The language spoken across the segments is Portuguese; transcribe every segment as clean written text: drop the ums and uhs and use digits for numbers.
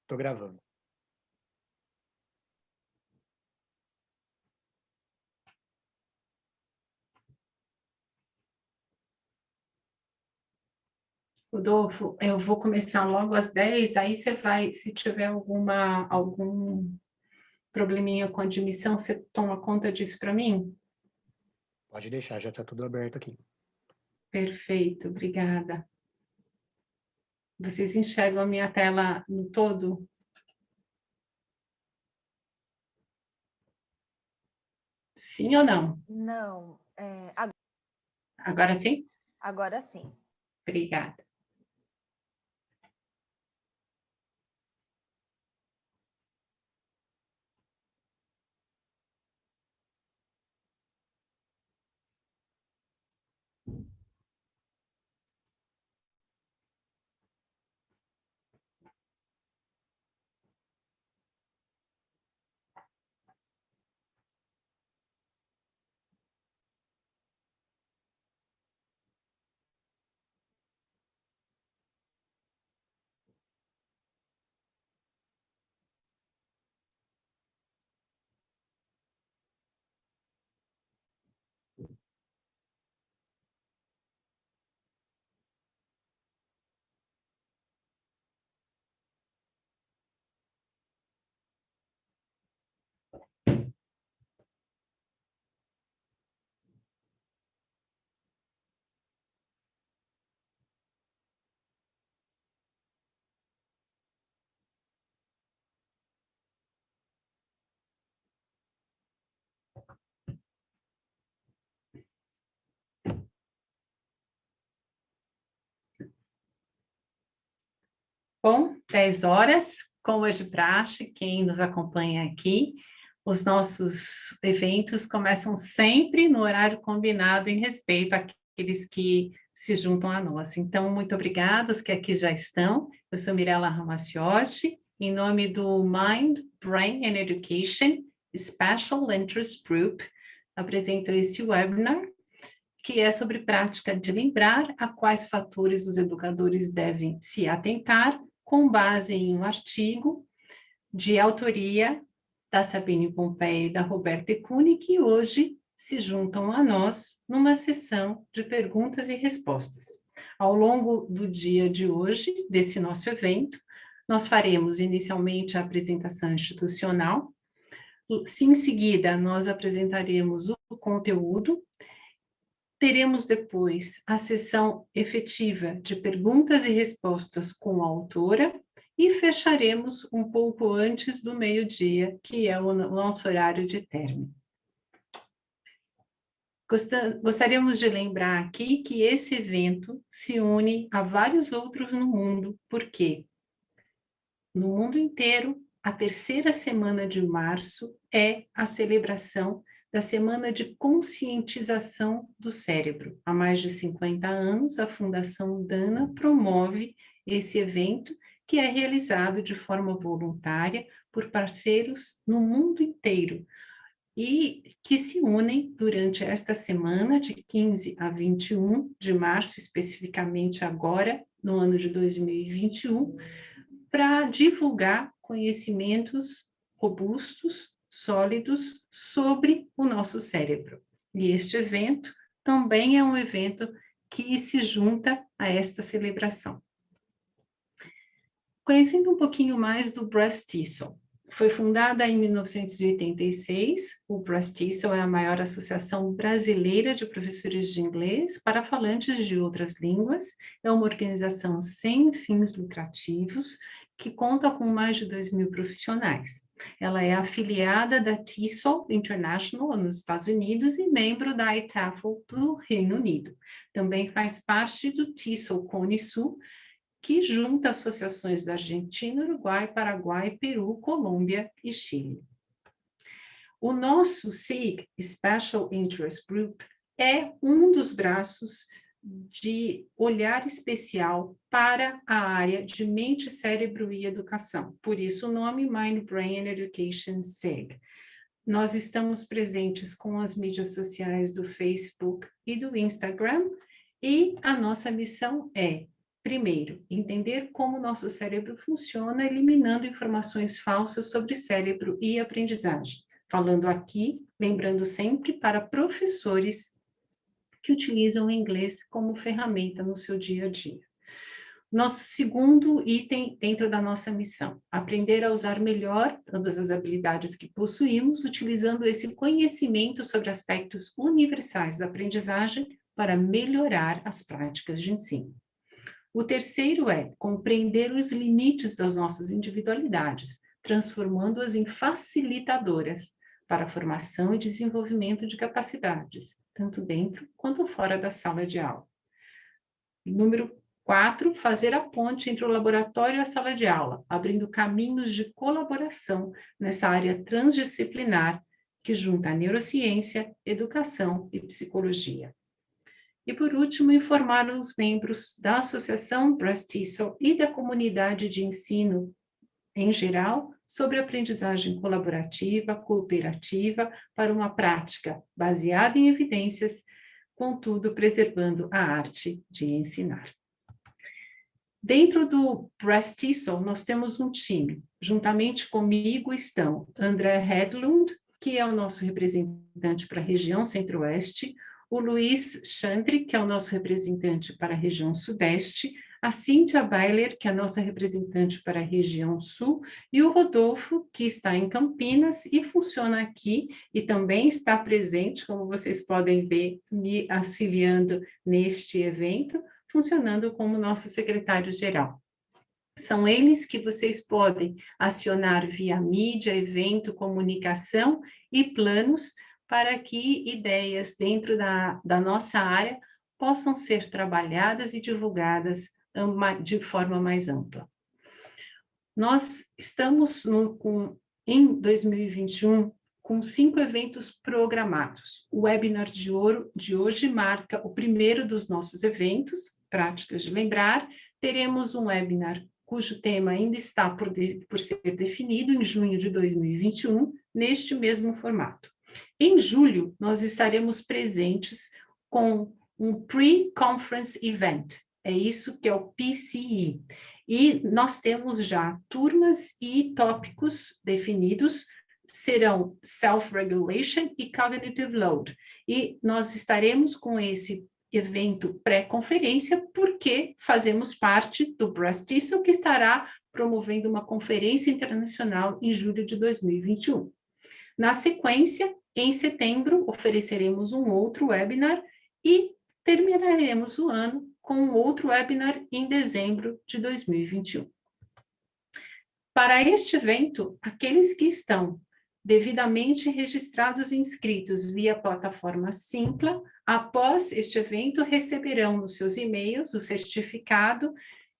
Tô gravando. Rodolfo, eu vou começar logo às 10, aí você vai, se tiver algum probleminha com a admissão, você toma conta disso para mim? Pode deixar, já tá tudo aberto aqui. Perfeito, obrigada. Vocês enxergam a minha tela no todo? Sim ou não? Não, Agora sim? agora sim. Obrigada. Bom, 10 horas, como é de praxe, quem nos acompanha aqui, os nossos eventos começam sempre no horário combinado em respeito àqueles que se juntam a nós. Então, muito obrigada os que aqui já estão. Eu sou Mirella Ramaciotti, em nome do Mind, Brain and Education Special Interest Group, apresento esse webinar, que é sobre prática de lembrar a quais fatores os educadores devem se atentar, com base em um artigo de autoria da Sabine Pompeia e da Roberta Cuni, que hoje se juntam a nós numa sessão de perguntas e respostas. Ao longo do dia de hoje, desse nosso evento, nós faremos inicialmente a apresentação institucional, em seguida nós apresentaremos o conteúdo. Teremos depois a sessão efetiva de perguntas e respostas com a autora e fecharemos um pouco antes do meio-dia, que é o nosso horário de término. Gostaríamos de lembrar aqui que esse evento se une a vários outros no mundo, porque no mundo inteiro, a terceira semana de março é a celebração da Semana de Conscientização do Cérebro. Há mais de 50 anos, a Fundação Dana promove esse evento, que é realizado de forma voluntária por parceiros no mundo inteiro e que se unem durante esta semana, de 15 a 21 de março, especificamente agora, no ano de 2021, para divulgar conhecimentos robustos, sólidos, sobre o nosso cérebro. E este evento também é um evento que se junta a esta celebração. Conhecendo um pouquinho mais do Bryce Tissot. Foi fundada em 1986, o Bryce Tissot é a maior associação brasileira de professores de inglês para falantes de outras línguas, é uma organização sem fins lucrativos, que conta com mais de 2.000 profissionais. Ela é afiliada da Tissot International nos Estados Unidos e membro da ITAFL do Reino Unido. Também faz parte do Tissot Cone Sul, que junta associações da Argentina, Uruguai, Paraguai, Peru, Colômbia e Chile. O nosso SIG, Special Interest Group, é um dos braços de olhar especial para a área de mente, cérebro e educação. Por isso o nome Mind, Brain and Education SIG. Nós estamos presentes com as mídias sociais do Facebook e do Instagram, e a nossa missão é Primeiro, entender como o nosso cérebro funciona, eliminando informações falsas sobre cérebro e aprendizagem. Falando aqui, lembrando sempre para professores que utilizam o inglês como ferramenta no seu dia a dia. Nosso segundo item dentro da nossa missão, aprender a usar melhor todas as habilidades que possuímos, utilizando esse conhecimento sobre aspectos universais da aprendizagem para melhorar as práticas de ensino. O terceiro é compreender os limites das nossas individualidades, transformando-as em facilitadoras para a formação e desenvolvimento de capacidades, tanto dentro quanto fora da sala de aula. Número 4, fazer a ponte entre o laboratório e a sala de aula, abrindo caminhos de colaboração nessa área transdisciplinar que junta a neurociência, educação e psicologia. E, por último, informar os membros da Associação Brust-TESOL e da comunidade de ensino em geral sobre aprendizagem colaborativa, cooperativa, para uma prática baseada em evidências, contudo, preservando a arte de ensinar. Dentro do Brust-TESOL, nós temos um time. Juntamente comigo estão André Hedlund, que é o nosso representante para a região Centro-Oeste, o Luiz Chandri, que é o nosso representante para a região Sudeste, a Cíntia Bailer, que é a nossa representante para a região Sul, e o Rodolfo, que está em Campinas e funciona aqui e também está presente, como vocês podem ver, me auxiliando neste evento, funcionando como nosso secretário-geral. São eles que vocês podem acionar via mídia, evento, comunicação e planos para que ideias dentro da nossa área possam ser trabalhadas e divulgadas de forma mais ampla. Nós estamos em 2021 com 5 eventos programados. O webinar de hoje marca o primeiro dos nossos eventos, Práticas de Lembrar. Teremos um webinar cujo tema ainda está por ser definido em junho de 2021, neste mesmo formato. Em julho, nós estaremos presentes com um Pre-Conference Event, é isso que é o PCE, e nós temos já turmas e tópicos definidos, serão Self-Regulation e Cognitive Load, e nós estaremos com esse evento pré-conferência, porque fazemos parte do Brust-TESOL, que estará promovendo uma conferência internacional em julho de 2021. Na sequência, em setembro, ofereceremos um outro webinar e terminaremos o ano com um outro webinar em dezembro de 2021. Para este evento, aqueles que estão devidamente registrados e inscritos via plataforma Simpla, após este evento, receberão nos seus e-mails o certificado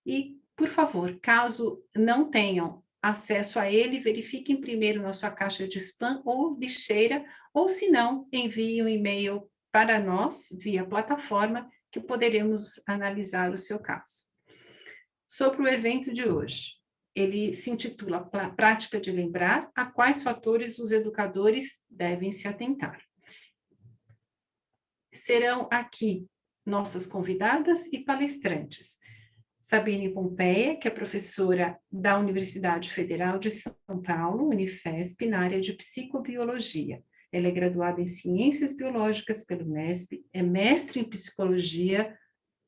e, por favor, caso não tenham acesso a ele, verifiquem primeiro na sua caixa de spam ou lixeira, ou se não, envie um e-mail para nós, via plataforma, que poderemos analisar o seu caso. Sobre o evento de hoje. Ele se intitula Prática de Lembrar, a quais fatores os educadores devem se atentar. Serão aqui nossas convidadas e palestrantes. Sabine Pompeia, que é professora da Universidade Federal de São Paulo, Unifesp, na área de psicobiologia. Ela é graduada em Ciências Biológicas pelo Unesp, é mestre em Psicologia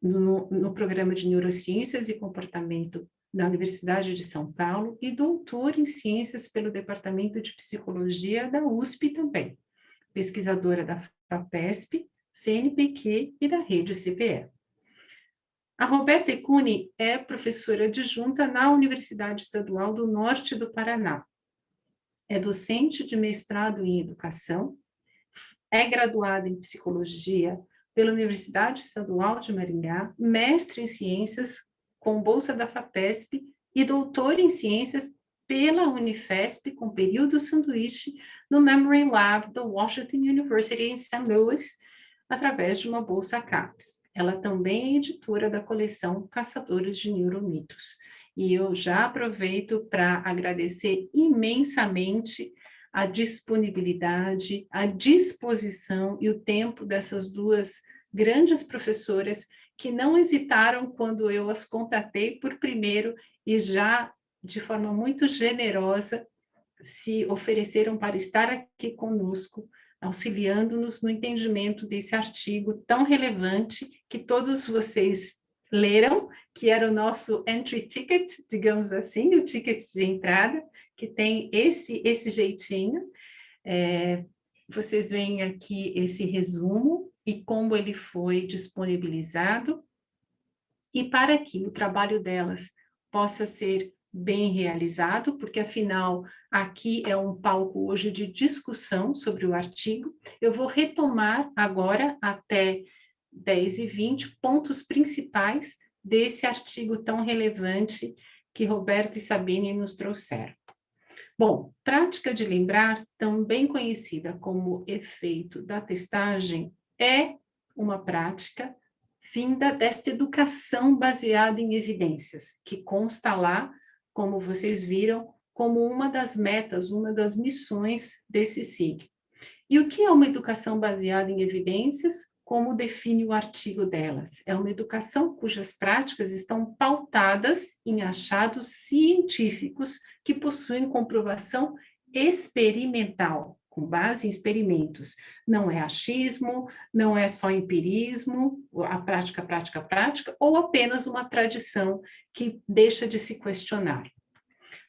no programa de Neurociências e Comportamento da Universidade de São Paulo e doutor em Ciências pelo Departamento de Psicologia da USP também. Pesquisadora da FAPESP, CNPq e da Rede CPE. A Roberta Ecuni é professora adjunta na Universidade Estadual do Norte do Paraná. É docente de mestrado em Educação, é graduada em Psicologia pela Universidade Estadual de Maringá, mestre em Ciências com bolsa da FAPESP e doutor em Ciências pela Unifesp com período sanduíche no Memory Lab da Washington University em St. Louis, através de uma bolsa CAPES. Ela também é editora da coleção Caçadores de Neuromitos. E eu já aproveito para agradecer imensamente a disponibilidade, a disposição e o tempo dessas duas grandes professoras que não hesitaram quando eu as contatei por primeiro e já, de forma muito generosa, se ofereceram para estar aqui conosco, auxiliando-nos no entendimento desse artigo tão relevante que todos vocês leram, que era o nosso entry ticket, digamos assim, o ticket de entrada, que tem esse jeitinho. Vocês veem aqui esse resumo e como ele foi disponibilizado. E para que o trabalho delas possa ser bem realizado, porque afinal aqui é um palco hoje de discussão sobre o artigo, eu vou retomar agora até 10h20 pontos principais desse artigo tão relevante que Roberto e Sabine nos trouxeram. Bom, prática de lembrar, também conhecida como efeito da testagem, é uma prática vinda desta educação baseada em evidências, que consta lá, como vocês viram, como uma das metas, uma das missões desse SIG. E o que é uma educação baseada em evidências? Como define o artigo delas? É uma educação cujas práticas estão pautadas em achados científicos que possuem comprovação experimental, com base em experimentos. Não é achismo, não é só empirismo, a prática, ou apenas uma tradição que deixa de se questionar.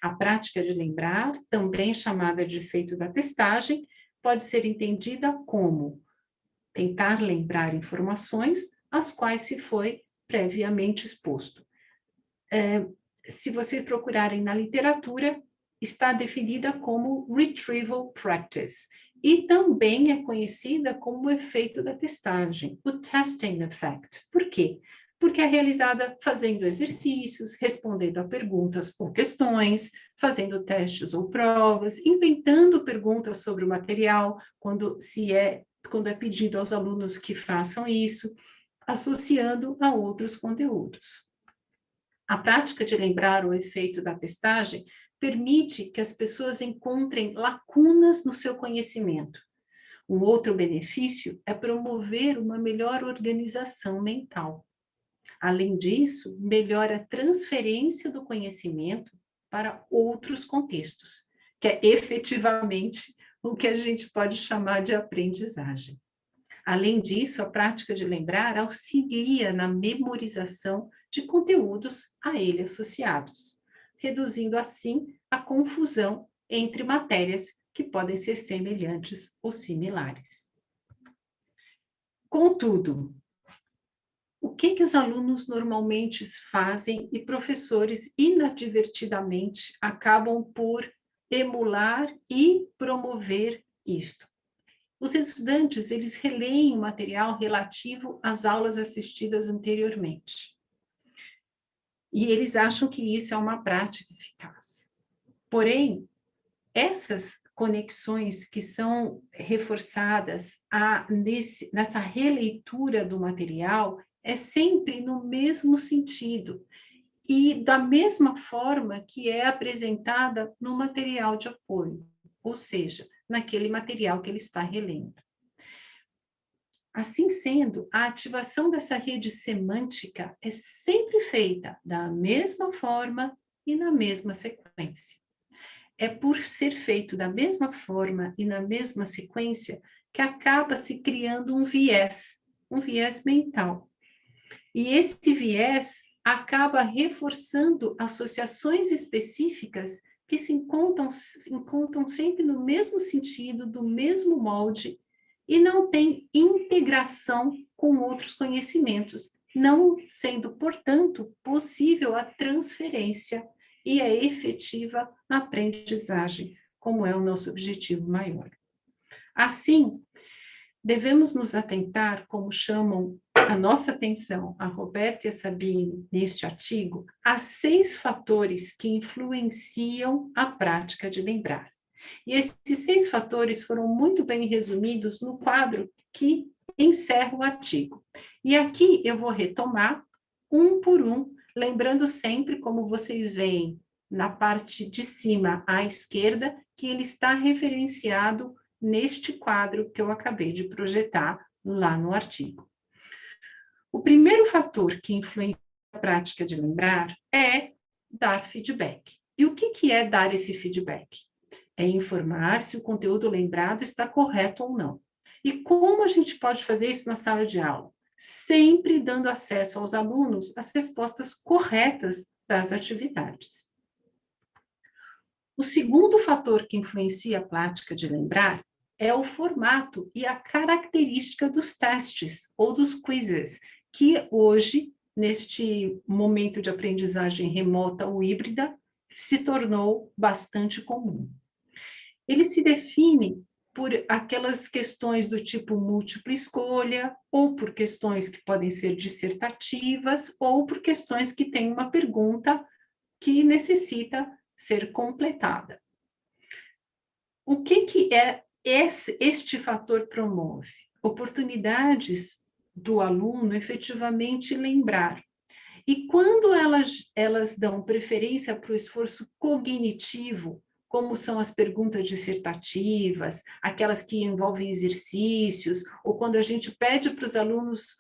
A prática de lembrar, também chamada de efeito da testagem, pode ser entendida como tentar lembrar informações às quais se foi previamente exposto. Se vocês procurarem na literatura, está definida como retrieval practice, e também é conhecida como o efeito da testagem, o testing effect. Por quê? Porque é realizada fazendo exercícios, respondendo a perguntas ou questões, fazendo testes ou provas, inventando perguntas sobre o material, quando é pedido aos alunos que façam isso, associando a outros conteúdos. A prática de lembrar o efeito da testagem permite que as pessoas encontrem lacunas no seu conhecimento. Um outro benefício é promover uma melhor organização mental. Além disso, melhora a transferência do conhecimento para outros contextos, que é efetivamente o que a gente pode chamar de aprendizagem. Além disso, a prática de lembrar auxilia na memorização de conteúdos a ele associados, reduzindo assim a confusão entre matérias que podem ser semelhantes ou similares. Contudo, o que os alunos normalmente fazem e professores inadvertidamente acabam por emular e promover isto? Os estudantes, eles releem o material relativo às aulas assistidas anteriormente. E eles acham que isso é uma prática eficaz. Porém, essas conexões que são reforçadas nessa releitura do material é sempre no mesmo sentido e da mesma forma que é apresentada no material de apoio, ou seja, naquele material que ele está relendo. Assim sendo, a ativação dessa rede semântica é sempre feita da mesma forma e na mesma sequência. É por ser feito da mesma forma e na mesma sequência que acaba se criando um viés mental. E esse viés acaba reforçando associações específicas que se encontram sempre no mesmo sentido, do mesmo molde, e não tem integração com outros conhecimentos, não sendo, portanto, possível a transferência e a efetiva aprendizagem, como é o nosso objetivo maior. Assim, devemos nos atentar, como chamam a nossa atenção, a Roberta e a Sabine, neste artigo, a 6 fatores que influenciam a prática de lembrar. E esses 6 fatores foram muito bem resumidos no quadro que encerra o artigo. E aqui eu vou retomar um por um, lembrando sempre, como vocês veem na parte de cima à esquerda, que ele está referenciado neste quadro que eu acabei de projetar lá no artigo. O primeiro fator que influencia a prática de lembrar é dar feedback. E o que é dar esse feedback? É informar se o conteúdo lembrado está correto ou não. E como a gente pode fazer isso na sala de aula? Sempre dando acesso aos alunos às respostas corretas das atividades. O segundo fator que influencia a prática de lembrar é o formato e a característica dos testes ou dos quizzes, que hoje, neste momento de aprendizagem remota ou híbrida, se tornou bastante comum. Ele se define por aquelas questões do tipo múltipla escolha, ou por questões que podem ser dissertativas, ou por questões que têm uma pergunta que necessita ser completada. O que é este fator promove? Oportunidades do aluno efetivamente lembrar. E quando elas dão preferência para o esforço cognitivo, como são as perguntas dissertativas, aquelas que envolvem exercícios, ou quando a gente pede para os alunos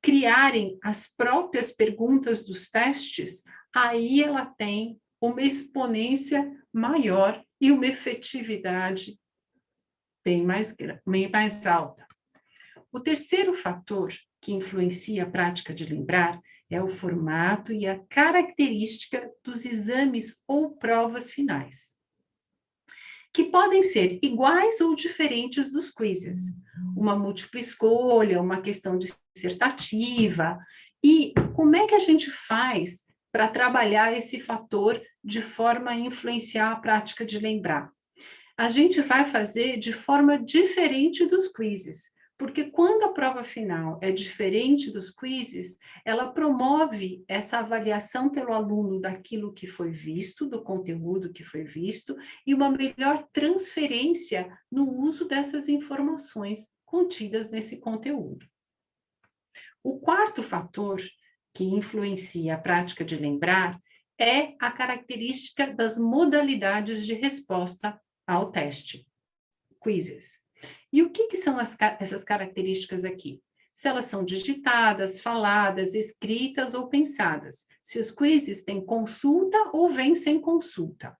criarem as próprias perguntas dos testes, aí ela tem uma exponência maior e uma efetividade bem mais alta. O terceiro fator que influencia a prática de lembrar é o formato e a característica dos exames ou provas finais, que podem ser iguais ou diferentes dos quizzes. Uma múltipla escolha, uma questão dissertativa. E como é que a gente faz para trabalhar esse fator de forma a influenciar a prática de lembrar? A gente vai fazer de forma diferente dos quizzes, porque quando a prova final é diferente dos quizzes, ela promove essa avaliação pelo aluno daquilo que foi visto, do conteúdo que foi visto, e uma melhor transferência no uso dessas informações contidas nesse conteúdo. O quarto fator que influencia a prática de lembrar é a característica das modalidades de resposta ao teste, quizzes. E o que são essas características aqui? Se elas são digitadas, faladas, escritas ou pensadas. Se os quizzes têm consulta ou vêm sem consulta.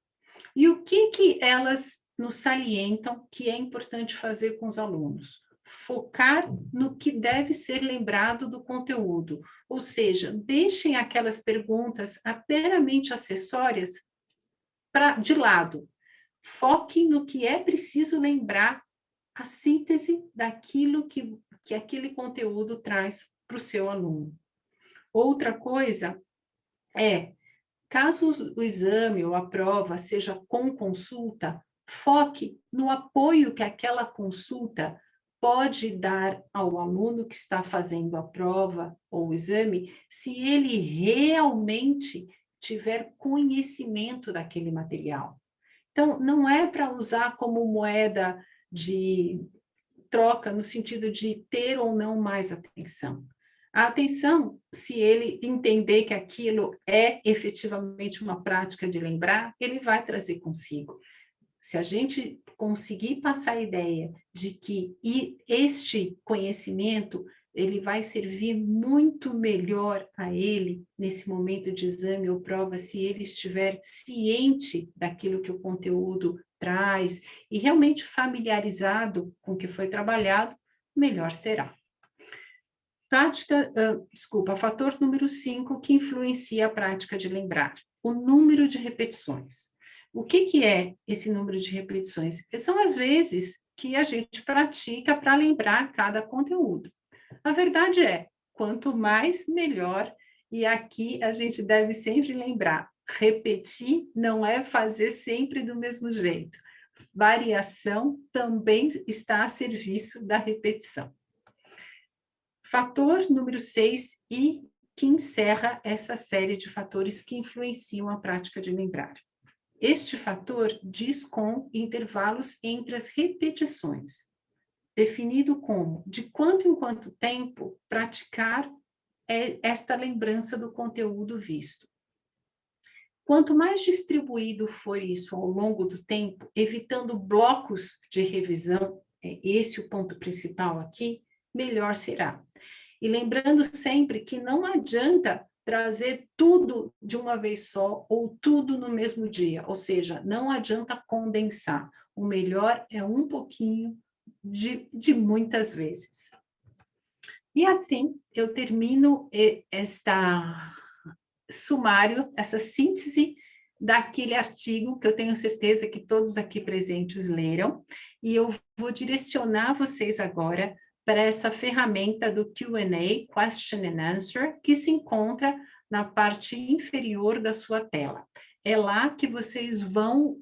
E o que elas nos salientam que é importante fazer com os alunos? Focar no que deve ser lembrado do conteúdo, ou seja, deixem aquelas perguntas apenas acessórias de lado. Foquem no que é preciso lembrar, a síntese daquilo que aquele conteúdo traz para o seu aluno. Outra coisa é, caso o exame ou a prova seja com consulta, foque no apoio que aquela consulta pode dar ao aluno que está fazendo a prova ou o exame, se ele realmente tiver conhecimento daquele material. Então, não é para usar como moeda de troca no sentido de ter ou não mais atenção. A atenção, se ele entender que aquilo é efetivamente uma prática de lembrar, ele vai trazer consigo. Se a gente conseguir passar a ideia de que este conhecimento ele vai servir muito melhor a ele nesse momento de exame ou prova, se ele estiver ciente daquilo que o conteúdo traz e realmente familiarizado com o que foi trabalhado, melhor será. Fator número 5 que influencia a prática de lembrar, o número de repetições. O que é esse número de repetições? São as vezes que a gente pratica para lembrar cada conteúdo. A verdade é, quanto mais, melhor, e aqui a gente deve sempre lembrar, repetir não é fazer sempre do mesmo jeito. Variação também está a serviço da repetição. Fator número 6 e que encerra essa série de fatores que influenciam a prática de lembrar. Este fator diz com intervalos entre as repetições, definido como de quanto em quanto tempo praticar esta lembrança do conteúdo visto. Quanto mais distribuído for isso ao longo do tempo, evitando blocos de revisão, esse é o ponto principal aqui, melhor será. E lembrando sempre que não adianta trazer tudo de uma vez só ou tudo no mesmo dia, ou seja, não adianta condensar. O melhor é um pouquinho de muitas vezes. E assim eu termino esta sumário, essa síntese daquele artigo que eu tenho certeza que todos aqui presentes leram, e eu vou direcionar vocês agora para essa ferramenta do Q&A, Question and Answer, que se encontra na parte inferior da sua tela. É lá que vocês vão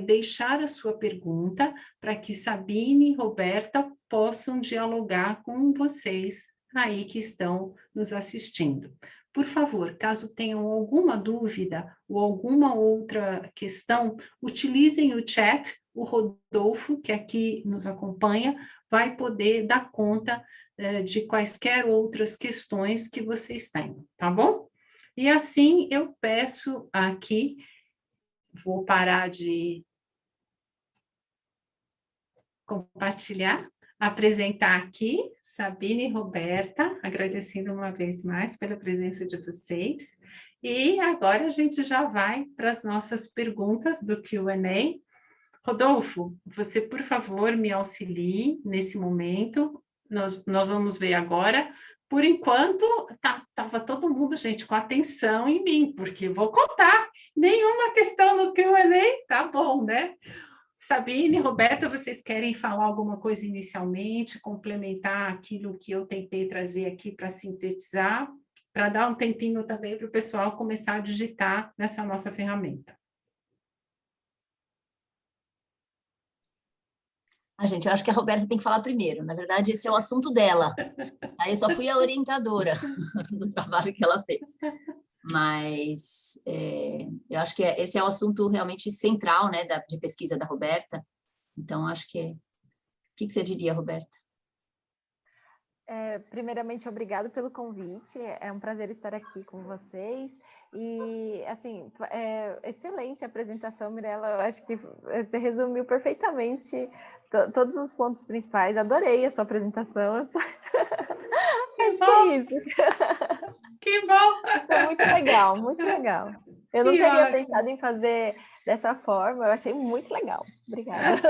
deixar a sua pergunta para que Sabine e Roberta possam dialogar com vocês aí que estão nos assistindo. Por favor, caso tenham alguma dúvida ou alguma outra questão, utilizem o chat. O Rodolfo, que aqui nos acompanha, vai poder dar conta de quaisquer outras questões que vocês tenham, tá bom? E assim eu peço aqui, vou parar de compartilhar, apresentar aqui Sabine e Roberta, agradecendo uma vez mais pela presença de vocês. E agora a gente já vai para as nossas perguntas do Q&A. Rodolfo, você, por favor, me auxilie nesse momento. Nós vamos ver agora. Por enquanto, estava todo mundo, gente, com atenção em mim, porque vou contar. Nenhuma questão no Q&A, tá bom, né? Sabine, Roberta, vocês querem falar alguma coisa inicialmente, complementar aquilo que eu tentei trazer aqui para sintetizar, para dar um tempinho também para o pessoal começar a digitar nessa nossa ferramenta? Gente, eu acho que a Roberta tem que falar primeiro. Na verdade, esse é o assunto dela. Aí eu só fui a orientadora do trabalho que ela fez. Mas eu acho que esse é o assunto realmente central, né, de pesquisa da Roberta. Então, acho que... O que você diria, Roberta? Primeiramente, obrigado pelo convite. É um prazer estar aqui com vocês. E, assim, excelente a apresentação, Mirella. Eu acho que você resumiu perfeitamente todos os pontos principais. Adorei a sua apresentação. Acho que é isso. Que bom! Foi muito legal, muito legal. Eu não teria pensado em fazer dessa forma, eu achei muito legal. Obrigada.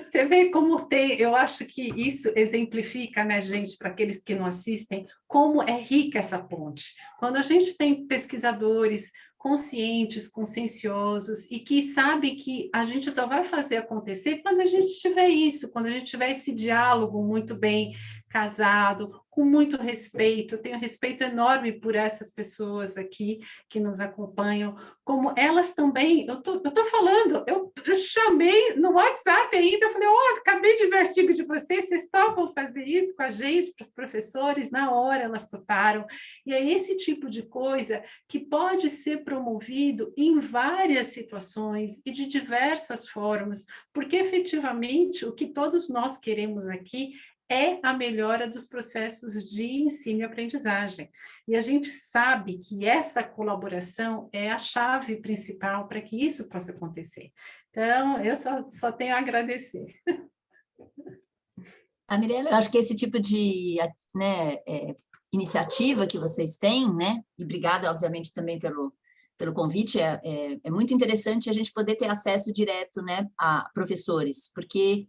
Você vê como eu acho que isso exemplifica, né, gente, para aqueles que não assistem, como é rica essa ponte. Quando a gente tem pesquisadores conscientes, conscienciosos e que sabem que a gente só vai fazer acontecer quando a gente tiver isso, quando a gente tiver esse diálogo muito bem casado, com muito respeito. Eu tenho respeito enorme por essas pessoas aqui que nos acompanham, como elas também, eu tô falando, eu chamei no WhatsApp ainda, eu falei, acabei de ver o artigo de vocês topam fazer isso com a gente, para os professores, na hora elas toparam, e é esse tipo de coisa que pode ser promovido em várias situações e de diversas formas, porque efetivamente o que todos nós queremos aqui é a melhora dos processos de ensino e aprendizagem. E a gente sabe que essa colaboração é a chave principal para que isso possa acontecer. Então, eu só tenho a agradecer. Mirella, eu acho que esse tipo de iniciativa que vocês têm, né, e obrigada, obviamente, também pelo convite, é muito interessante a gente poder ter acesso direto, né, a professores, porque...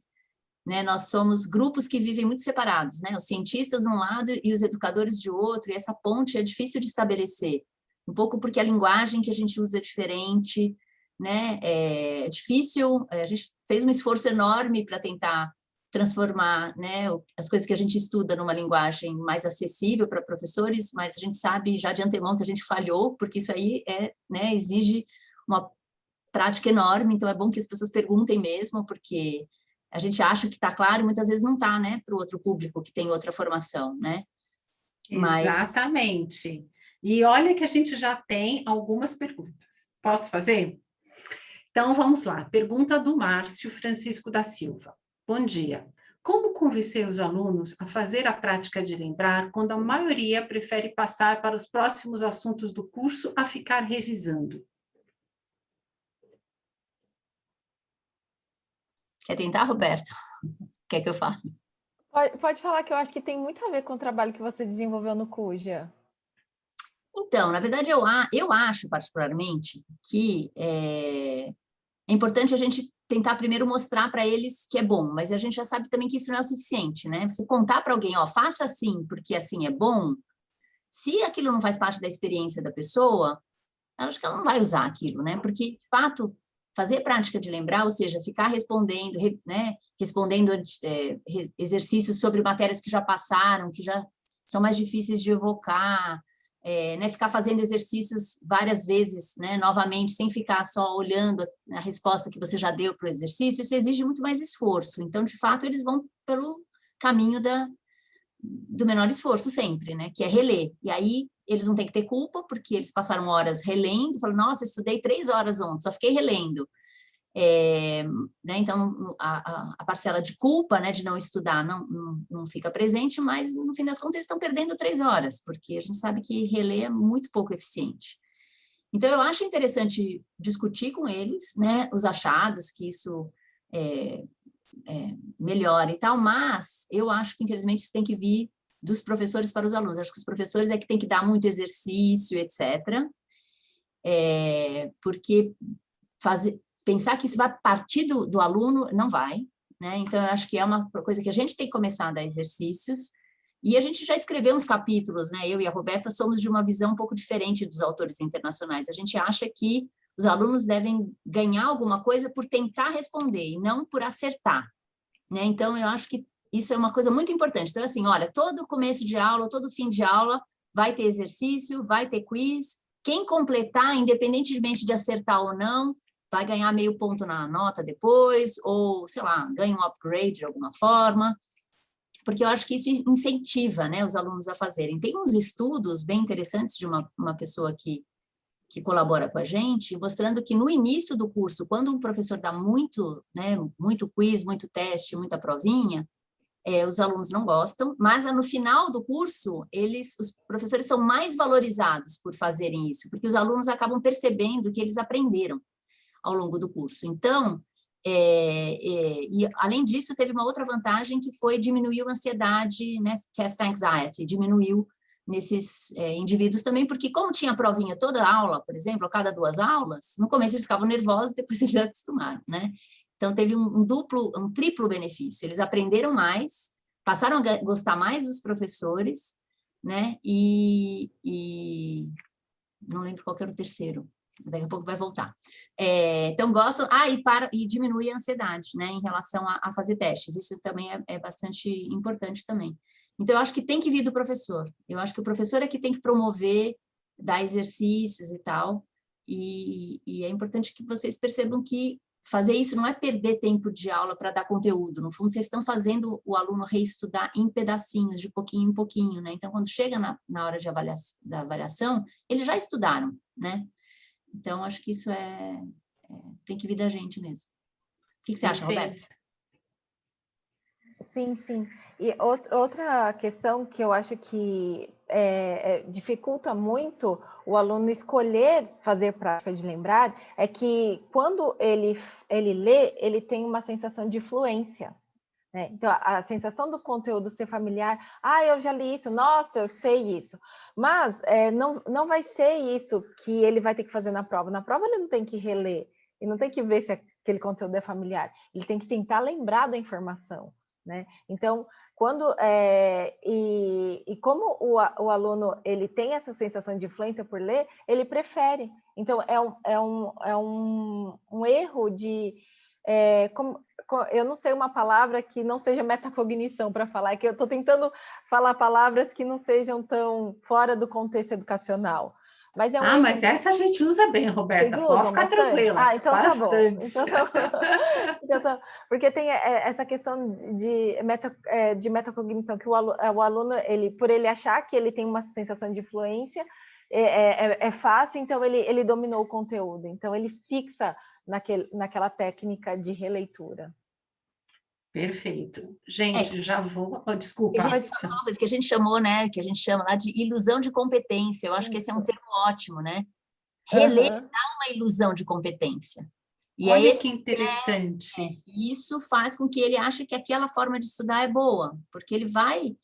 né, nós somos grupos que vivem muito separados, né? Os cientistas de um lado e os educadores de outro, e essa ponte é difícil de estabelecer, um pouco porque a linguagem que a gente usa é diferente, né? É difícil, a gente fez um esforço enorme para tentar transformar, né, as coisas que a gente estuda numa linguagem mais acessível para professores, mas a gente sabe já de antemão que a gente falhou, porque isso aí né, exige uma prática enorme, então é bom que as pessoas perguntem mesmo, porque a gente acha que está claro, muitas vezes não está, né, para o outro público que tem outra formação, né? Exatamente. E olha que a gente já tem algumas perguntas. Posso fazer? Então, vamos lá. Pergunta do Márcio Francisco da Silva. Bom dia. Como convencer os alunos a fazer a prática de lembrar quando a maioria prefere passar para os próximos assuntos do curso a ficar revisando? Quer tentar, Roberto? Quer que eu fale? Pode falar que eu acho que tem muito a ver com o trabalho que você desenvolveu no Cuja. Então, na verdade, eu acho particularmente que é importante a gente tentar primeiro mostrar para eles que é bom, mas a gente já sabe também que isso não é o suficiente, né? Você contar para alguém, ó, faça assim, porque assim é bom, se aquilo não faz parte da experiência da pessoa, eu acho que ela não vai usar aquilo, né? Porque, de fato, fazer prática de lembrar, ou seja, ficar respondendo, né? Respondendo exercícios sobre matérias que já passaram, que já são mais difíceis de evocar, né? Ficar fazendo exercícios várias vezes, né? Novamente, sem ficar só olhando a resposta que você já deu para o exercício, isso exige muito mais esforço. Então, de fato, eles vão pelo caminho do menor esforço sempre, né? Que é reler. E aí eles não têm que ter culpa, porque eles passaram horas relendo, falam, nossa, eu estudei 3 horas ontem, só fiquei relendo. Né? Então, a parcela de culpa, né, de não estudar não fica presente, mas, no fim das contas, eles estão perdendo 3 horas, porque a gente sabe que reler é muito pouco eficiente. Então, eu acho interessante discutir com eles, né, os achados, que isso melhora e tal, mas eu acho que, infelizmente, isso tem que vir dos professores para os alunos. Acho que os professores é que tem que dar muito exercício, etc. Porque pensar que isso vai partir do aluno, não vai, né? Então, eu acho que é uma coisa que a gente tem que começar a dar exercícios, e a gente já escreveu uns capítulos, né? Eu e a Roberta somos de uma visão um pouco diferente dos autores internacionais. A gente acha que os alunos devem ganhar alguma coisa por tentar responder, e não por acertar, né? Então, eu acho que isso é uma coisa muito importante. Então, assim, olha, todo começo de aula, todo fim de aula, vai ter exercício, vai ter quiz. Quem completar, independentemente de acertar ou não, vai ganhar meio ponto na nota depois, ou, sei lá, ganha um upgrade de alguma forma, porque eu acho que isso incentiva, né, os alunos a fazerem. Tem uns estudos bem interessantes de uma pessoa que colabora com a gente, mostrando que no início do curso, quando um professor dá muito, né, muito quiz, muito teste, muita provinha, os alunos não gostam, mas no final do curso, os professores são mais valorizados por fazerem isso, porque os alunos acabam percebendo que eles aprenderam ao longo do curso. Então, e além disso, teve uma outra vantagem que foi diminuir a ansiedade, né, test anxiety, diminuiu nesses indivíduos também, porque como tinha provinha toda aula, por exemplo, a cada 2 aulas, no começo eles ficavam nervosos, depois eles acostumaram, né? Então, teve um triplo benefício. Eles aprenderam mais, passaram a gostar mais dos professores, né? E não lembro qual que era o terceiro. Daqui a pouco vai voltar. Então, gostam... e diminui a ansiedade, né? Em relação a fazer testes. Isso também é bastante importante também. Então, eu acho que tem que vir do professor. Eu acho que o professor é que tem que promover, dar exercícios e tal. E é importante que vocês percebam que fazer isso não é perder tempo de aula para dar conteúdo. No fundo, vocês estão fazendo o aluno reestudar em pedacinhos, de pouquinho em pouquinho, né? Então, quando chega na hora da avaliação, eles já estudaram, né? Então, acho que isso tem que vir da gente mesmo. O que você acha, Roberta? Sim, sim. E outra questão que eu acho que dificulta muito o aluno escolher fazer prática de lembrar é que quando ele lê, ele tem uma sensação de fluência, né? Então, a sensação do conteúdo ser familiar, eu já li isso, nossa, eu sei isso. Mas não vai ser isso que ele vai ter que fazer na prova. Na prova ele não tem que reler, ele não tem que ver se aquele conteúdo é familiar, ele tem que tentar lembrar da informação, né? Então, como o aluno ele tem essa sensação de influência por ler, ele prefere. Então, é um erro de... eu não sei uma palavra que não seja metacognição para falar, é que eu estou tentando falar palavras que não sejam tão fora do contexto educacional. Mas mas essa a gente usa bem, Roberta. Pode ficar tranquila. Então bastante. Tá bom. Porque tem essa questão de metacognição, que o aluno, por ele achar que ele tem uma sensação de influência, é fácil, então ele dominou o conteúdo. Então, ele fixa naquela técnica de releitura. Perfeito. Gente, já vou... desculpa. Que a gente chamou, né? Que a gente chama lá de ilusão de competência. Eu acho que esse é um termo ótimo, né? Reler dá uma ilusão de competência. E Olha esse que interessante. isso faz com que ele ache que aquela forma de estudar é boa, porque ele vai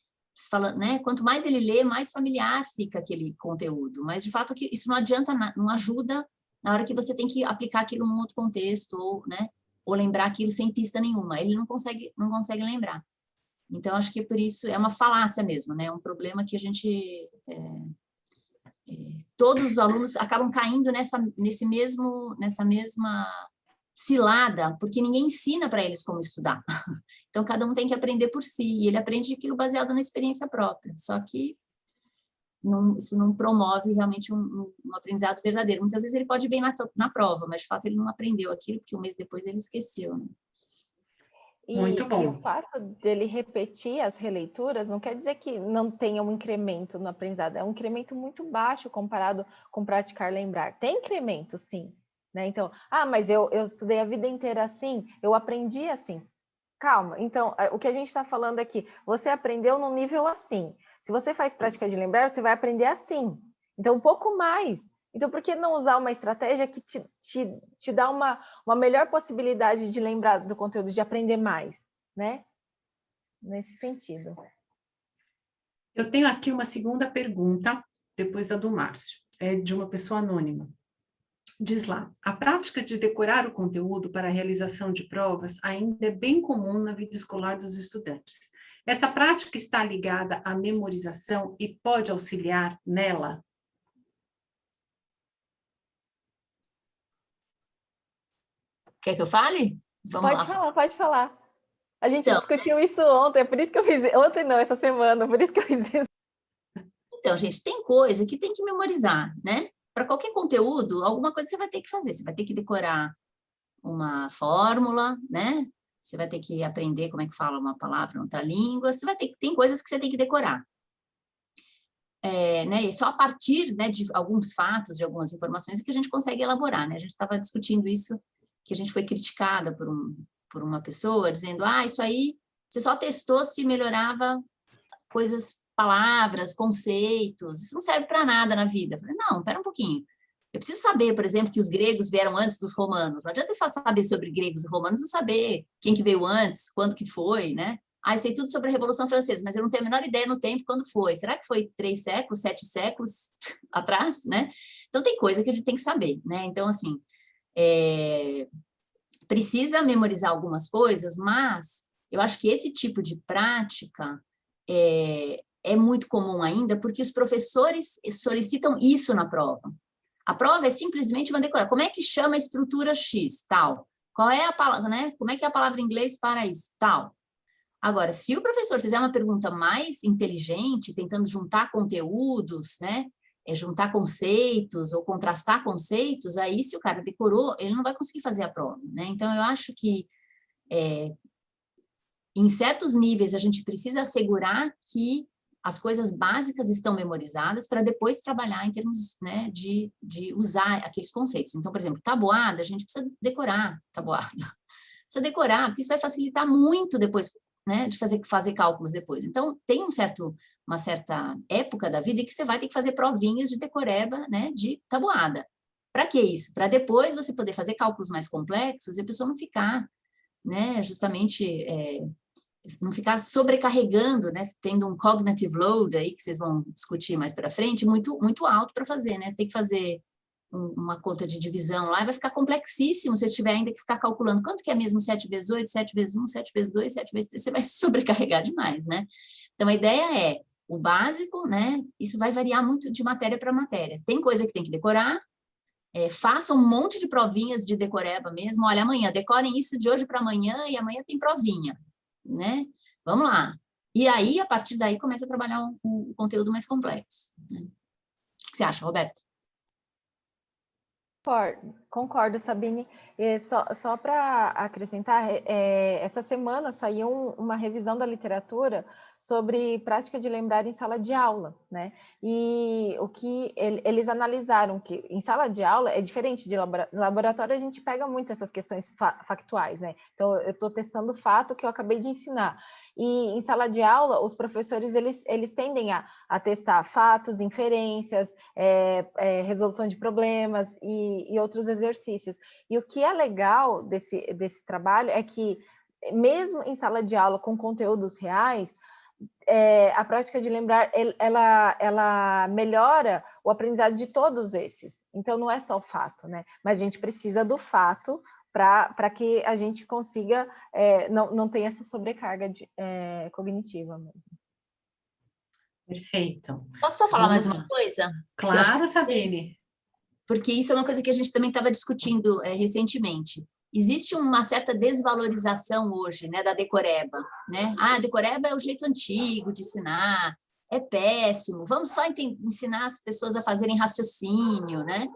falando, né? Quanto mais ele lê, mais familiar fica aquele conteúdo. Mas de fato que isso não adianta, não ajuda na hora que você tem que aplicar aquilo num outro contexto, ou, né? Ou lembrar aquilo sem pista nenhuma. Ele não consegue lembrar. Então acho que por isso é uma falácia mesmo, né? É um problema que a gente todos os alunos acabam caindo nessa mesma cilada, porque ninguém ensina para eles como estudar. Então, cada um tem que aprender por si, e ele aprende aquilo baseado na experiência própria, só que isso não promove realmente um aprendizado verdadeiro. Muitas vezes ele pode ir bem na prova, mas de fato ele não aprendeu aquilo, porque um mês depois ele esqueceu, né? Muito bom. E o fato dele repetir as releituras não quer dizer que não tenha um incremento no aprendizado, é um incremento muito baixo comparado com praticar lembrar. Tem incremento, sim, né? Então, mas eu estudei a vida inteira assim, eu aprendi assim. Calma, então, o que a gente está falando aqui, você aprendeu num nível assim. Se você faz prática de lembrar, você vai aprender assim. Então, um pouco mais. Então, por que não usar uma estratégia que te dá uma melhor possibilidade de lembrar do conteúdo, de aprender mais, né? Nesse sentido. Eu tenho aqui uma segunda pergunta, depois da do Márcio, é de uma pessoa anônima. Diz lá, a prática de decorar o conteúdo para a realização de provas ainda é bem comum na vida escolar dos estudantes. Essa prática está ligada à memorização e pode auxiliar nela? Quer que eu fale? Vamos lá. Pode falar. A gente Então, discutiu isso ontem, é por isso que eu fiz... Ontem não, essa semana, por isso que eu fiz isso. Então, gente, tem coisa que tem que memorizar, né? Para qualquer conteúdo, alguma coisa você vai ter que fazer. Você vai ter que decorar uma fórmula, né? Você vai ter que aprender como é que fala uma palavra em outra língua. Tem coisas que você tem que decorar. Né? E só a partir, né, de alguns fatos, de algumas informações, que a gente consegue elaborar, né? A gente estava discutindo isso, que a gente foi criticada por uma pessoa, dizendo, isso aí você só testou se melhorava coisas, palavras, conceitos, isso não serve para nada na vida. Eu falei, não, espera um pouquinho. Eu preciso saber, por exemplo, que os gregos vieram antes dos romanos. Não adianta eu saber sobre gregos e romanos, não saber quem que veio antes, quando que foi, né? Eu sei tudo sobre a Revolução Francesa, mas eu não tenho a menor ideia no tempo quando foi. Será que foi 3 séculos, 7 séculos atrás, né? Então, tem coisa que a gente tem que saber, né? Então, assim, precisa memorizar algumas coisas, mas eu acho que esse tipo de prática é muito comum ainda, porque os professores solicitam isso na prova. A prova é simplesmente uma decorar. Como é que chama a estrutura X? Tal. Qual é a palavra, né? Como é que é a palavra em inglês para isso? Tal. Agora, se o professor fizer uma pergunta mais inteligente, tentando juntar conteúdos, né? Juntar conceitos ou contrastar conceitos, aí se o cara decorou, ele não vai conseguir fazer a prova, né? Então, eu acho que em certos níveis a gente precisa assegurar que as coisas básicas estão memorizadas para depois trabalhar em termos, né, de usar aqueles conceitos. Então, por exemplo, tabuada, a gente precisa decorar tabuada. Precisa decorar, porque isso vai facilitar muito depois, né, de fazer cálculos depois. Então, tem uma certa época da vida em que você vai ter que fazer provinhas de decoreba, né, de tabuada. Para que isso? Para depois você poder fazer cálculos mais complexos e a pessoa não ficar, né, justamente... não ficar sobrecarregando, né, tendo um cognitive load aí, que vocês vão discutir mais para frente, muito, muito alto para fazer, né, tem que fazer uma conta de divisão lá, e vai ficar complexíssimo se eu tiver ainda que ficar calculando quanto que é mesmo 7 vezes 8, 7 vezes 1, 7 vezes 2, 7 vezes 3, você vai se sobrecarregar demais, né? Então, a ideia é o básico, né, isso vai variar muito de matéria para matéria. Tem coisa que tem que decorar, façam um monte de provinhas de decoreba mesmo, olha, amanhã, decorem isso de hoje para amanhã, e amanhã tem provinha, né? Vamos lá. E aí, a partir daí, começa a trabalhar um conteúdo mais complexo, né? O que você acha, Roberto? Concordo, Sabine. Só para acrescentar, essa semana saiu uma revisão da literatura sobre prática de lembrar em sala de aula, né? E o que eles analisaram que em sala de aula é diferente de laboratório, a gente pega muito essas questões factuais, né? Então, eu estou testando o fato que eu acabei de ensinar. E em sala de aula, os professores eles tendem a testar fatos, inferências, resolução de problemas e outros exercícios exercícios. E o que é legal desse trabalho é que, mesmo em sala de aula com conteúdos reais, a prática de lembrar, ela melhora o aprendizado de todos esses. Então, não é só o fato, né? Mas a gente precisa do fato para que a gente consiga, não tenha essa sobrecarga cognitiva mesmo. Perfeito. Posso só falar mais uma coisa? Claro, Sabine. Porque isso é uma coisa que a gente também estava discutindo recentemente. Existe uma certa desvalorização hoje, né, da decoreba, né? Ah, a decoreba é o jeito antigo de ensinar, é péssimo, vamos só ensinar as pessoas a fazerem raciocínio, né?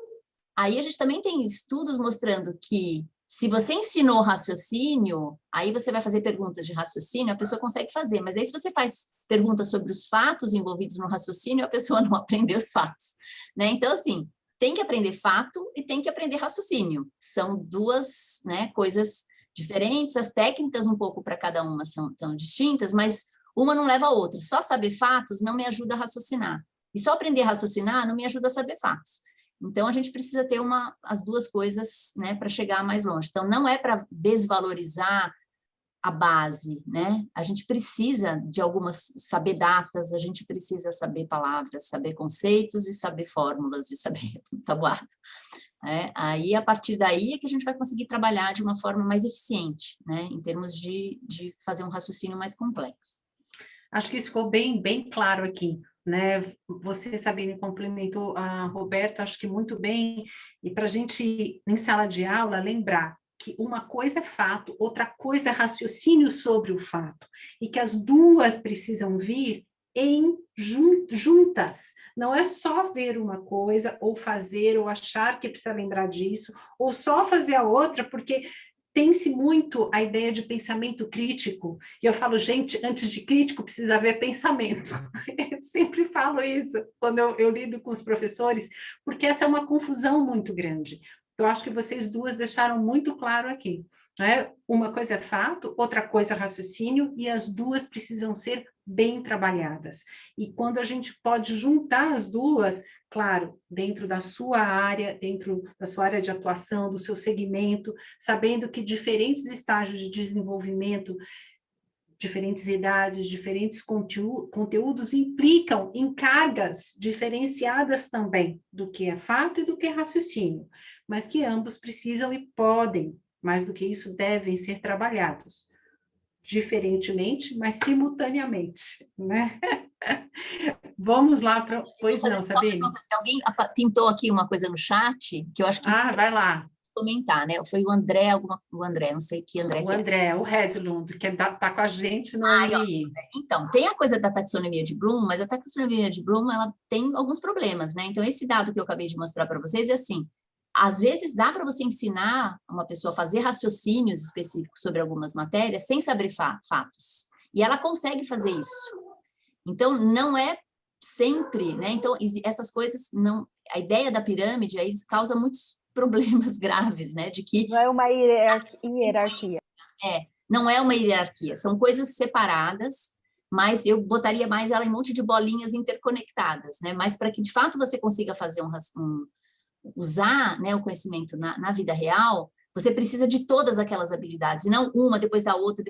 Aí a gente também tem estudos mostrando que se você ensinou raciocínio, aí você vai fazer perguntas de raciocínio, a pessoa consegue fazer, mas aí se você faz perguntas sobre os fatos envolvidos no raciocínio, a pessoa não aprendeu os fatos, né? Então, assim, tem que aprender fato e tem que aprender raciocínio. São duas, né, coisas diferentes, as técnicas um pouco para cada uma são distintas, mas uma não leva a outra. Só saber fatos não me ajuda a raciocinar. E só aprender a raciocinar não me ajuda a saber fatos. Então, a gente precisa ter as duas coisas, né, para chegar mais longe. Então, não é para desvalorizar a base, né? A gente precisa de saber datas, a gente precisa saber palavras, saber conceitos e saber fórmulas e saber tabuada. Aí, a partir daí, é que a gente vai conseguir trabalhar de uma forma mais eficiente, né? Em termos de fazer um raciocínio mais complexo. Acho que isso ficou bem, bem claro aqui, né? Você, Sabine, complementou a Roberta, acho que muito bem, e para a gente, em sala de aula, lembrar que uma coisa é fato, outra coisa é raciocínio sobre o fato, e que as duas precisam vir juntas. Não é só ver uma coisa, ou fazer, ou achar que precisa lembrar disso, ou só fazer a outra, porque tem-se muito a ideia de pensamento crítico, e eu falo, gente, antes de crítico precisa haver pensamento. Eu sempre falo isso quando eu lido com os professores, porque essa é uma confusão muito grande. Eu acho que vocês duas deixaram muito claro aqui, né? Uma coisa é fato, outra coisa é raciocínio, e as duas precisam ser bem trabalhadas. E quando a gente pode juntar as duas, claro, dentro da sua área de atuação, do seu segmento, sabendo que diferentes estágios de desenvolvimento, diferentes idades, diferentes conteúdos implicam em cargas diferenciadas também do que é fato e do que é raciocínio, mas que ambos precisam e podem, mais do que isso, devem ser trabalhados diferentemente, mas simultaneamente, né? Vamos lá para... Pois não, Sabine? Alguém pintou aqui uma coisa no chat, que eu acho que... vai lá. Comentar, né? Foi o André, não sei que André o André, o Hedlund, que está com a gente no MI. Então, tem a coisa da taxonomia de Bloom, mas a taxonomia de Bloom, ela tem alguns problemas, né? Então, esse dado que eu acabei de mostrar para vocês é assim, às vezes dá para você ensinar uma pessoa a fazer raciocínios específicos sobre algumas matérias sem saber fatos, e ela consegue fazer isso. Então, não é sempre, né? Então, essas coisas, não, a ideia da pirâmide aí causa muitos problemas graves, né? De que... Não é uma hierarquia. Não é uma hierarquia, são coisas separadas, mas eu botaria mais ela em um monte de bolinhas interconectadas, né? Mas para que, de fato, você consiga fazer usar, né, o conhecimento na vida real, você precisa de todas aquelas habilidades, e não uma depois da outra,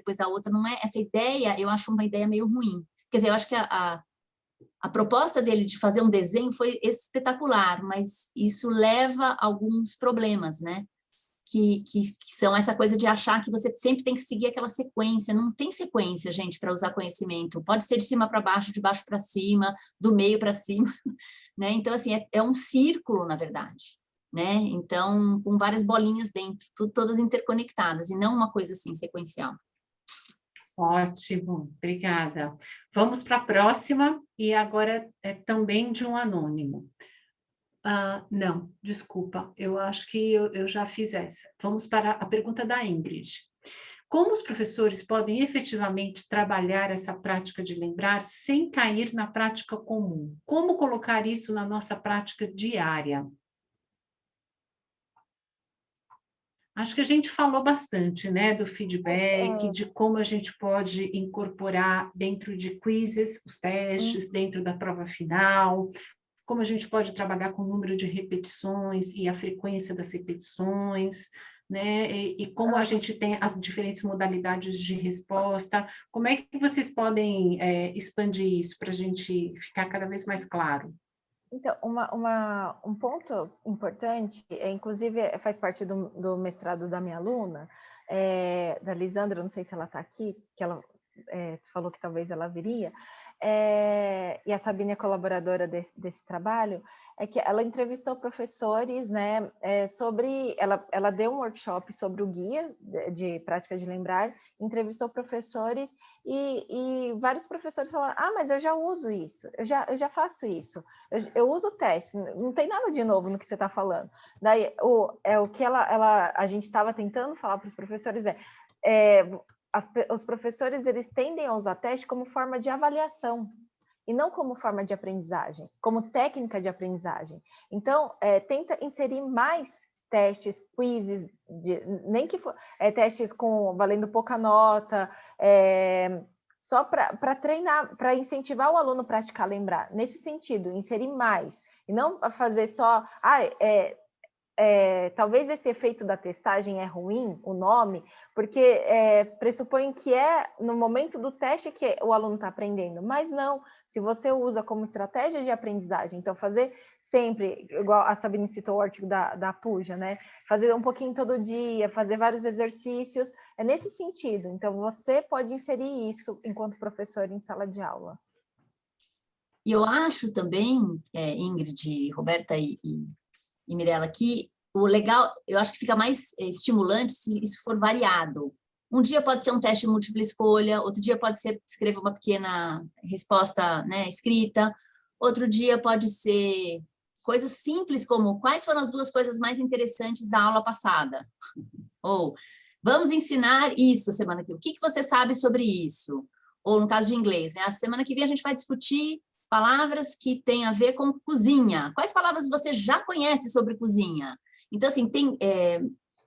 não é essa ideia, eu acho uma ideia meio ruim. Quer dizer, eu acho que a proposta dele de fazer um desenho foi espetacular, mas isso leva a alguns problemas, né? Que são essa coisa de achar que você sempre tem que seguir aquela sequência. Não tem sequência, gente, para usar conhecimento. Pode ser de cima para baixo, de baixo para cima, do meio para cima, né? Então, assim, é um círculo, na verdade, né? Então, com várias bolinhas dentro, todas interconectadas, e não uma coisa assim, sequencial. Ótimo, obrigada. Vamos para a próxima, e agora é também de um anônimo. Não, desculpa, eu acho que eu já fiz essa. Vamos para a pergunta da Ingrid. Como os professores podem efetivamente trabalhar essa prática de lembrar sem cair na prática comum? Como colocar isso na nossa prática diária? Acho que a gente falou bastante, né, do feedback, de como a gente pode incorporar dentro de quizzes, os testes, dentro da prova final, como a gente pode trabalhar com o número de repetições e a frequência das repetições, né? E como a gente tem as diferentes modalidades de resposta. Como é que vocês podem expandir isso para a gente ficar cada vez mais claro? Então, um ponto importante, inclusive faz parte do mestrado da minha aluna, da Lisandra, não sei se ela está aqui, que ela falou que talvez ela viria, e a Sabine é colaboradora desse trabalho, é que ela entrevistou professores, né, ela deu um workshop sobre o guia de prática de lembrar, entrevistou professores e vários professores falaram, mas eu já uso isso, eu já faço isso, eu uso o teste, não tem nada de novo no que você está falando. Daí, o que a gente estava tentando falar para os professores os professores, eles tendem a usar teste como forma de avaliação, e não como forma de aprendizagem, como técnica de aprendizagem. Então, tenta inserir mais testes, quizzes, nem que for testes valendo pouca nota, só para treinar, para incentivar o aluno a praticar lembrar. Nesse sentido, inserir mais, e não fazer só... talvez esse efeito da testagem é ruim, o nome, porque pressupõe que no momento do teste que o aluno está aprendendo, mas não, se você usa como estratégia de aprendizagem, então fazer sempre, igual a Sabine citou o artigo da Puja, né? Fazer um pouquinho todo dia, fazer vários exercícios, é nesse sentido, então você pode inserir isso enquanto professor em sala de aula. E eu acho também, Ingrid, Roberta e Mirella, que o legal, eu acho que fica mais estimulante se isso for variado. Um dia pode ser um teste de múltipla escolha, outro dia pode ser escrever uma pequena resposta, né, escrita, outro dia pode ser coisas simples como quais foram as 2 coisas mais interessantes da aula passada, ou vamos ensinar isso semana que vem, o que você sabe sobre isso? Ou no caso de inglês, né, a semana que vem a gente vai discutir palavras que têm a ver com cozinha. Quais palavras você já conhece sobre cozinha? Então, assim, tem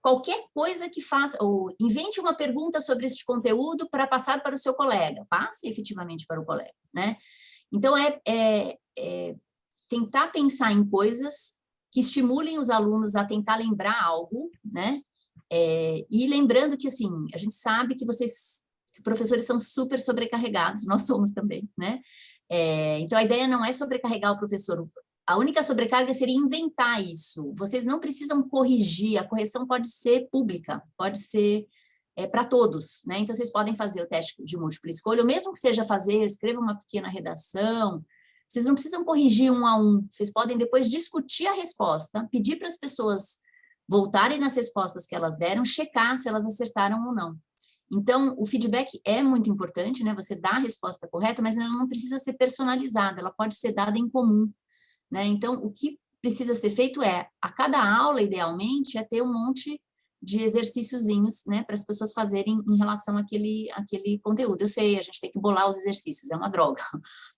qualquer coisa que faça, ou invente uma pergunta sobre este conteúdo para passar para o seu colega. Passe efetivamente para o colega, né? Então, tentar pensar em coisas que estimulem os alunos a tentar lembrar algo, né? E lembrando que, assim, a gente sabe que professores são super sobrecarregados, nós somos também, né? Então, a ideia não é sobrecarregar o professor. A única sobrecarga seria inventar isso. Vocês não precisam corrigir, a correção pode ser pública, pode ser para todos, né? Então, vocês podem fazer o teste de múltipla escolha, ou mesmo que seja escreva uma pequena redação, vocês não precisam corrigir 1 a 1, vocês podem depois discutir a resposta, pedir para as pessoas voltarem nas respostas que elas deram, checar se elas acertaram ou não. Então, o feedback é muito importante, né? Você dá a resposta correta, mas ela não precisa ser personalizada, ela pode ser dada em comum, né? Então, o que precisa ser feito a cada aula, idealmente, ter um monte de exercíciozinhos, né? Para as pessoas fazerem em relação àquele conteúdo. Eu sei, a gente tem que bolar os exercícios, é uma droga.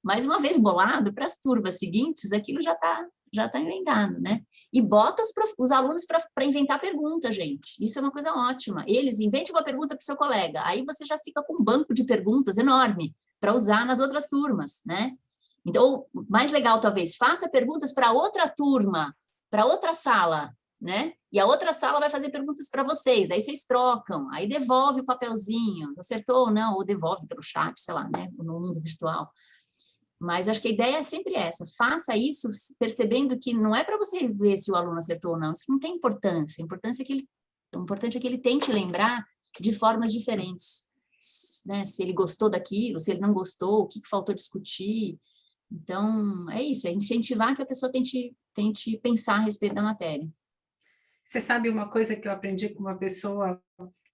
Mas, uma vez bolado, para as turmas seguintes, aquilo já está inventado, né? E bota os alunos para inventar perguntas, gente. Isso é uma coisa ótima. Eles inventem uma pergunta para o seu colega, aí você já fica com um banco de perguntas enorme para usar nas outras turmas, né? Então, mais legal, talvez, faça perguntas para outra turma, para outra sala, né? E a outra sala vai fazer perguntas para vocês, daí vocês trocam, aí devolve o papelzinho, acertou ou não, ou devolve pelo chat, sei lá, né? No mundo virtual. Mas acho que a ideia é sempre essa, faça isso percebendo que não é para você ver se o aluno acertou ou não, isso não tem importância, o importante é que ele tente lembrar de formas diferentes, né? Se ele gostou daquilo, se ele não gostou, o que faltou discutir. Então, é isso, é incentivar que a pessoa tente pensar a respeito da matéria. Você sabe uma coisa que eu aprendi com uma pessoa,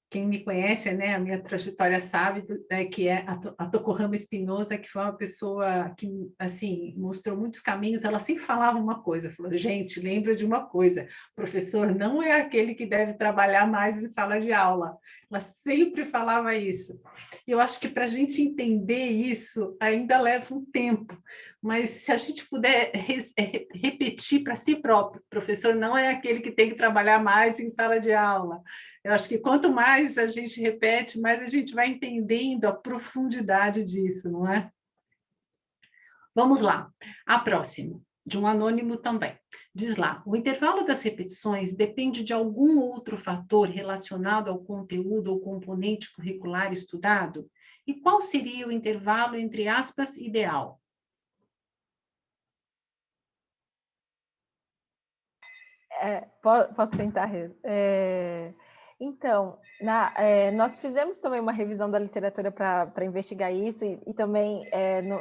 quem me conhece, né, a minha trajetória sabe, né, que é a Tocorama Espinosa, que foi uma pessoa que, assim, mostrou muitos caminhos. Ela sempre falava uma coisa, falou, gente, lembra de uma coisa, o professor não é aquele que deve trabalhar mais em sala de aula. Ela sempre falava isso. E eu acho que para a gente entender isso ainda leva um tempo, mas se a gente puder repetir para si próprio, o professor não é aquele que tem que trabalhar mais em sala de aula. Eu acho que quanto mais a gente repete, mais a gente vai entendendo a profundidade disso, não é? Vamos lá, a próxima. de um anônimo também. Diz lá, o intervalo das repetições depende de algum outro fator relacionado ao conteúdo ou componente curricular estudado? E qual seria o intervalo, entre aspas, ideal? Posso tentar? Então, nós fizemos também uma revisão da literatura para investigar isso, e também,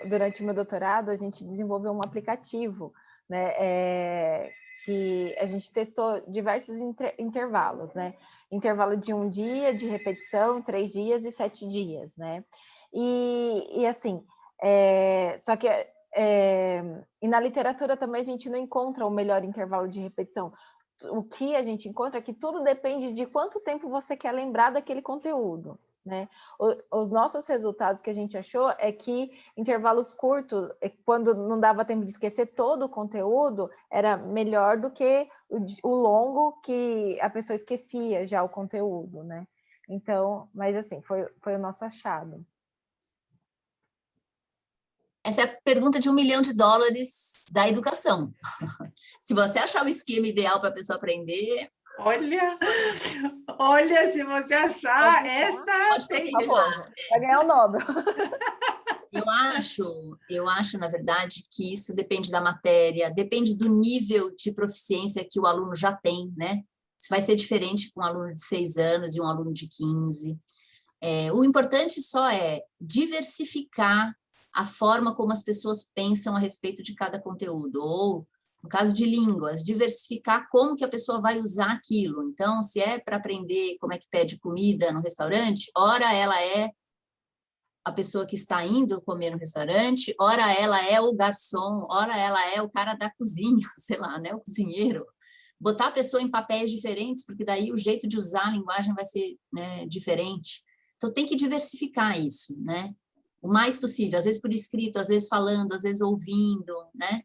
durante o meu doutorado, a gente desenvolveu um aplicativo, né, que a gente testou diversos intervalos, né? Intervalo de 1 dia, de repetição, 3 dias e 7 dias, né? E assim, só que... e na literatura também a gente não encontra o melhor intervalo de repetição. O que a gente encontra é que tudo depende de quanto tempo você quer lembrar daquele conteúdo, né? Os nossos resultados que a gente achou é que intervalos curtos, quando não dava tempo de esquecer todo o conteúdo, era melhor do que o longo, que a pessoa esquecia já o conteúdo, né? Então, mas assim, foi o nosso achado. Essa é a pergunta de $1 milhão da educação. Se você achar o esquema ideal para a pessoa aprender... Olha, se você achar, pode tem patentear. Vai ganhar o Nobel. Eu acho, na verdade, que isso depende da matéria, depende do nível de proficiência que o aluno já tem, né? Isso vai ser diferente com um aluno de 6 anos e um aluno de 15. O importante só é diversificar a forma como as pessoas pensam a respeito de cada conteúdo, ou, no caso de línguas, diversificar como que a pessoa vai usar aquilo. Então, se é para aprender como é que pede comida no restaurante, ora ela é a pessoa que está indo comer no restaurante, ora ela é o garçom, ora ela é o cara da cozinha, sei lá, né, o cozinheiro. Botar a pessoa em papéis diferentes, porque daí o jeito de usar a linguagem vai ser, né, diferente. Então, tem que diversificar isso, né? O mais possível, às vezes por escrito, às vezes falando, às vezes ouvindo, né?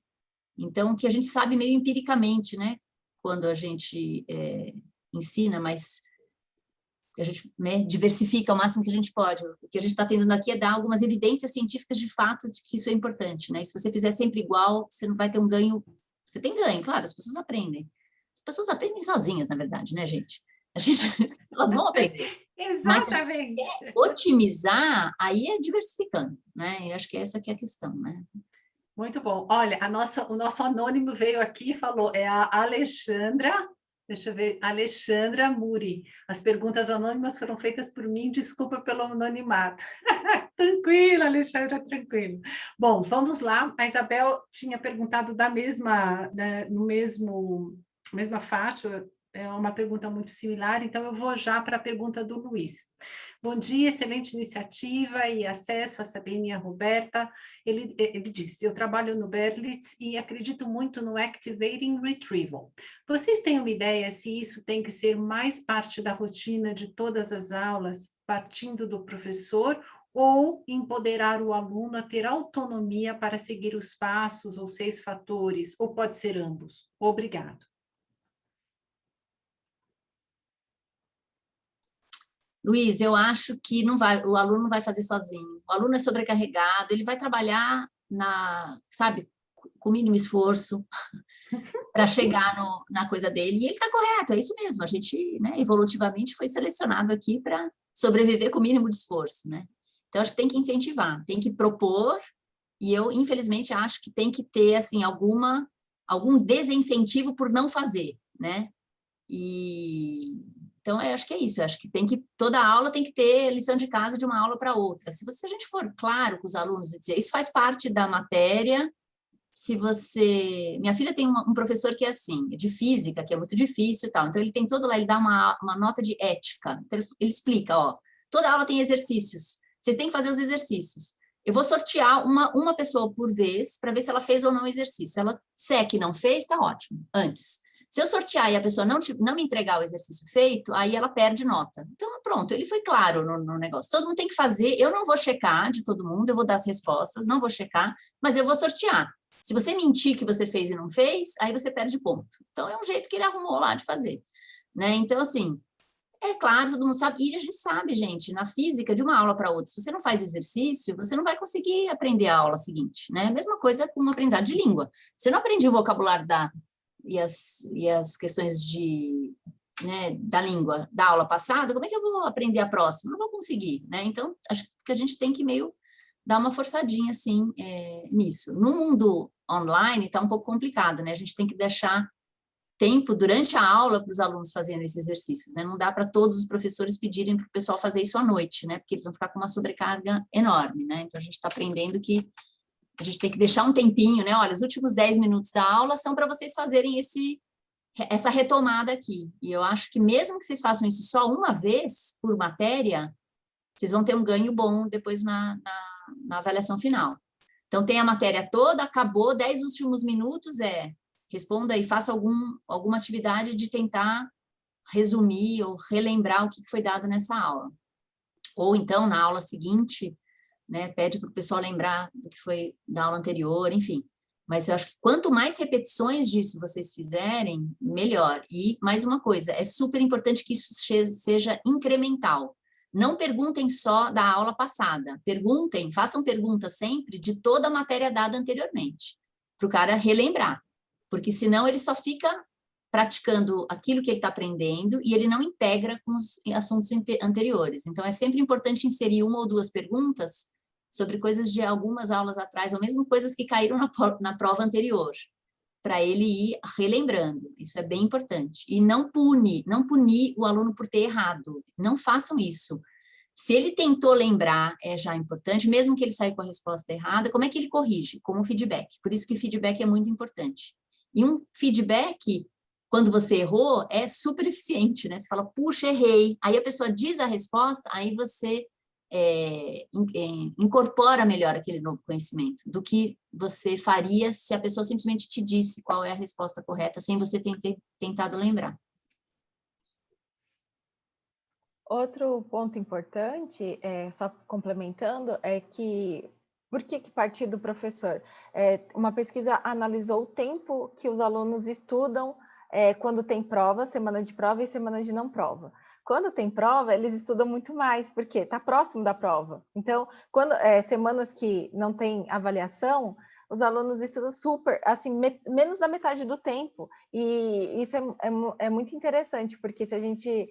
Então, que a gente sabe meio empiricamente, né? Quando a gente ensina, mas a gente, né, diversifica o máximo que a gente pode. O que a gente está tentando aqui é dar algumas evidências científicas de fato de que isso é importante, né? E se você fizer sempre igual, você não vai ter um ganho. Você tem ganho, claro, as pessoas aprendem. As pessoas aprendem sozinhas, na verdade, né, gente? Elas vão aprender. Exatamente. Mas se a gente quer otimizar, aí é diversificando, né? Eu acho que essa que é a questão, né? Muito bom. Olha, o nosso anônimo veio aqui e falou, é a Alexandra, deixa eu ver, Alexandra Muri. As perguntas anônimas foram feitas por mim, desculpa pelo anonimato. Tranquilo, Alexandra, tranquilo. Bom, vamos lá. A Isabel tinha perguntado da mesma, né, mesma faixa, é uma pergunta muito similar, então eu vou já para a pergunta do Luiz. Bom dia, excelente iniciativa e acesso a Sabine e a Roberta. Ele disse, eu trabalho no Berlitz e acredito muito no Activating Retrieval. Vocês têm uma ideia se isso tem que ser mais parte da rotina de todas as aulas, partindo do professor, ou empoderar o aluno a ter autonomia para seguir os passos ou 6 fatores, ou pode ser ambos? Obrigado. Luiz, eu acho que o aluno não vai fazer sozinho. O aluno é sobrecarregado, ele vai trabalhar sabe, com o mínimo esforço para chegar na coisa dele. E ele está correto, é isso mesmo. A gente, né, evolutivamente foi selecionado aqui para sobreviver com o mínimo de esforço, né? Então, acho que tem que incentivar, tem que propor, e eu, infelizmente, acho que tem que ter, assim, algum desincentivo por não fazer, né? Então, eu acho que é isso, eu acho que toda aula tem que ter lição de casa de uma aula para outra. Se a gente for claro com os alunos e dizer, isso faz parte da matéria, minha filha tem um professor que é assim, de física, que é muito difícil e tal, então ele tem todo lá, ele dá uma nota de ética, então ele explica, ó, toda aula tem exercícios, vocês têm que fazer os exercícios. Eu vou sortear uma pessoa por vez para ver se ela fez ou não o exercício. Se é que não fez, está ótimo, antes. Se eu sortear e a pessoa não me entregar o exercício feito, aí ela perde nota. Então, pronto, ele foi claro no negócio. Todo mundo tem que fazer, eu não vou checar de todo mundo, eu vou dar as respostas, não vou checar, mas eu vou sortear. Se você mentir que você fez e não fez, aí você perde ponto. Então, é um jeito que ele arrumou lá de fazer, né? Então, assim, É claro, todo mundo sabe, e a gente sabe, gente, na física, de uma aula para outra, se você não faz exercício, você não vai conseguir aprender a aula seguinte, né? Mesma coisa com uma aprendizagem de língua. Você não aprende o vocabulário e as questões né, da língua da aula passada, como é que eu vou aprender a próxima? Não vou conseguir, né? Então, acho que a gente tem que meio dar uma forçadinha, assim, nisso. No mundo online, está um pouco complicado, né? A gente tem que deixar tempo durante a aula para os alunos fazerem esses exercícios, né? Não dá para todos os professores pedirem para o pessoal fazer isso à noite, né? Porque eles vão ficar com uma sobrecarga enorme, né? Então, a gente está aprendendo que a gente tem que deixar um tempinho, né? Olha, os últimos 10 minutos da aula são para vocês fazerem essa retomada aqui. E eu acho que mesmo que vocês façam isso só uma vez por matéria, vocês vão ter um ganho bom depois na avaliação final. Então, tem a matéria toda, acabou, 10 últimos minutos responda e faça alguma atividade de tentar resumir ou relembrar o que foi dado nessa aula. Ou então, na aula seguinte, né, pede para o pessoal lembrar do que foi da aula anterior, enfim. Mas eu acho que quanto mais repetições disso vocês fizerem, melhor. E, mais uma coisa, é super importante que isso seja incremental. Não perguntem só da aula passada. Façam perguntas sempre de toda a matéria dada anteriormente, para o cara relembrar. Porque senão ele só fica praticando aquilo que ele está aprendendo e ele não integra com os assuntos anteriores. Então, é sempre importante inserir uma ou duas perguntas sobre coisas de algumas aulas atrás, ou mesmo coisas que caíram na prova anterior, para ele ir relembrando. Isso é bem importante. E não punir o aluno por ter errado. Não façam isso. Se ele tentou lembrar, é já importante, mesmo que ele saia com a resposta errada, como é que ele corrige? Como feedback. Por isso que feedback é muito importante. E um feedback, quando você errou, é super eficiente, né? Você fala, puxa, errei. Aí a pessoa diz a resposta, aí você incorpora melhor aquele novo conhecimento do que você faria se a pessoa simplesmente te disse qual é a resposta correta, sem você ter tentado lembrar. Outro ponto importante, só complementando, é que por que partir do professor? Uma pesquisa analisou o tempo que os alunos estudam quando tem prova, semana de prova e semana de não prova. Quando tem prova, eles estudam muito mais, porque está próximo da prova. Então, semanas que não tem avaliação, os alunos estudam super, assim, menos da metade do tempo. E isso é muito interessante, porque se a gente,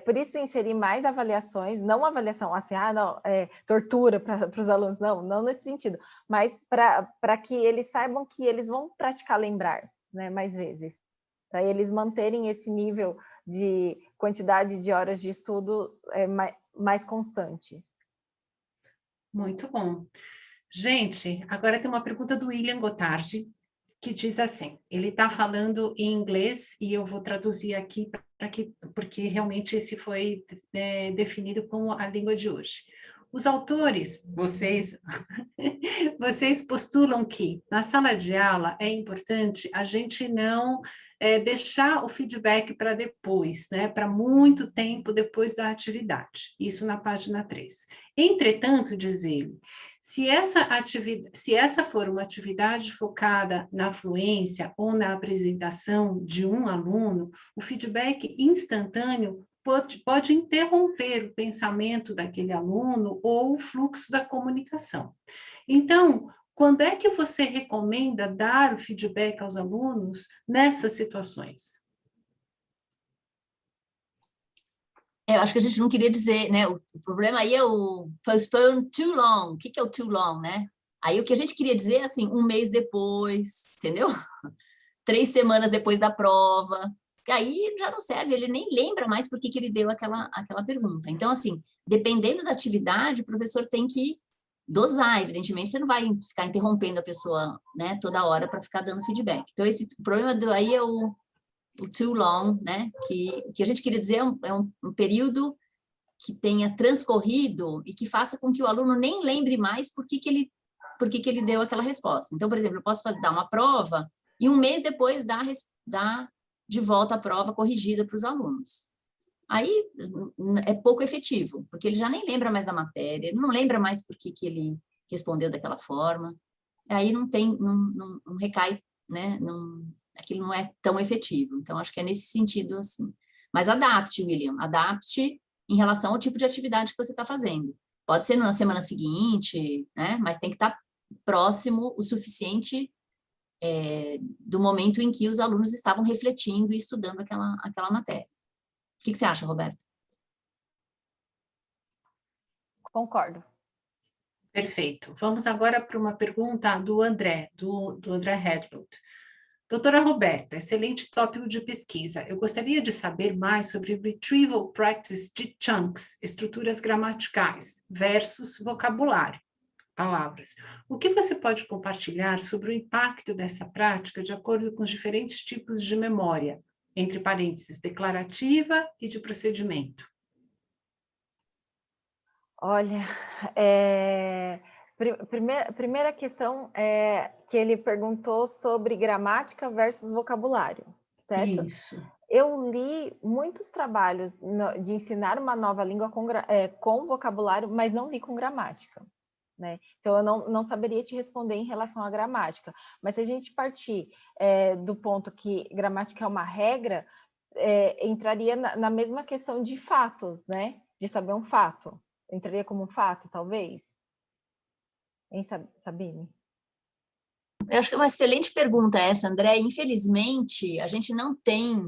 por isso, inserir mais avaliações, não avaliação assim, tortura para os alunos, não nesse sentido, mas para que eles saibam que eles vão praticar lembrar, né, mais vezes, para eles manterem esse nível de quantidade de horas de estudo mais constante. Muito bom. Gente, agora tem uma pergunta do William Gotardi, que diz assim, ele está falando em inglês e eu vou traduzir aqui, porque realmente esse foi definido como a língua de hoje. Os autores, vocês postulam que na sala de aula é importante a gente não deixar o feedback para depois, né? Para muito tempo depois da atividade. Isso na página 3. Entretanto, diz ele, se essa for uma atividade focada na fluência ou na apresentação de um aluno, o feedback instantâneo pode interromper o pensamento daquele aluno ou o fluxo da comunicação. Então, quando é que você recomenda dar o feedback aos alunos nessas situações? Eu acho que a gente não queria dizer, né? O problema aí é o postpone too long. O que é o too long, né? Aí o que a gente queria dizer é assim, 1 mês depois, entendeu? 3 semanas depois da prova. Aí já não serve, ele nem lembra mais por que ele deu aquela pergunta. Então, assim, dependendo da atividade, o professor tem que dosar, evidentemente, você não vai ficar interrompendo a pessoa, né, toda hora para ficar dando feedback. Então, o problema aí é o too long, né, que a gente queria dizer é um período que tenha transcorrido e que faça com que o aluno nem lembre mais por que ele deu aquela resposta. Então, por exemplo, eu posso dar uma prova e 1 mês depois dar de volta a prova corrigida para os alunos. Aí é pouco efetivo, porque ele já nem lembra mais da matéria, ele não lembra mais por que ele respondeu daquela forma, aí não recai, né? Aquilo não é tão efetivo. Então, acho que é nesse sentido, assim. Mas adapte, William, adapte em relação ao tipo de atividade que você está fazendo. Pode ser na semana seguinte, né? Mas tem que estar próximo o suficiente do momento em que os alunos estavam refletindo e estudando aquela matéria. O que você acha, Roberta? Concordo. Perfeito. Vamos agora para uma pergunta do André, do André Hedlund. Doutora Roberta, excelente tópico de pesquisa. Eu gostaria de saber mais sobre retrieval practice de chunks, estruturas gramaticais, versus vocabulário, palavras. O que você pode compartilhar sobre o impacto dessa prática de acordo com os diferentes tipos de memória, entre parênteses, declarativa e de procedimento? Olha, primeira questão é que ele perguntou sobre gramática versus vocabulário, certo? Isso. Eu li muitos trabalhos de ensinar uma nova língua com vocabulário, mas não li com gramática, né? Então, eu não saberia te responder em relação à gramática. Mas se a gente partir do ponto que gramática é uma regra, entraria na mesma questão de fatos, né? De saber um fato. Entraria como um fato, talvez? Hein, Sabine? Eu acho que é uma excelente pergunta essa, André. Infelizmente, a gente não tem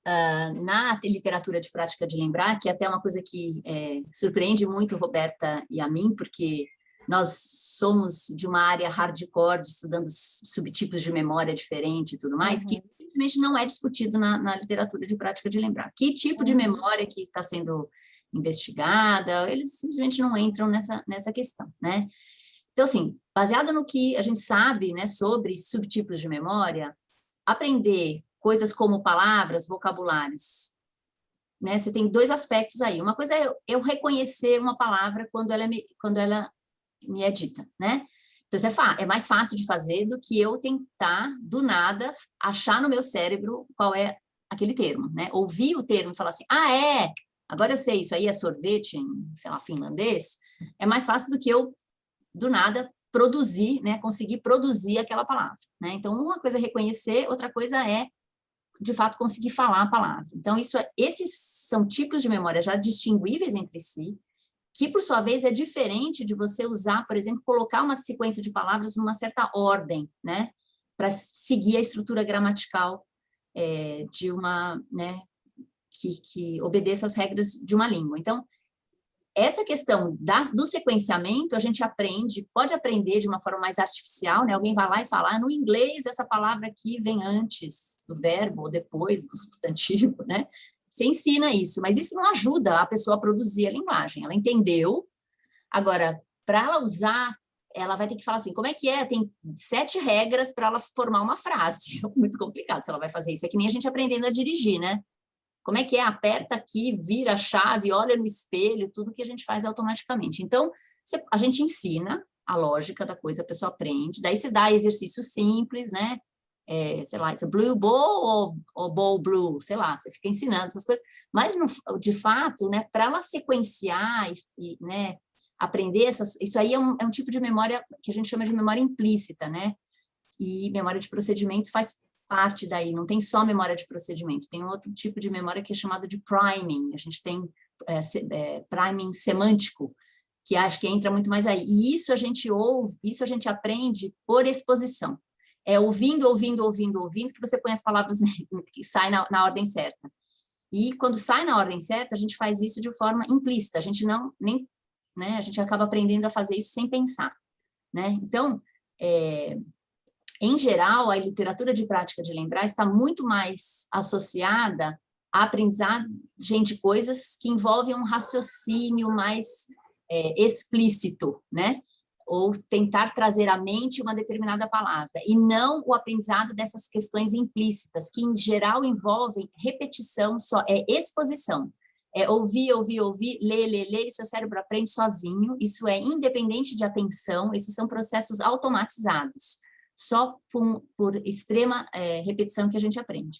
na literatura de prática de lembrar, que é até uma coisa que surpreende muito Roberta e a mim, porque nós somos de uma área hardcore, estudando subtipos de memória diferente e tudo mais, que simplesmente não é discutido na literatura de prática de lembrar. Que tipo de memória que está sendo investigada, eles simplesmente não entram nessa questão, né? Então, assim, baseado no que a gente sabe, né, sobre subtipos de memória, aprender coisas como palavras, vocabulários, né? Você tem dois aspectos aí. Uma coisa é eu reconhecer uma palavra quando ela me é dita, né? Então, isso é mais fácil de fazer do que eu tentar, do nada, achar no meu cérebro qual é aquele termo, né? Ouvir o termo e falar assim, agora eu sei, isso aí é sorvete em, sei lá, finlandês, é mais fácil do que eu, do nada, produzir, né? Conseguir produzir aquela palavra, né? Então, uma coisa é reconhecer, outra coisa é, de fato, conseguir falar a palavra. Então, esses são tipos de memória já distinguíveis entre si, que, por sua vez, é diferente de você usar, por exemplo, colocar uma sequência de palavras numa certa ordem, né? Para seguir a estrutura gramatical de uma, né? Que obedeça às regras de uma língua. Então, essa questão do sequenciamento, a gente pode aprender de uma forma mais artificial, né? Alguém vai lá e fala, no inglês essa palavra aqui vem antes do verbo ou depois do substantivo, né? Você ensina isso, mas isso não ajuda a pessoa a produzir a linguagem. Ela entendeu, agora, para ela usar, ela vai ter que falar assim, como é que é? Tem 7 regras para ela formar uma frase. É muito complicado se ela vai fazer isso. É que nem a gente aprendendo a dirigir, né? Como é que é? Aperta aqui, vira a chave, olha no espelho, tudo que a gente faz automaticamente. Então, a gente ensina a lógica da coisa, a pessoa aprende, daí você dá exercício simples, né? Sei lá, isso é blue bowl ou bowl blue, sei lá, você fica ensinando essas coisas. Mas, de fato, né, para ela sequenciar e né, aprender isso aí é um tipo de memória que a gente chama de memória implícita, né? E memória de procedimento faz parte daí, não tem só memória de procedimento, tem um outro tipo de memória que é chamado de priming, a gente tem priming semântico, que acho que entra muito mais aí, e isso a gente ouve, isso a gente aprende por exposição, ouvindo, que você põe as palavras que saem na ordem certa, e quando sai na ordem certa, a gente faz isso de forma implícita, a gente né, a gente acaba aprendendo a fazer isso sem pensar, né, então, em geral, a literatura de prática de lembrar está muito mais associada à aprendizagem de coisas que envolvem um raciocínio mais explícito, né? Ou tentar trazer à mente uma determinada palavra, e não o aprendizado dessas questões implícitas, que em geral envolvem repetição, exposição. Ouvir, ler, e seu cérebro aprende sozinho, isso é independente de atenção, esses são processos automatizados. Só por extrema repetição que a gente aprende.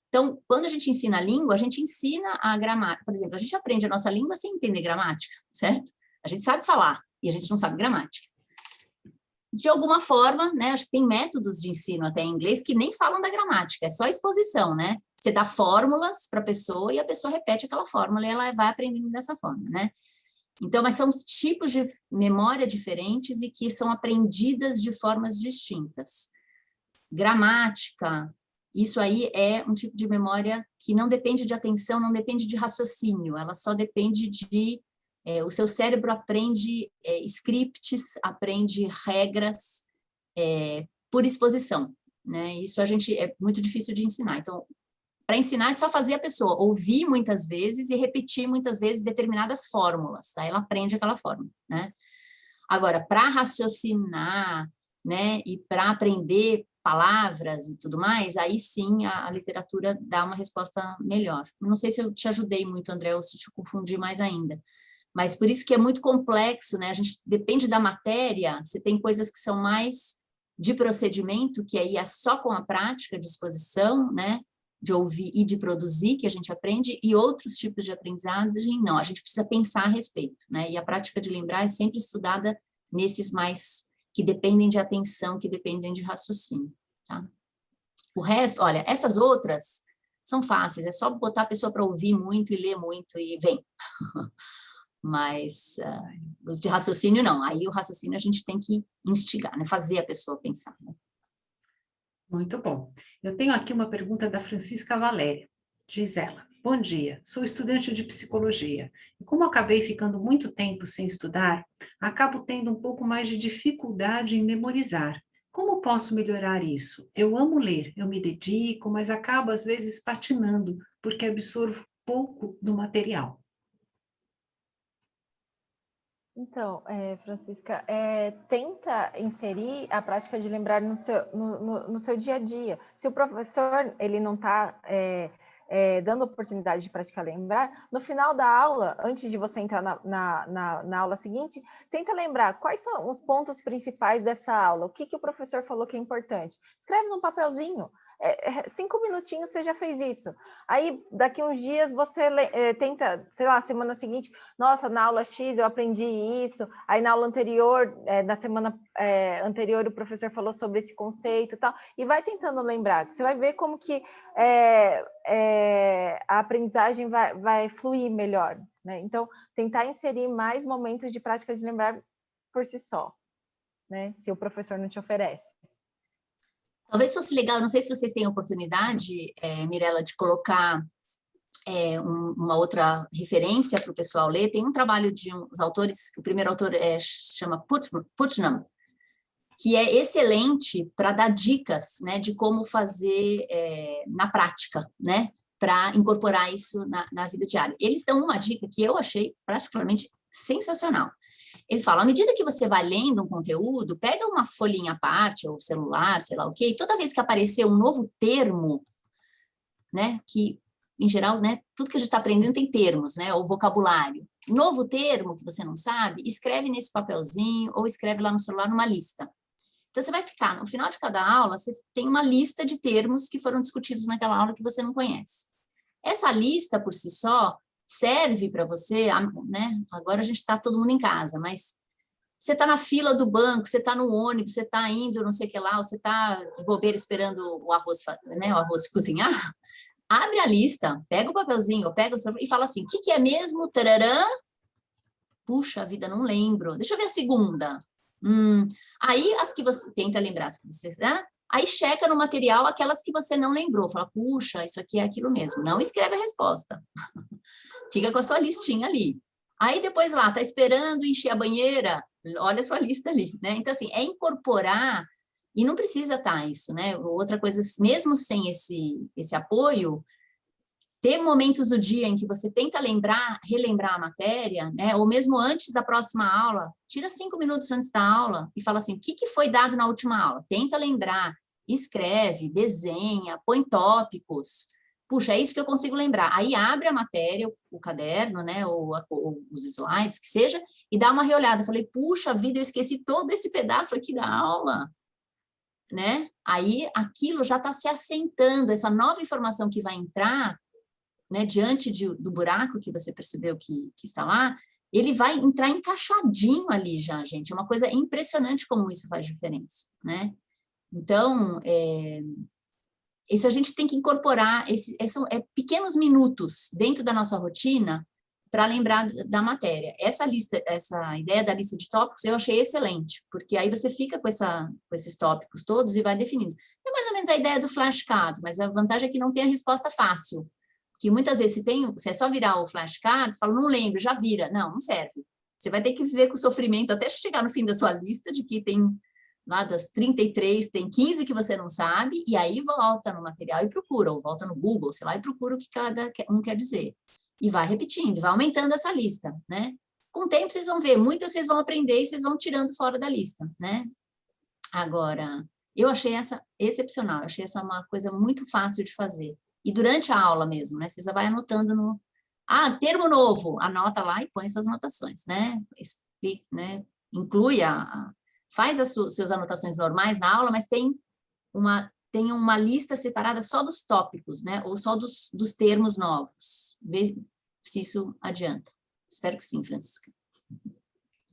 Então, quando a gente ensina a língua, a gente ensina a gramática. Por exemplo, a gente aprende a nossa língua sem entender gramática, certo? A gente sabe falar e a gente não sabe gramática. De alguma forma, né, acho que tem métodos de ensino até em inglês que nem falam da gramática, é só exposição, né? Você dá fórmulas para a pessoa e a pessoa repete aquela fórmula e ela vai aprendendo dessa forma, né? Então, mas são tipos de memória diferentes e que são aprendidas de formas distintas. Gramática, isso aí é um tipo de memória que não depende de atenção, não depende de raciocínio, ela só depende de... o seu cérebro aprende scripts, aprende regras por exposição, né? Isso é muito difícil de ensinar. Então, para ensinar é só fazer a pessoa ouvir muitas vezes e repetir muitas vezes determinadas fórmulas, aí ela aprende aquela fórmula, né? Agora, para raciocinar, né, e para aprender palavras e tudo mais, aí sim a literatura dá uma resposta melhor. Não sei se eu te ajudei muito, André, ou se te confundi mais ainda. Mas por isso que é muito complexo, né? A gente depende da matéria, você tem coisas que são mais de procedimento, que aí é só com a prática de exposição, né? De ouvir e de produzir, que a gente aprende, e outros tipos de aprendizagem, não, a gente precisa pensar a respeito, né? E a prática de lembrar é sempre estudada nesses mais que dependem de atenção, que dependem de raciocínio, tá? O resto, olha, essas outras são fáceis, é só botar a pessoa para ouvir muito e ler muito e vem. Mas os de raciocínio, não. Aí o raciocínio a gente tem que instigar, né? Fazer a pessoa pensar, né? Muito bom. Eu tenho aqui uma pergunta da Francisca Valéria. Diz ela: bom dia, sou estudante de psicologia e como acabei ficando muito tempo sem estudar, acabo tendo um pouco mais de dificuldade em memorizar. Como posso melhorar isso? Eu amo ler, eu me dedico, mas acabo às vezes patinando porque absorvo pouco do material. Então, Francisca, tenta inserir a prática de lembrar no seu dia a dia. Se o professor ele não está dando oportunidade de praticar lembrar, no final da aula, antes de você entrar na aula seguinte, tenta lembrar quais são os pontos principais dessa aula, o que o professor falou que é importante. Escreve num papelzinho. 5 minutinhos você já fez isso. Aí, daqui uns dias, você tenta, sei lá, semana seguinte, nossa, na aula X eu aprendi isso, aí na aula anterior, na semana anterior, o professor falou sobre esse conceito e tal, e vai tentando lembrar. Você vai ver como que a aprendizagem vai fluir melhor, né? Então, tentar inserir mais momentos de prática de lembrar por si só, né? Se o professor não te oferece. Talvez fosse legal, não sei se vocês têm oportunidade, Mirella, de colocar uma outra referência para o pessoal ler. Tem um trabalho de uns autores, o primeiro autor chama Putnam, que é excelente para dar dicas, né, de como fazer na prática, né, para incorporar isso na vida diária. Eles dão uma dica que eu achei particularmente sensacional. Eles falam, à medida que você vai lendo um conteúdo, pega uma folhinha à parte, ou celular, sei lá o quê, e toda vez que aparecer um novo termo, né, que, em geral, né, tudo que a gente está aprendendo tem termos, né, ou vocabulário. Novo termo que você não sabe, escreve nesse papelzinho, ou escreve lá no celular numa lista. Então, você vai ficar, no final de cada aula, você tem uma lista de termos que foram discutidos naquela aula que você não conhece. Essa lista, por si só, serve para você, né? Agora a gente está todo mundo em casa, mas você está na fila do banco, você está no ônibus, você está indo não sei o que lá, você está de bobeira esperando o arroz, né, o arroz cozinhar, abre a lista, pega o papelzinho, pega o celular e fala assim, o que é mesmo? Tararã? Puxa vida, não lembro. Deixa eu ver a segunda. Aí as que você tenta lembrar, as que você, né? Aí checa no material aquelas que você não lembrou, fala, puxa, isso aqui é aquilo mesmo. Não escreve a resposta. Fica com a sua listinha ali. Aí depois lá, tá esperando encher a banheira, olha a sua lista ali, né? Então, assim, é incorporar, e não precisa estar isso, né? Outra coisa, mesmo sem esse apoio, ter momentos do dia em que você tenta relembrar a matéria, né? Ou mesmo antes da próxima aula, tira 5 minutos antes da aula e fala assim, o que foi dado na última aula? Tenta lembrar, escreve, desenha, põe tópicos. Puxa, é isso que eu consigo lembrar. Aí abre a matéria, o caderno, né? Ou os slides, que seja, e dá uma reolhada. Falei, puxa vida, eu esqueci todo esse pedaço aqui da aula. Né? Aí aquilo já está se assentando, essa nova informação que vai entrar, né, diante do buraco que você percebeu que está lá, ele vai entrar encaixadinho ali já, gente. É uma coisa impressionante como isso faz diferença, né? Então, isso a gente tem que incorporar, são pequenos minutos dentro da nossa rotina para lembrar da matéria. Essa ideia da lista de tópicos eu achei excelente, porque aí você fica com esses tópicos todos e vai definindo. É mais ou menos a ideia do flashcard, mas a vantagem é que não tem a resposta fácil, que muitas vezes se é só virar o flashcard, você fala, não lembro, já vira. Não serve. Você vai ter que viver com o sofrimento até chegar no fim da sua lista, de que tem lá das 33, tem 15 que você não sabe, e aí volta no material e procura, ou volta no Google, sei lá, e procura o que cada um quer dizer. E vai repetindo, vai aumentando essa lista, né? Com o tempo vocês vão ver, muitas vocês vão aprender e vocês vão tirando fora da lista, né? Agora, eu achei essa excepcional, eu achei essa uma coisa muito fácil de fazer. E durante a aula mesmo, né? Você já vai anotando no... Ah, termo novo, anota lá e põe suas anotações, né? Explica, né? Inclui faz as suas anotações normais na aula, mas tem uma lista separada só dos tópicos, né? Ou só dos termos novos. Vê se isso adianta. Espero que sim, Francisca.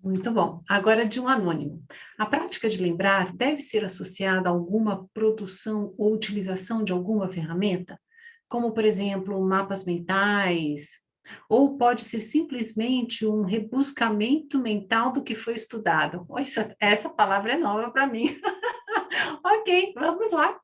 Muito bom. Agora, de um anônimo. A prática de lembrar deve ser associada a alguma produção ou utilização de alguma ferramenta? Como, por exemplo, mapas mentais, ou pode ser simplesmente um rebuscamento mental do que foi estudado. Essa palavra é nova para mim. Ok, vamos lá.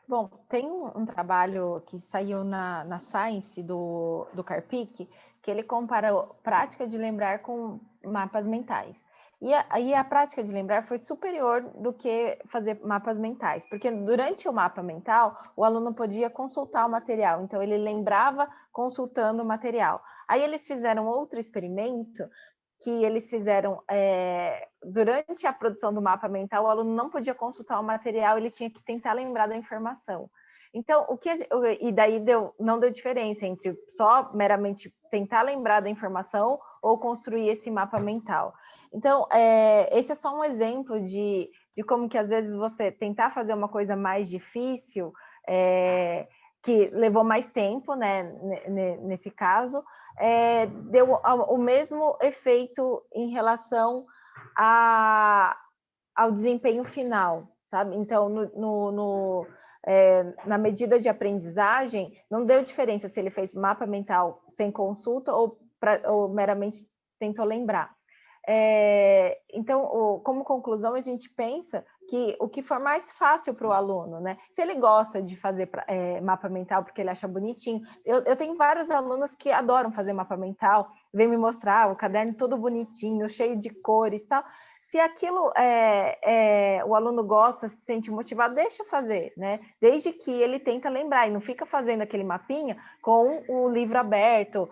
Bom, tem um trabalho que saiu na Science do Karpik, que ele compara a prática de lembrar com mapas mentais. E aí a prática de lembrar foi superior do que fazer mapas mentais, porque durante o mapa mental, o aluno podia consultar o material, então ele lembrava consultando o material. Aí eles fizeram outro experimento, que eles fizeram durante a produção do mapa mental, o aluno não podia consultar o material, ele tinha que tentar lembrar da informação. Então, e daí não deu diferença entre só meramente tentar lembrar da informação ou construir esse mapa mental. Então, esse é só um exemplo de como que às vezes você tentar fazer uma coisa mais difícil, que levou mais tempo, né, nesse caso, deu o mesmo efeito em relação ao desempenho final, sabe? Então, na medida de aprendizagem, não deu diferença se ele fez mapa mental sem consulta ou meramente tentou lembrar. Então, como conclusão, a gente pensa que o que for mais fácil para o aluno, né? Se ele gosta de fazer mapa mental porque ele acha bonitinho, eu tenho vários alunos que adoram fazer mapa mental, vem me mostrar o caderno todo bonitinho, cheio de cores e tal. Se aquilo o aluno gosta, se sente motivado, deixa fazer, né? Desde que ele tenta lembrar e não fica fazendo aquele mapinha com o livro aberto,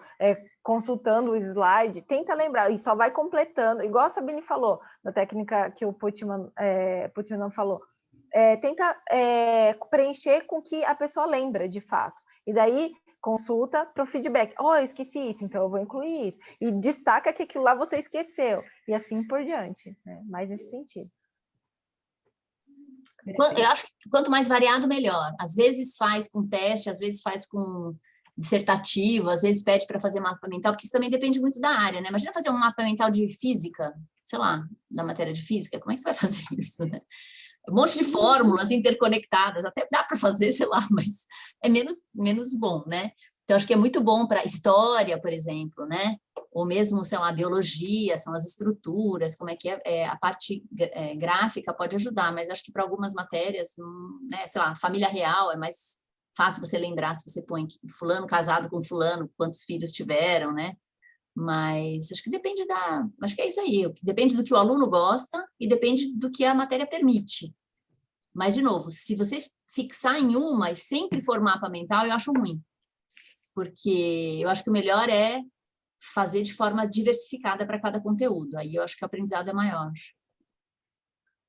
consultando o slide, tenta lembrar, e só vai completando, igual a Sabine falou, na técnica que o Putman falou, tenta preencher com que a pessoa lembra, de fato, e daí consulta para o feedback, eu esqueci isso, então eu vou incluir isso, e destaca que aquilo lá você esqueceu, e assim por diante, né? Mais nesse sentido. Eu acho que quanto mais variado, melhor. Às vezes faz com teste, às vezes faz com dissertativo, às vezes pede para fazer mapa mental, porque isso também depende muito da área, né? Imagina fazer um mapa mental de física, sei lá, da matéria de física, como é que você vai fazer isso, né? Um monte de fórmulas interconectadas, até dá para fazer, sei lá, mas é menos bom, né? Então, acho que é muito bom para história, por exemplo, né? Ou mesmo, sei lá, biologia, são as estruturas, como é que a parte gráfica pode ajudar, mas acho que para algumas matérias, né, sei lá, família real é mais fácil você lembrar se você põe fulano casado com fulano, quantos filhos tiveram, né? Mas acho que acho que é isso aí, depende do que o aluno gosta e depende do que a matéria permite. Mas, de novo, se você fixar em uma e sempre for mapa mental, eu acho ruim. Porque eu acho que o melhor é fazer de forma diversificada para cada conteúdo. Aí eu acho que o aprendizado é maior.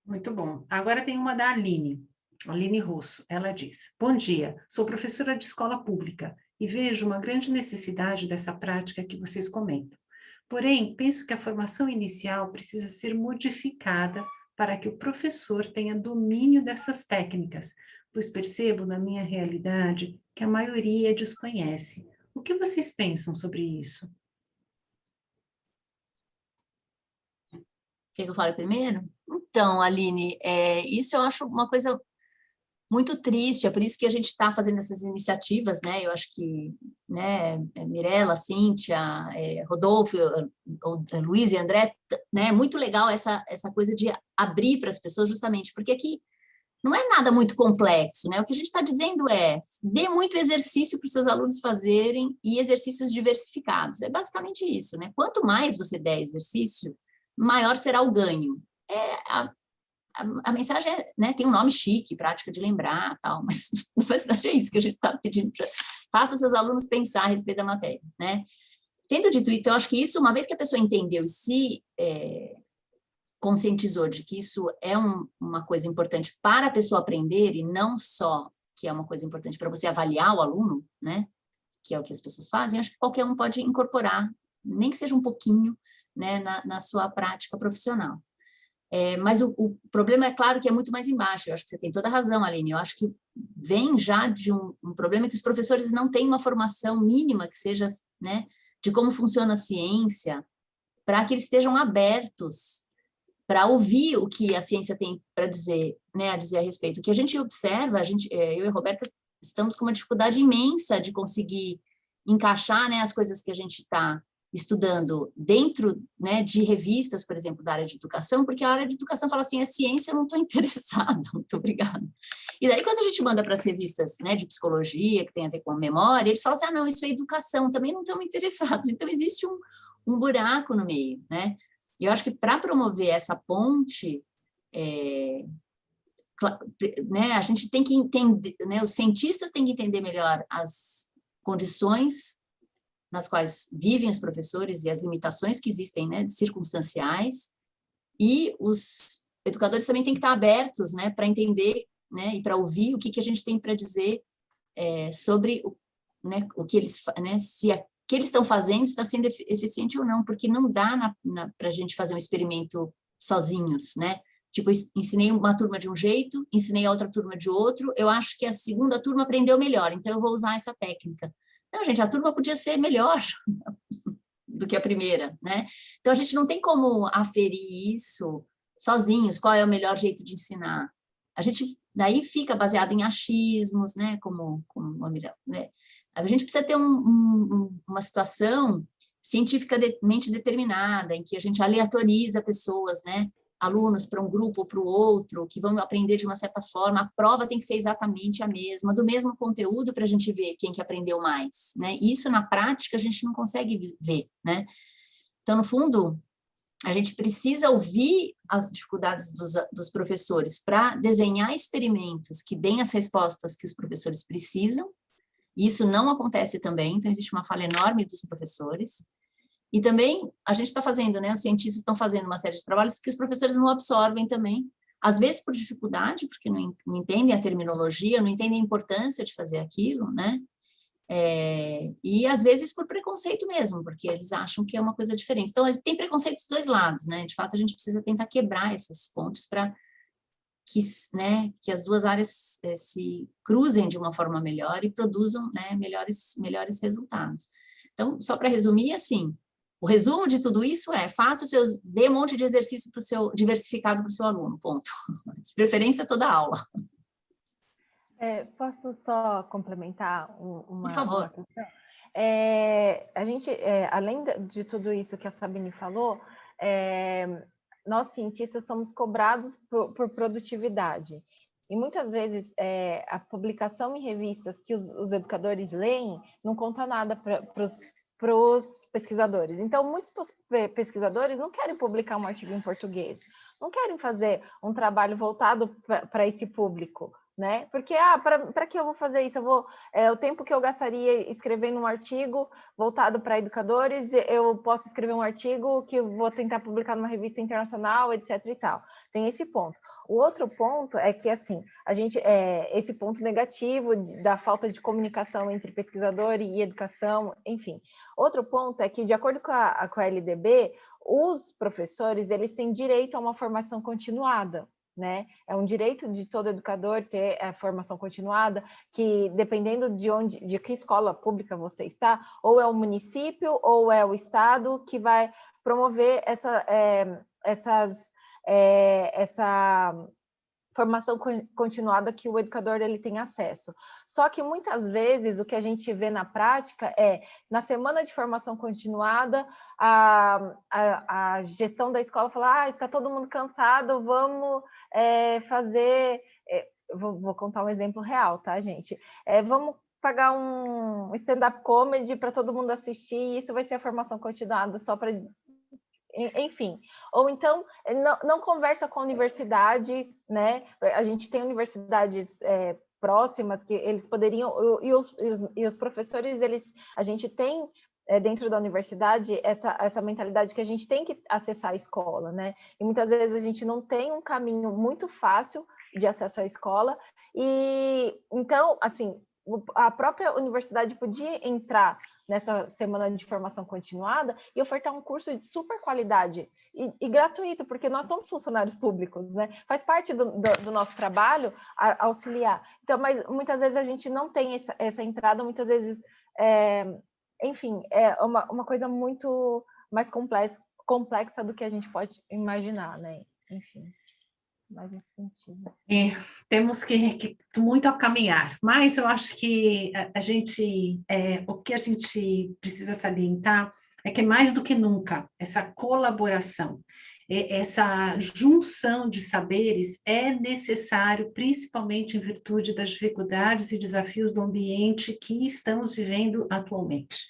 Muito bom. Agora tem uma da Aline Russo. Ela diz: bom dia, sou professora de escola pública e vejo uma grande necessidade dessa prática que vocês comentam. Porém, penso que a formação inicial precisa ser modificada para que o professor tenha domínio dessas técnicas, pois percebo na minha realidade que a maioria desconhece. O que vocês pensam sobre isso? Quer que eu fale primeiro? Então, Aline, isso eu acho uma coisa muito triste, é por isso que a gente está fazendo essas iniciativas, né? Eu acho que, né, Mirella, Cíntia, Rodolfo, Luiz e André, né? Muito legal essa coisa de abrir para as pessoas, justamente, porque aqui não é nada muito complexo, né? O que a gente está dizendo é, dê muito exercício para os seus alunos fazerem e exercícios diversificados. É basicamente isso, né? Quanto mais você der exercício, maior será o ganho. A mensagem né, tem um nome chique, prática de lembrar, tal, mas na verdade é isso que a gente está pedindo. Faça seus alunos pensar a respeito da matéria, né? Tendo dito isso, eu acho que isso, uma vez que a pessoa entendeu e se conscientizou de que isso é uma coisa importante para a pessoa aprender e não só que é uma coisa importante para você avaliar o aluno, né? Que é o que as pessoas fazem, acho que qualquer um pode incorporar, nem que seja um pouquinho, né, na sua prática profissional. Mas o problema é claro que é muito mais embaixo, eu acho que você tem toda a razão, Aline, eu acho que vem já de um problema que os professores não têm uma formação mínima que seja, né, de como funciona a ciência, para que eles estejam abertos para ouvir o que a ciência tem para dizer, né, a dizer a respeito. O que a gente observa, eu e a Roberta estamos com uma dificuldade imensa de conseguir encaixar, né, as coisas que a gente está estudando dentro, né, de revistas, por exemplo, da área de educação, porque a área de educação fala assim, é ciência, eu não estou interessada, muito obrigada. E daí, quando a gente manda para as revistas, né, de psicologia, que tem a ver com a memória, eles falam assim, não, isso é educação, também não estão interessados. Então, existe um buraco no meio, né? E eu acho que para promover essa ponte, né, a gente tem que entender, né, os cientistas têm que entender melhor as condições nas quais vivem os professores e as limitações que existem, né, circunstanciais, e os educadores também têm que estar abertos, né, para entender, né, e para ouvir o que a gente tem para dizer sobre né, o que eles, né, se o que eles estão fazendo está sendo eficiente ou não, porque não dá para a gente fazer um experimento sozinhos, né? Tipo, ensinei uma turma de um jeito, ensinei a outra turma de outro, eu acho que a segunda turma aprendeu melhor, então eu vou usar essa técnica. Não, gente, a turma podia ser melhor do que a primeira, né? Então, a gente não tem como aferir isso sozinhos, qual é o melhor jeito de ensinar. A gente, daí, fica baseado em achismos, né? Como a Mirella, né? A gente precisa ter uma situação cientificamente determinada, em que a gente aleatoriza pessoas, né? Alunos para um grupo ou para o outro, que vão aprender de uma certa forma, a prova tem que ser exatamente a mesma, do mesmo conteúdo para a gente ver quem que aprendeu mais, né? Isso, na prática, a gente não consegue ver, né? Então, no fundo, a gente precisa ouvir as dificuldades dos professores para desenhar experimentos que deem as respostas que os professores precisam, e isso não acontece também, então existe uma falha enorme dos professores. E também a gente está fazendo, né? Os cientistas estão fazendo uma série de trabalhos que os professores não absorvem também, às vezes por dificuldade, porque não entendem a terminologia, não entendem a importância de fazer aquilo, né? E às vezes por preconceito mesmo, porque eles acham que é uma coisa diferente. Então, tem preconceito dos dois lados, né? De fato, a gente precisa tentar quebrar essas pontes para que, né, que as duas áreas se cruzem de uma forma melhor e produzam, né, melhores resultados. Então, só para resumir, assim, o resumo de tudo isso dê um monte de exercício diversificado para o seu aluno, ponto. De preferência, toda a aula. Posso só complementar Por favor. uma questão? A gente, além de tudo isso que a Sabine falou, nós cientistas somos cobrados por produtividade. E muitas vezes a publicação em revistas que os educadores leem não conta nada para os pesquisadores. Então, muitos pesquisadores não querem publicar um artigo em português, não querem fazer um trabalho voltado para esse público, né? Porque, para que eu vou fazer isso? O tempo que eu gastaria escrevendo um artigo voltado para educadores, eu posso escrever um artigo que eu vou tentar publicar numa revista internacional, etc. e tal. Tem esse ponto. O outro ponto é que, assim, a gente, esse ponto negativo da falta de comunicação entre pesquisador e educação, enfim. Outro ponto é que, de acordo com a LDB, os professores, eles têm direito a uma formação continuada, né? É um direito de todo educador ter a formação continuada, que dependendo de que escola pública você está, ou é o município ou é o estado que vai promover essa formação continuada que o educador ele tem acesso. Só que muitas vezes o que a gente vê na prática é, na semana de formação continuada, a gestão da escola fala, está todo mundo cansado, vamos fazer... vou contar um exemplo real, tá, gente? Vamos pagar um stand-up comedy para todo mundo assistir, e isso vai ser a formação continuada só para... Enfim, ou então não conversa com a universidade, né? A gente tem universidades próximas que eles poderiam, e os professores, a gente tem dentro da universidade essa mentalidade que a gente tem que acessar a escola, né? E muitas vezes a gente não tem um caminho muito fácil de acesso à escola, e então, assim, a própria universidade podia entrar nessa semana de formação continuada e ofertar um curso de super qualidade e gratuito, porque nós somos funcionários públicos, né? Faz parte do nosso trabalho auxiliar. Então, mas muitas vezes a gente não tem essa entrada, muitas vezes, enfim, é uma coisa muito mais complexa do que a gente pode imaginar, né? Enfim. Mais nesse sentido. Temos que muito a caminhar, mas eu acho que o que a gente precisa salientar é que mais do que nunca, essa colaboração, essa junção de saberes é necessário, principalmente em virtude das dificuldades e desafios do ambiente que estamos vivendo atualmente.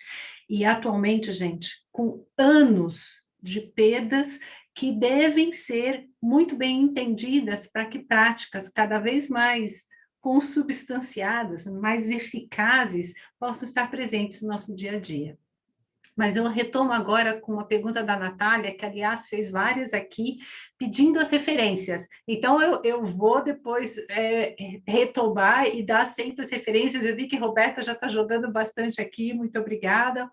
E atualmente, gente, com anos de perdas que devem ser muito bem entendidas para que práticas cada vez mais consubstanciadas, mais eficazes, possam estar presentes no nosso dia a dia. Mas eu retomo agora com uma pergunta da Natália, que, aliás, fez várias aqui, pedindo as referências. Então, eu vou depois retomar e dar sempre as referências. Eu vi que a Roberta já está jogando bastante aqui, muito obrigada.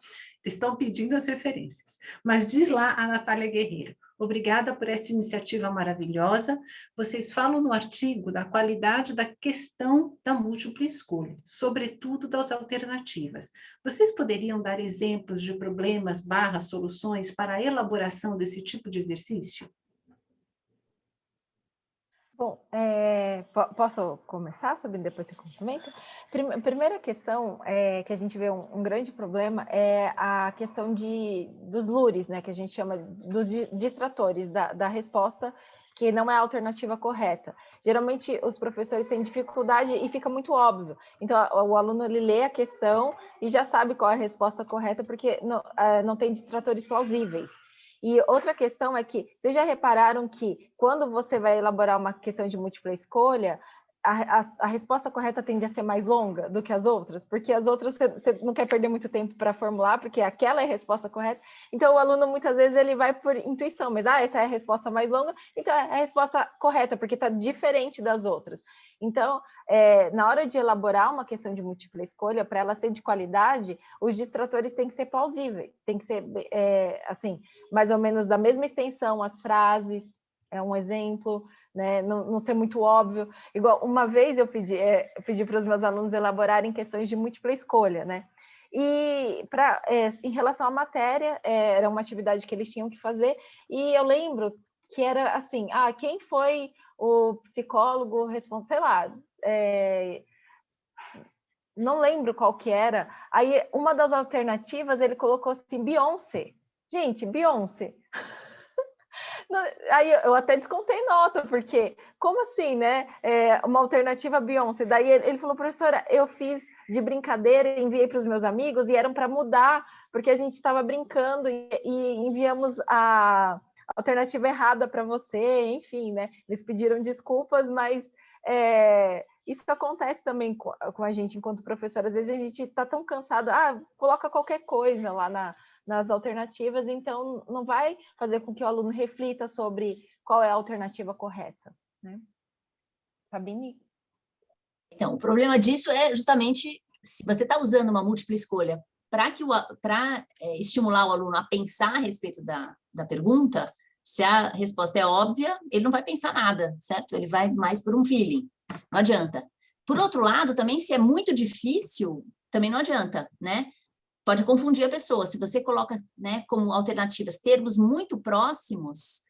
Estão pedindo as referências. Mas diz lá a Natália Guerreiro. Obrigada por essa iniciativa maravilhosa. Vocês falam no artigo da qualidade da questão da múltipla escolha, sobretudo das alternativas. Vocês poderiam dar exemplos de problemas / soluções para a elaboração desse tipo de exercício? Bom, posso começar, Sabine, depois você complementa? Primeira questão que a gente vê um grande problema é a questão dos LURES, né, que a gente chama dos distratores da resposta, que não é a alternativa correta. Geralmente, os professores têm dificuldade e fica muito óbvio. Então, o aluno ele lê a questão e já sabe qual é a resposta correta, porque não tem distratores plausíveis. E outra questão é que, vocês já repararam que, quando você vai elaborar uma questão de múltipla escolha, a resposta correta tende a ser mais longa do que as outras, porque as outras você não quer perder muito tempo para formular, porque aquela é a resposta correta. Então, o aluno, muitas vezes, ele vai por intuição, mas essa é a resposta mais longa, então é a resposta correta, porque está diferente das outras. Então, na hora de elaborar uma questão de múltipla escolha, para ela ser de qualidade, os distratores têm que ser plausíveis, tem que ser, assim, mais ou menos da mesma extensão, as frases, é um exemplo, né? Não ser muito óbvio. Igual, uma vez eu pedi para os meus alunos elaborarem questões de múltipla escolha, né? E em relação à matéria, era uma atividade que eles tinham que fazer, e eu lembro que era assim, quem foi o psicólogo responsável, sei lá, não lembro qual que era. Aí, uma das alternativas, ele colocou assim, Beyoncé. Gente, Beyoncé. Aí eu até descontei nota, porque como assim, né? Uma alternativa Beyoncé. Daí ele falou, professora, eu fiz de brincadeira, enviei para os meus amigos e eram para mudar, porque a gente estava brincando e enviamos a alternativa errada para você, enfim, né? Eles pediram desculpas, mas isso acontece também com a gente enquanto professor. Às vezes a gente está tão cansado, coloca qualquer coisa lá nas alternativas, então não vai fazer com que o aluno reflita sobre qual é a alternativa correta, né? Sabine? Então, o problema disso é justamente se você está usando uma múltipla escolha para estimular o aluno a pensar a respeito da pergunta, se a resposta é óbvia, ele não vai pensar nada, certo? Ele vai mais por um feeling, não adianta. Por outro lado, também, se é muito difícil, também não adianta, né? Pode confundir a pessoa. Se você coloca, né, como alternativas termos muito próximos,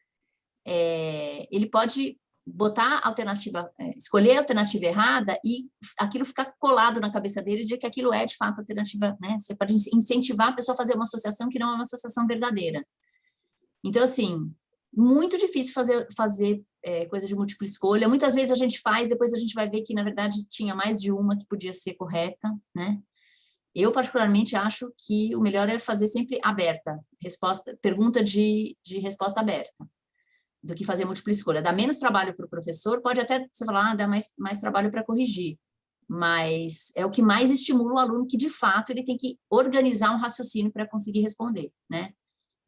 ele pode botar a alternativa, escolher a alternativa errada e aquilo ficar colado na cabeça dele de que aquilo é, de fato, a alternativa, né? Você pode incentivar a pessoa a fazer uma associação que não é uma associação verdadeira. Então, assim, muito difícil fazer coisa de múltipla escolha. Muitas vezes a gente faz, depois a gente vai ver que, na verdade, tinha mais de uma que podia ser correta, né? Eu, particularmente, acho que o melhor é fazer sempre aberta, pergunta de resposta aberta, do que fazer múltipla escolha. Dá menos trabalho para o professor, pode até, você falar, dá mais trabalho para corrigir, mas é o que mais estimula o aluno que, de fato, ele tem que organizar um raciocínio para conseguir responder, né?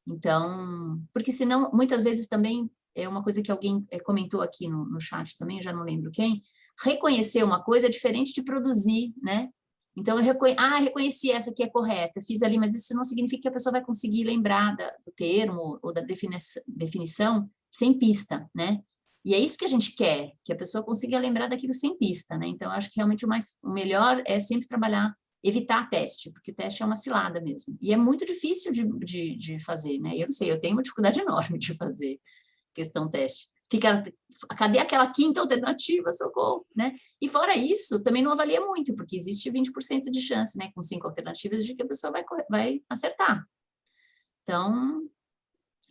Então, porque senão, muitas vezes também, é uma coisa que alguém comentou aqui no chat também, eu já não lembro quem, reconhecer uma coisa é diferente de produzir, né? Então, eu reconheci essa aqui é correta, fiz ali, mas isso não significa que a pessoa vai conseguir lembrar do termo ou da definição sem pista, né? E é isso que a gente quer, que a pessoa consiga lembrar daquilo sem pista, né? Então, eu acho que realmente o melhor é sempre trabalhar, evitar teste, porque o teste é uma cilada mesmo. E é muito difícil de fazer, né? Eu não sei, eu tenho uma dificuldade enorme de fazer questão teste. Cadê aquela quinta alternativa, socorro, né? E fora isso, também não avalia muito, porque existe 20% de chance, né, com 5 alternativas, de que a pessoa vai acertar. Então,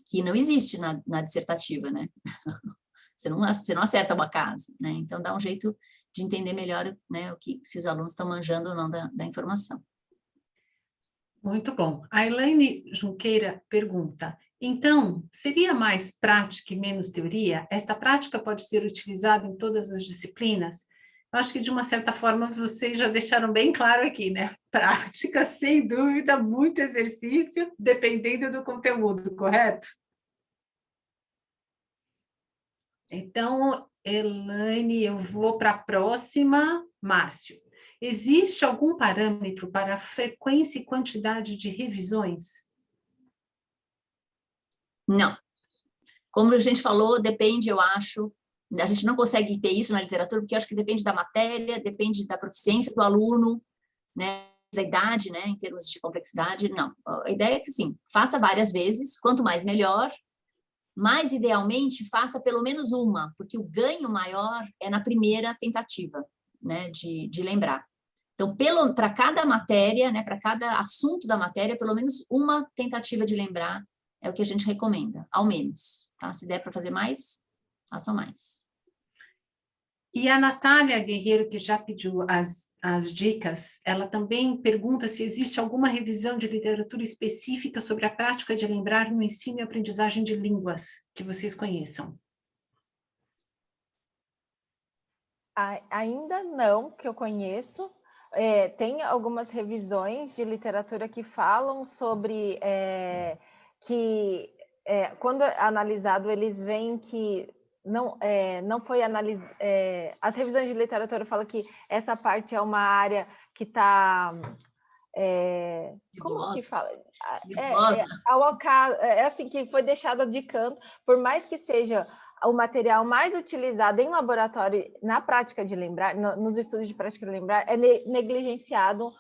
que não existe na dissertativa, né? Você não acerta o acaso, né? Então, dá um jeito de entender melhor, né, se os alunos estão manjando ou não da informação. Muito bom. A Elaine Junqueira pergunta, então, seria mais prática e menos teoria? Esta prática pode ser utilizada em todas as disciplinas? Eu acho que, de uma certa forma, vocês já deixaram bem claro aqui, né? Prática, sem dúvida, muito exercício, dependendo do conteúdo, correto? Então, Elaine, eu vou para a próxima. Márcio, existe algum parâmetro para a frequência e quantidade de revisões? Não. Como a gente falou, depende, eu acho, a gente não consegue ter isso na literatura, porque eu acho que depende da matéria, depende da proficiência do aluno, né, da idade, né, em termos de complexidade, não. A ideia é que, sim, faça várias vezes, quanto mais melhor, mas, idealmente, faça pelo menos uma, porque o ganho maior é na primeira tentativa, né, de lembrar. Então, para cada matéria, né, para cada assunto da matéria, pelo menos uma tentativa de lembrar é o que a gente recomenda, ao menos. Tá? Se der para fazer mais, façam mais. E a Natália Guerreiro, que já pediu as dicas, ela também pergunta se existe alguma revisão de literatura específica sobre a prática de lembrar no ensino e aprendizagem de línguas, que vocês conheçam. Ainda não, que eu conheço. Tem algumas revisões de literatura que falam sobre quando analisado, eles veem que não foi analisado. As revisões de literatura falam que essa parte é uma área que está... como que fala? Ao acaso, assim, que foi deixada de canto, por mais que seja o material mais utilizado em laboratório na prática de lembrar, nos estudos de prática de lembrar, é negligenciado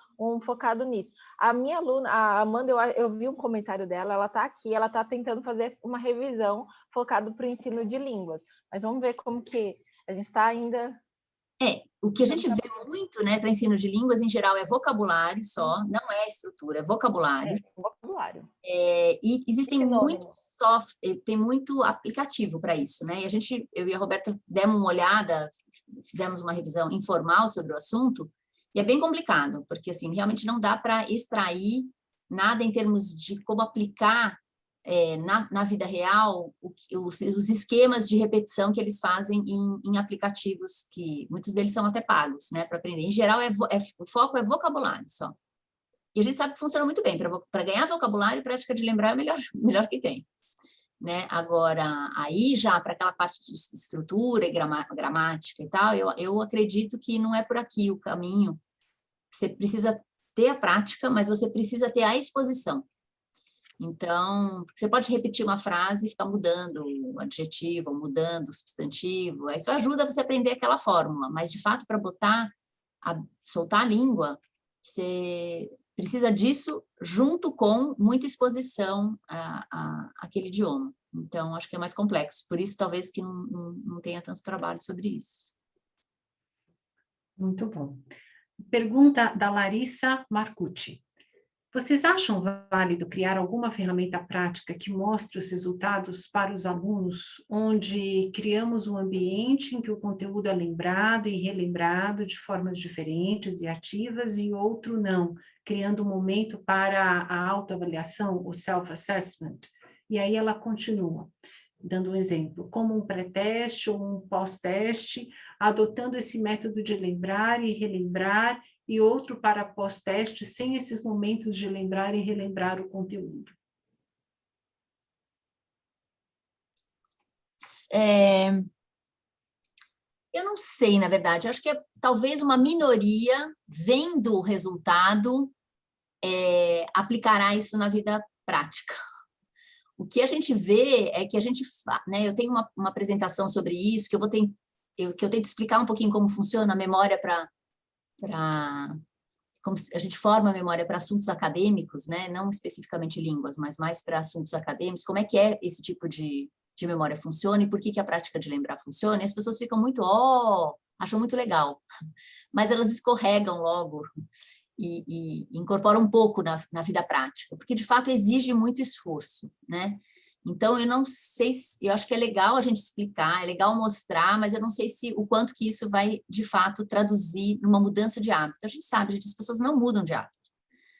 focado nisso. A minha aluna, a Amanda, eu vi um comentário dela, ela está aqui, ela está tentando fazer uma revisão focado para o ensino de línguas, mas vamos ver como que a gente está ainda... O que a gente vê muito, né, para ensino de línguas, em geral, é vocabulário só, não é estrutura, é vocabulário. Vocabulário. E existem tem muito aplicativo para isso, né? E eu e a Roberta demos uma olhada, fizemos uma revisão informal sobre o assunto, e é bem complicado, porque, assim, realmente não dá para extrair nada em termos de como aplicar na vida real, os esquemas de repetição que eles fazem em aplicativos, que muitos deles são até pagos, né, para aprender. Em geral, o foco é vocabulário só. E a gente sabe que funciona muito bem. Para ganhar vocabulário, prática de lembrar é melhor que tem. Né? Agora, aí já para aquela parte de estrutura e gramática e tal, eu acredito que não é por aqui o caminho. Você precisa ter a prática, mas você precisa ter a exposição. Então, você pode repetir uma frase e ficar mudando o adjetivo, mudando o substantivo, isso ajuda você a aprender aquela fórmula, mas, de fato, para soltar a língua, você precisa disso junto com muita exposição àquele idioma. Então, acho que é mais complexo. Por isso, talvez que não tenha tanto trabalho sobre isso. Muito bom. Pergunta da Larissa Marcucci. Vocês acham válido criar alguma ferramenta prática que mostre os resultados para os alunos, onde criamos um ambiente em que o conteúdo é lembrado e relembrado de formas diferentes e ativas, e outro não, criando um momento para a autoavaliação, o self-assessment? E aí ela continua, dando um exemplo, como um pré-teste ou um pós-teste, adotando esse método de lembrar e relembrar, e outro para pós-teste, sem esses momentos de lembrar e relembrar o conteúdo. Eu não sei, na verdade, acho que talvez uma minoria, vendo o resultado, aplicará isso na vida prática. O que a gente vê é que a gente, né, eu tenho uma apresentação sobre isso, que eu tento explicar um pouquinho como funciona a memória como a gente forma a memória para assuntos acadêmicos, né, não especificamente línguas, mas mais para assuntos acadêmicos, como é que esse tipo de memória funciona e por que a prática de lembrar funciona, e as pessoas ficam muito, acham muito legal, mas elas escorregam logo e incorporam um pouco na vida prática, porque de fato exige muito esforço, né? Então, eu não sei, eu acho que é legal a gente explicar, é legal mostrar, mas eu não sei o quanto que isso vai, de fato, traduzir numa mudança de hábito. A gente sabe, as pessoas não mudam de hábito.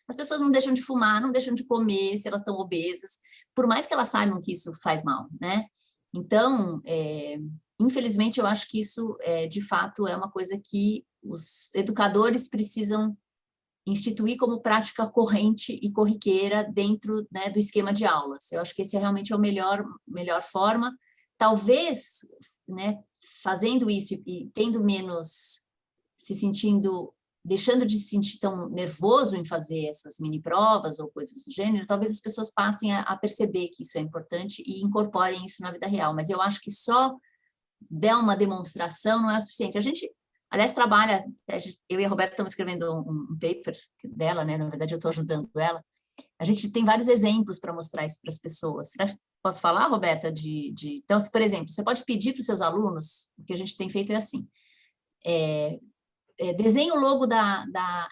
As pessoas não deixam de fumar, não deixam de comer, se elas estão obesas, por mais que elas saibam que isso faz mal, né? Então, infelizmente, eu acho que isso, de fato, é uma coisa que os educadores precisam instituir como prática corrente e corriqueira dentro, né, do esquema de aulas. Eu acho que esse é realmente a melhor forma. Talvez, né, fazendo isso e tendo menos, deixando de se sentir tão nervoso em fazer essas mini provas ou coisas do gênero, talvez as pessoas passem a perceber que isso é importante e incorporem isso na vida real. Mas eu acho que só dar uma demonstração não é suficiente. A gente, aliás, trabalha, eu e a Roberta estamos escrevendo um paper dela, né? Na verdade, eu estou ajudando ela. A gente tem vários exemplos para mostrar isso para as pessoas. Posso falar, Roberta? Então, por exemplo, você pode pedir para os seus alunos, o que a gente tem feito é assim, desenha o logo da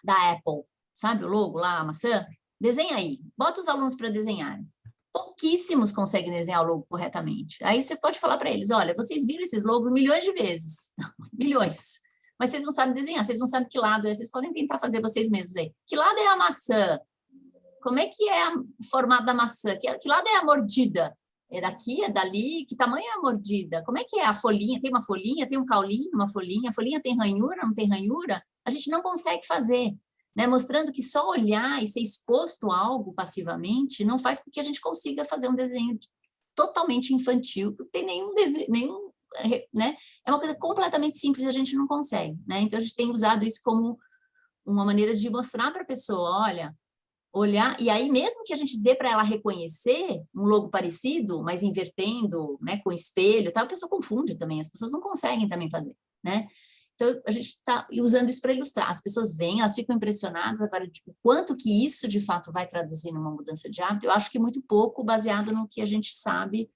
Apple, sabe o logo lá, a maçã? Desenha aí, bota os alunos para desenharem. Pouquíssimos conseguem desenhar o logo corretamente. Aí você pode falar para eles, olha, vocês viram esses logos milhões de vezes, milhões, mas vocês não sabem desenhar, vocês não sabem que lado é, vocês podem tentar fazer vocês mesmos aí. Que lado é a maçã? Como é que é o formato da maçã? Que lado é a mordida? É daqui, é dali? Que tamanho é a mordida? Como é que é a folhinha? Tem uma folhinha? Tem um caulinho? Uma folhinha? A folhinha tem ranhura? Não tem ranhura? A gente não consegue fazer, né? Mostrando que só olhar e ser exposto a algo passivamente não faz com que a gente consiga fazer um desenho totalmente infantil, não tem nenhum desenho, né? É uma coisa completamente simples e a gente não consegue, né? Então, a gente tem usado isso como uma maneira de mostrar para a pessoa, olha, olhar, e aí mesmo que a gente dê para ela reconhecer um logo parecido, mas invertendo, né, com espelho, tal, a pessoa confunde também, as pessoas não conseguem também fazer, né? Então, a gente está usando isso para ilustrar. As pessoas vêm, elas ficam impressionadas. Agora, o quanto que isso, de fato, vai traduzir numa mudança de hábito, eu acho que muito pouco baseado no que a gente sabe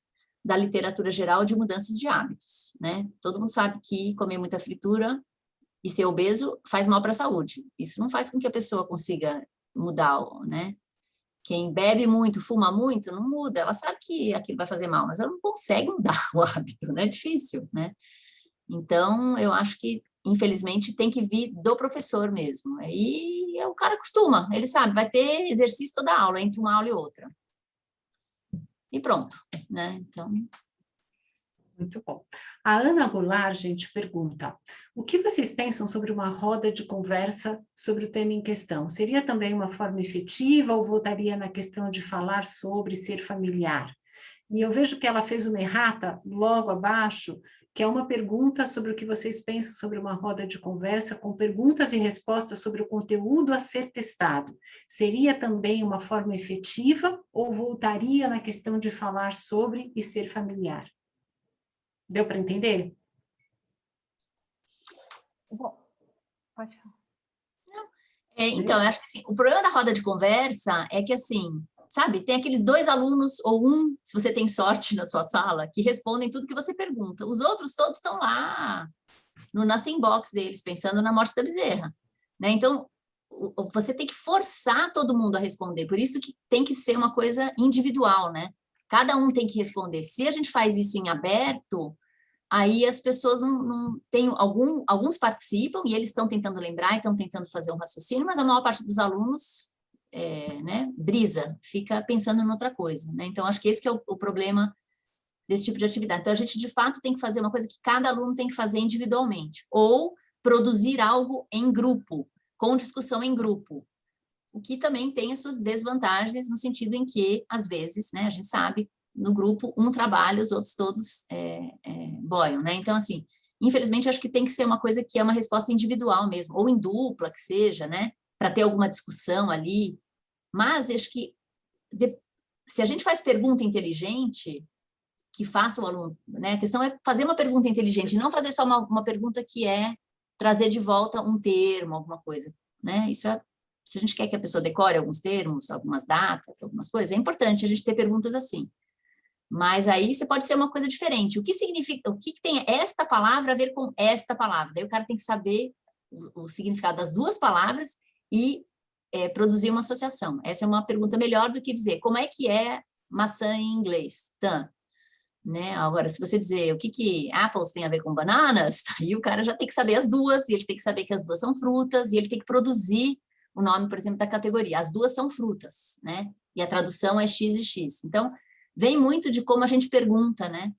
da literatura geral de mudanças de hábitos, né? Todo mundo sabe que comer muita fritura e ser obeso faz mal para a saúde. Isso não faz com que a pessoa consiga mudar, né? Quem bebe muito, fuma muito, não muda. Ela sabe que aquilo vai fazer mal, mas ela não consegue mudar o hábito, né? É difícil, né? Então, eu acho que, infelizmente, tem que vir do professor mesmo. Aí o cara acostuma, ele sabe, vai ter exercício toda a aula, entre uma aula e outra. E pronto, né? Então... Muito bom. A Ana Goulart, gente, pergunta, o que vocês pensam sobre uma roda de conversa sobre o tema em questão? Seria também uma forma efetiva ou voltaria na questão de falar sobre ser familiar? E eu vejo que ela fez uma errata logo abaixo, que é uma pergunta sobre o que vocês pensam sobre uma roda de conversa, com perguntas e respostas sobre o conteúdo a ser testado. Seria também uma forma efetiva ou voltaria na questão de falar sobre e ser familiar? Deu para entender? Bom, pode falar. Então, eu acho que assim, o problema da roda de conversa é que, assim, sabe? Tem aqueles 2 alunos, ou um, se você tem sorte na sua sala, que respondem tudo que você pergunta. Os outros todos estão lá, no nothing box deles, pensando na morte da bezerra, né? Então, você tem que forçar todo mundo a responder, por isso que tem que ser uma coisa individual, né? Cada um tem que responder. Se a gente faz isso em aberto, aí as pessoas não têm, alguns participam e eles estão tentando lembrar, estão tentando fazer um raciocínio, mas a maior parte dos alunos né, brisa, fica pensando em outra coisa, né? Então, acho que esse que é o problema desse tipo de atividade. Então, a gente, de fato, tem que fazer uma coisa que cada aluno tem que fazer individualmente, ou produzir algo em grupo, com discussão em grupo, o que também tem as suas desvantagens, no sentido em que, às vezes, né, a gente sabe, no grupo, um trabalha, os outros todos boiam, né? Então, assim, infelizmente, acho que tem que ser uma coisa que é uma resposta individual mesmo, ou em dupla, que seja, né? Para ter alguma discussão ali. Mas acho que se a gente faz pergunta inteligente, que faça o aluno, né? A questão é fazer uma pergunta inteligente, não fazer só uma pergunta que é trazer de volta um termo, alguma coisa, né? Isso é, se a gente quer que a pessoa decore alguns termos, algumas datas, algumas coisas, é importante a gente ter perguntas assim. Mas aí você pode ser uma coisa diferente. O que significa, o que tem esta palavra a ver com esta palavra? Daí o cara tem que saber o significado das duas palavras e produzir uma associação. Essa é uma pergunta melhor do que dizer como é que é maçã em inglês, tan, né? Agora, se você dizer o que apples tem a ver com bananas, aí o cara já tem que saber as duas, e ele tem que saber que as duas são frutas, e ele tem que produzir o nome, por exemplo, da categoria. As duas são frutas, né? E a tradução é X e X. Então, vem muito de como a gente pergunta, né?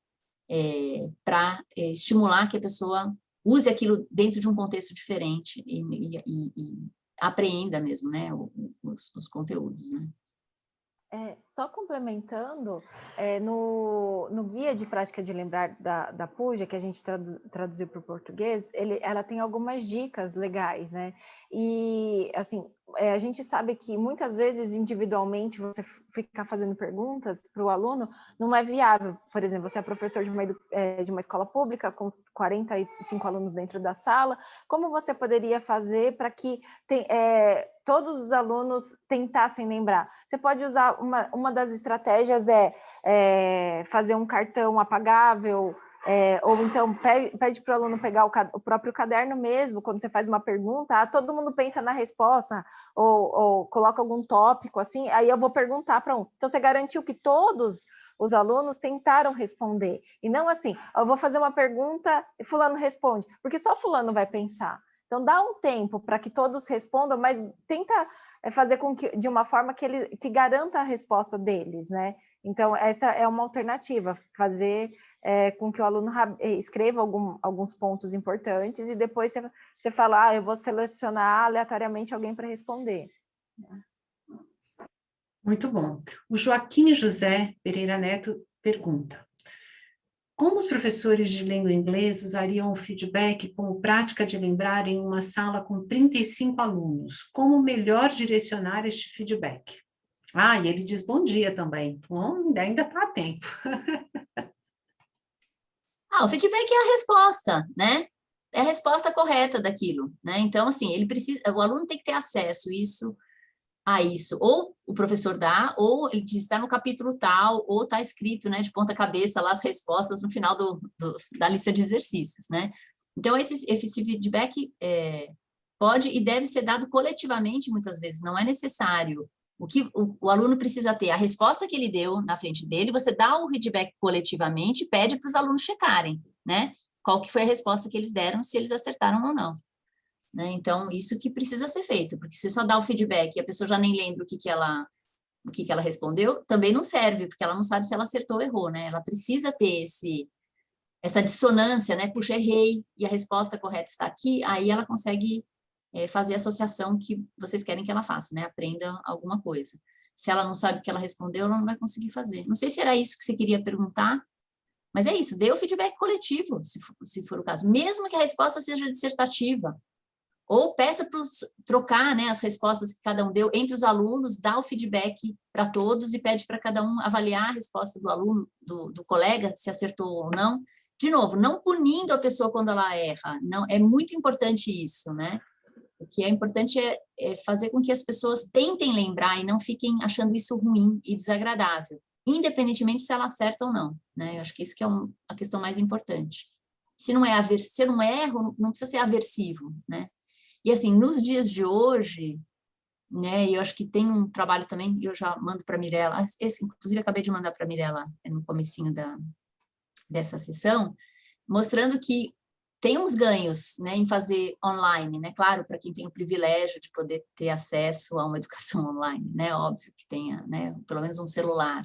Para estimular que a pessoa use aquilo dentro de um contexto diferente e apreenda mesmo, né? Os conteúdos, né? Só complementando, no guia de prática de lembrar da Puja, que a gente traduziu para o português, ela tem algumas dicas legais, né? E, assim, a gente sabe que muitas vezes, individualmente, você ficar fazendo perguntas para o aluno não é viável. Por exemplo, você é professor de uma escola pública com 45 alunos dentro da sala, como você poderia fazer para que todos os alunos tentassem lembrar? Você pode usar, uma das estratégias fazer um cartão apagável, ou então pede para o aluno pegar o próprio caderno mesmo, quando você faz uma pergunta, todo mundo pensa na resposta, ou coloca algum tópico, assim, aí eu vou perguntar para um. Então, você garantiu que todos os alunos tentaram responder, e não assim, eu vou fazer uma pergunta e fulano responde, porque só fulano vai pensar. Então, dá um tempo para que todos respondam, mas tenta fazer de uma forma que garanta a resposta deles, né? Então, essa é uma alternativa, fazer com que o aluno escreva alguns pontos importantes e depois você fala, eu vou selecionar aleatoriamente alguém para responder. Muito bom. O Joaquim José Pereira Neto pergunta: como os professores de língua inglesa usariam o feedback como prática de lembrar em uma sala com 35 alunos? Como melhor direcionar este feedback? E ele diz bom dia também. Então, ainda está a tempo. O feedback é a resposta, né? É a resposta correta daquilo, né? Então, assim, o aluno tem que ter acesso a isso. Ou o professor dá, ou ele diz, está no capítulo tal, ou está escrito, né, de ponta cabeça lá as respostas no final da lista de exercícios, né? Então, esse feedback pode e deve ser dado coletivamente, muitas vezes, não é necessário. O que o aluno precisa ter, a resposta que ele deu na frente dele, você dá o feedback coletivamente e pede para os alunos checarem, né? Qual que foi a resposta que eles deram, se eles acertaram ou não. Né? Então, isso que precisa ser feito, porque se só dá o feedback e a pessoa já nem lembra o que ela respondeu, também não serve, porque ela não sabe se ela acertou ou errou, né? Ela precisa ter essa dissonância, né? Puxa, errei, e a resposta correta está aqui, aí ela consegue fazer a associação que vocês querem que ela faça, né? Aprenda alguma coisa. Se ela não sabe o que ela respondeu, ela não vai conseguir fazer. Não sei se era isso que você queria perguntar, mas é isso, dê o feedback coletivo, se for o caso, mesmo que a resposta seja dissertativa, ou peça para trocar, né, as respostas que cada um deu entre os alunos, dá o feedback para todos e pede para cada um avaliar a resposta do aluno, do colega, se acertou ou não. De novo, não punindo a pessoa quando ela erra, não, é muito importante isso, né? O que é importante é fazer com que as pessoas tentem lembrar e não fiquem achando isso ruim e desagradável, independentemente se ela acerta ou não, né? Eu acho que isso que é a questão mais importante. Se não é erro, não precisa ser aversivo, né? E assim, nos dias de hoje, né, eu acho que tem um trabalho também, eu já mando para a Mirella, inclusive acabei de mandar para a Mirella no comecinho dessa sessão, mostrando que tem uns ganhos, né, em fazer online, né, claro, para quem tem o privilégio de poder ter acesso a uma educação online, né, óbvio que tenha, né, pelo menos um celular.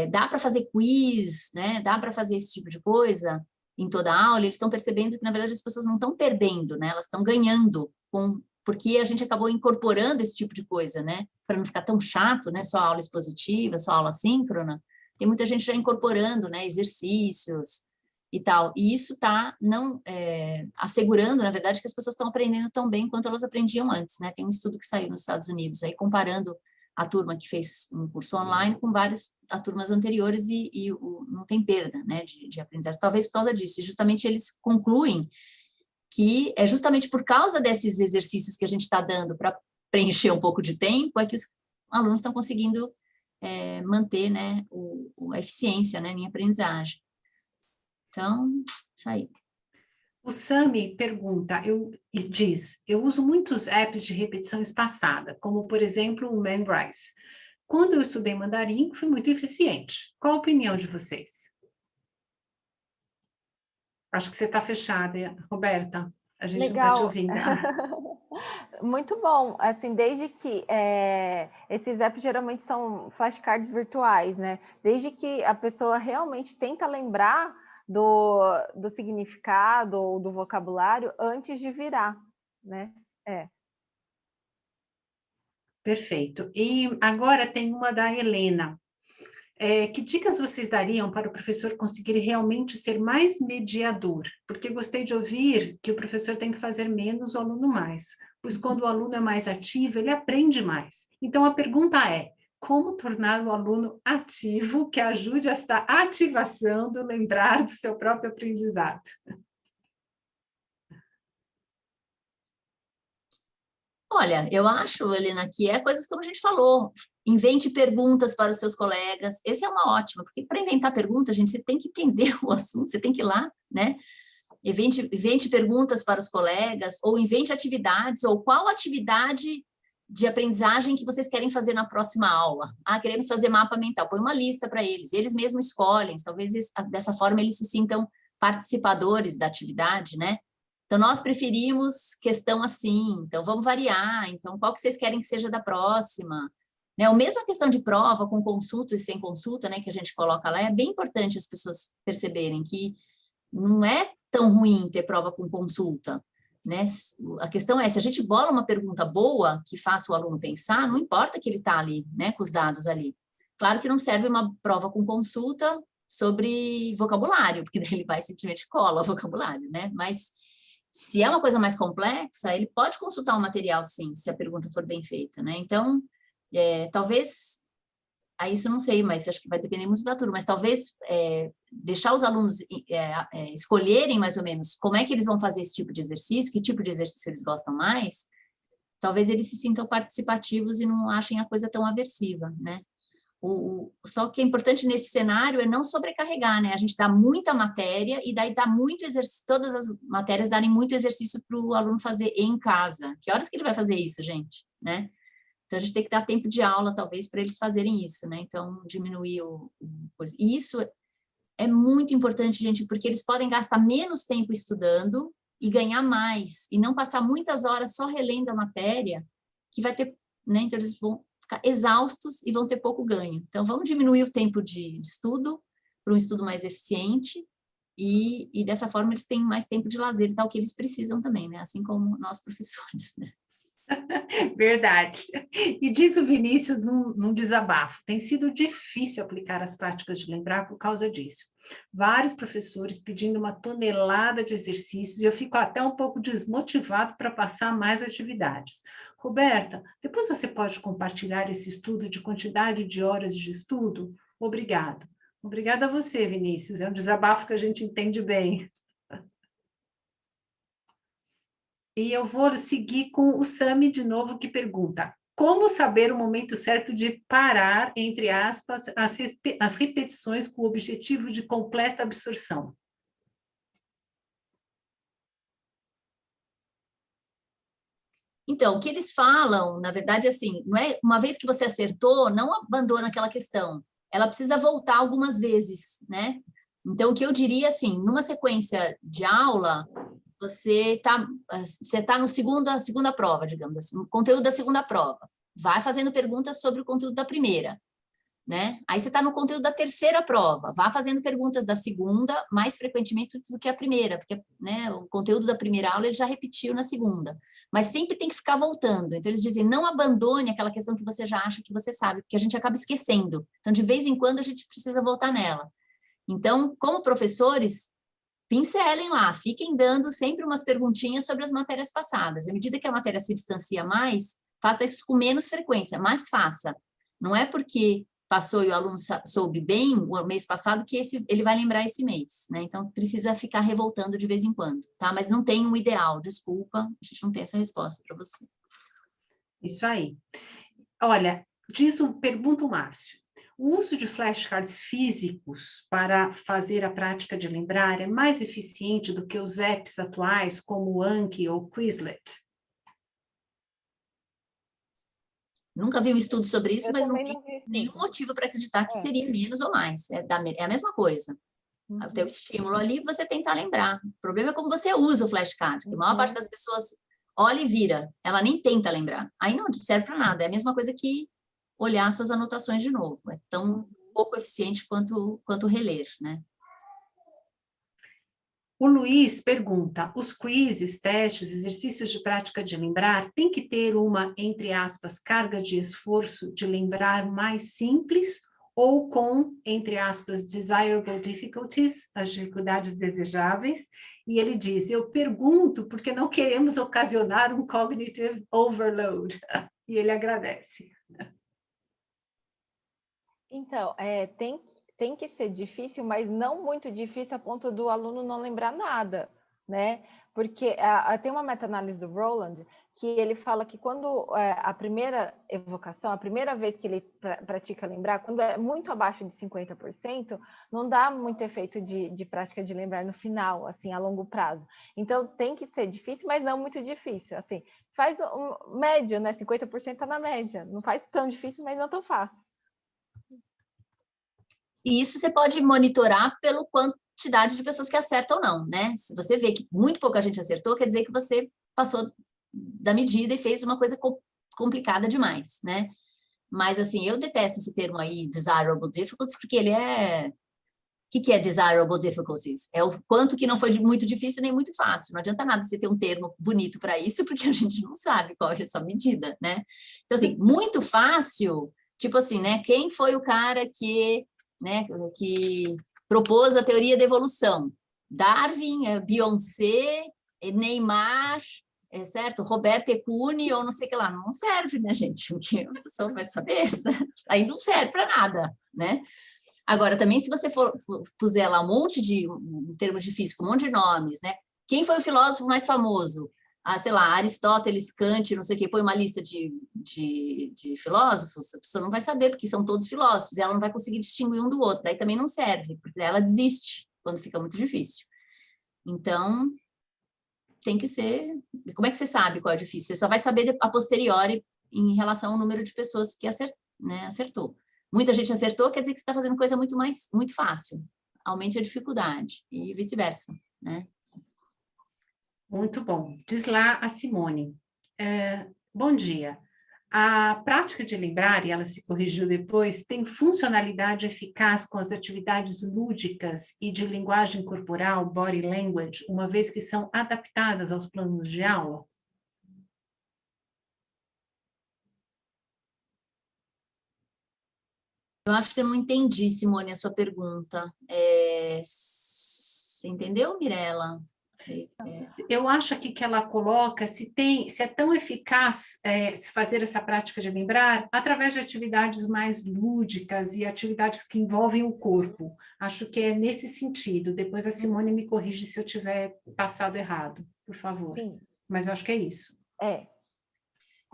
Dá para fazer quiz, né, dá para fazer esse tipo de coisa em toda a aula, eles estão percebendo que, na verdade, as pessoas não estão perdendo, né, elas estão ganhando, porque a gente acabou incorporando esse tipo de coisa, né, para não ficar tão chato, né, só aula expositiva, só aula síncrona, tem muita gente já incorporando, né, exercícios e tal, e isso está assegurando, na verdade, que as pessoas estão aprendendo tão bem quanto elas aprendiam antes, né, tem um estudo que saiu nos Estados Unidos, aí comparando a turma que fez um curso online com várias turmas anteriores e não tem perda, né, de aprendizagem, talvez por causa disso, e justamente eles concluem que é justamente por causa desses exercícios que a gente está dando para preencher um pouco de tempo, é que os alunos estão conseguindo manter, né, a eficiência, né, em aprendizagem. Então, isso aí. O Sami pergunta, e diz, eu uso muitos apps de repetição espaçada, como, por exemplo, o Memrise. Quando eu estudei mandarim, fui muito eficiente. Qual a opinião de vocês? Acho que você está fechada, Roberta. A gente não está te Legal. ouvindo. Muito bom, assim, desde que esses apps geralmente são flashcards virtuais, né? Desde que a pessoa realmente tenta lembrar do significado ou do vocabulário antes de virar, né? Perfeito. E agora tem uma da Helena. Que dicas vocês dariam para o professor conseguir realmente ser mais mediador? Porque gostei de ouvir que o professor tem que fazer menos, o aluno mais. Pois quando o aluno é mais ativo, ele aprende mais. Então, a pergunta é, como tornar o aluno ativo que ajude esta ativação do lembrar do seu próprio aprendizado? Olha, eu acho, Helena, que é coisas como a gente falou, invente perguntas para os seus colegas, esse é uma ótima, porque para inventar perguntas, gente, você tem que entender o assunto, você tem que ir lá, né? Invente perguntas para os colegas, ou invente atividades, ou qual atividade de aprendizagem que vocês querem fazer na próxima aula. Ah, queremos fazer mapa mental, põe uma lista para eles mesmos escolhem, talvez dessa forma eles se sintam participadores da atividade, né? Então, nós preferimos questão assim, então vamos variar, então qual que vocês querem que seja da próxima? Né, a mesma questão de prova, com consulta e sem consulta, né, que a gente coloca lá, é bem importante as pessoas perceberem que não é tão ruim ter prova com consulta, né? A questão é, se a gente bola uma pergunta boa, que faça o aluno pensar, não importa que ele está ali, né, com os dados ali. Claro que não serve uma prova com consulta sobre vocabulário, porque daí ele vai simplesmente cola o vocabulário, né? Mas se é uma coisa mais complexa, ele pode consultar o material, sim, se a pergunta for bem feita, né? Então, talvez, isso não sei, mas acho que vai depender muito da turma, mas talvez deixar os alunos escolherem mais ou menos como é que eles vão fazer esse tipo de exercício, que tipo de exercício eles gostam mais, talvez eles se sintam participativos e não achem a coisa tão aversiva, né? Só que é importante nesse cenário é não sobrecarregar, né? A gente dá muita matéria e daí dá muito exercício, todas as matérias darem muito exercício para o aluno fazer em casa. Que horas que ele vai fazer isso, gente? Né? Então, a gente tem que dar tempo de aula, talvez, para eles fazerem isso, né? Então, diminuir E isso é muito importante, gente, porque eles podem gastar menos tempo estudando e ganhar mais, e não passar muitas horas só relendo a matéria, que vai ter, né? Então, eles vão ficar exaustos e vão ter pouco ganho. Então, vamos diminuir o tempo de estudo para um estudo mais eficiente e dessa forma eles têm mais tempo de lazer e tal, que eles precisam também, né? Assim como nós professores, né? Verdade. E diz o Vinícius num desabafo, tem sido difícil aplicar as práticas de lembrar por causa disso. Vários professores pedindo uma tonelada de exercícios e eu fico até um pouco desmotivado para passar mais atividades. Roberta, depois você pode compartilhar esse estudo de quantidade de horas de estudo? Obrigada. Obrigada a você, Vinícius. É um desabafo que a gente entende bem. E eu vou seguir com o Sami de novo, que pergunta: como saber o momento certo de parar, entre aspas, as repetições com o objetivo de completa absorção? Então, o que eles falam, na verdade, assim, não é uma vez que você acertou, não abandona aquela questão. Ela precisa voltar algumas vezes, né? Então, o que eu diria, assim, numa sequência de aula, você tá no segunda prova, digamos assim, o conteúdo da segunda prova. Vai fazendo perguntas sobre o conteúdo da primeira, né? Aí você está no conteúdo da terceira prova, vá fazendo perguntas da segunda mais frequentemente do que a primeira, porque, né, o conteúdo da primeira aula ele já repetiu na segunda, mas sempre tem que ficar voltando. Então eles dizem, não abandone aquela questão que você já acha que você sabe, porque a gente acaba esquecendo. Então de vez em quando a gente precisa voltar nela. Então, como professores, pincelem lá, fiquem dando sempre umas perguntinhas sobre as matérias passadas. À medida que a matéria se distancia mais, faça isso com menos frequência, mas faça. Não é porque passou e o aluno soube bem o mês passado que ele vai lembrar esse mês, né? Então, precisa ficar revoltando de vez em quando, tá? Mas não tem um ideal, desculpa, a gente não tem essa resposta para você. Isso aí. Olha, pergunta o Márcio: o uso de flashcards físicos para fazer a prática de lembrar é mais eficiente do que os apps atuais, como o Anki ou Quizlet? Nunca vi um estudo sobre isso, mas não tem vi nenhum motivo para acreditar que seria menos ou mais. É a mesma coisa. O teu estímulo ali, você tentar lembrar. O problema é como você usa o flashcard, que a maior parte das pessoas olha e vira, ela nem tenta lembrar. Aí não serve para nada, é a mesma coisa que olhar suas anotações de novo. É tão pouco eficiente quanto reler, né? O Luiz pergunta: os quizzes, testes, exercícios de prática de lembrar têm que ter uma, entre aspas, carga de esforço de lembrar mais simples ou com, entre aspas, desirable difficulties, as dificuldades desejáveis? E ele diz: eu pergunto porque não queremos ocasionar um cognitive overload. E ele agradece. Então, tem que ser difícil, mas não muito difícil a ponto do aluno não lembrar nada, né? Porque tem uma meta-análise do Rowland que ele fala que quando a primeira evocação, a primeira vez que ele pratica lembrar, quando é muito abaixo de 50%, não dá muito efeito de prática de lembrar no final, assim, a longo prazo. Então, tem que ser difícil, mas não muito difícil. Assim, faz médio, né? 50% está na média. Não faz tão difícil, mas não tão fácil. E isso você pode monitorar pela quantidade de pessoas que acertam ou não, né? Se você vê que muito pouca gente acertou, quer dizer que você passou da medida e fez uma coisa complicada demais, né? Mas, assim, eu detesto esse termo aí, desirable difficulties, porque ele é... O que é desirable difficulties? É o quanto que não foi muito difícil nem muito fácil. Não adianta nada você ter um termo bonito para isso, porque a gente não sabe qual é essa medida, né? Então, assim, muito fácil, tipo assim, né? Quem foi o cara que propôs a teoria da evolução? Darwin, Beyoncé, Neymar, certo? Roberto Ecuni, ou não sei o que lá. Não serve, né, gente? Porque a pessoa vai saber isso. Aí não serve para nada, né? Agora, também, se você puser lá um monte de, em termos de física, um monte de nomes, né? Quem foi o filósofo mais famoso? Sei lá, Aristóteles, Kant, não sei o quê, põe uma lista de filósofos, a pessoa não vai saber, porque são todos filósofos, e ela não vai conseguir distinguir um do outro, daí também não serve, porque ela desiste quando fica muito difícil. Então, tem que ser... Como é que você sabe qual é difícil? Você só vai saber a posteriori em relação ao número de pessoas que acertou. Muita gente acertou, quer dizer que você está fazendo coisa muito fácil. Aumente a dificuldade, e vice-versa, né? Muito bom. Diz lá a Simone. Bom dia. A prática de lembrar, e ela se corrigiu depois, tem funcionalidade eficaz com as atividades lúdicas e de linguagem corporal, body language, uma vez que são adaptadas aos planos de aula? Eu acho que eu não entendi, Simone, a sua pergunta. Você entendeu, Mirella? Eu acho aqui que ela coloca se é tão eficaz se fazer essa prática de lembrar através de atividades mais lúdicas e atividades que envolvem o corpo. Acho que é nesse sentido. Depois a Simone me corrige se eu tiver passado errado, por favor. Sim, mas eu acho que é isso.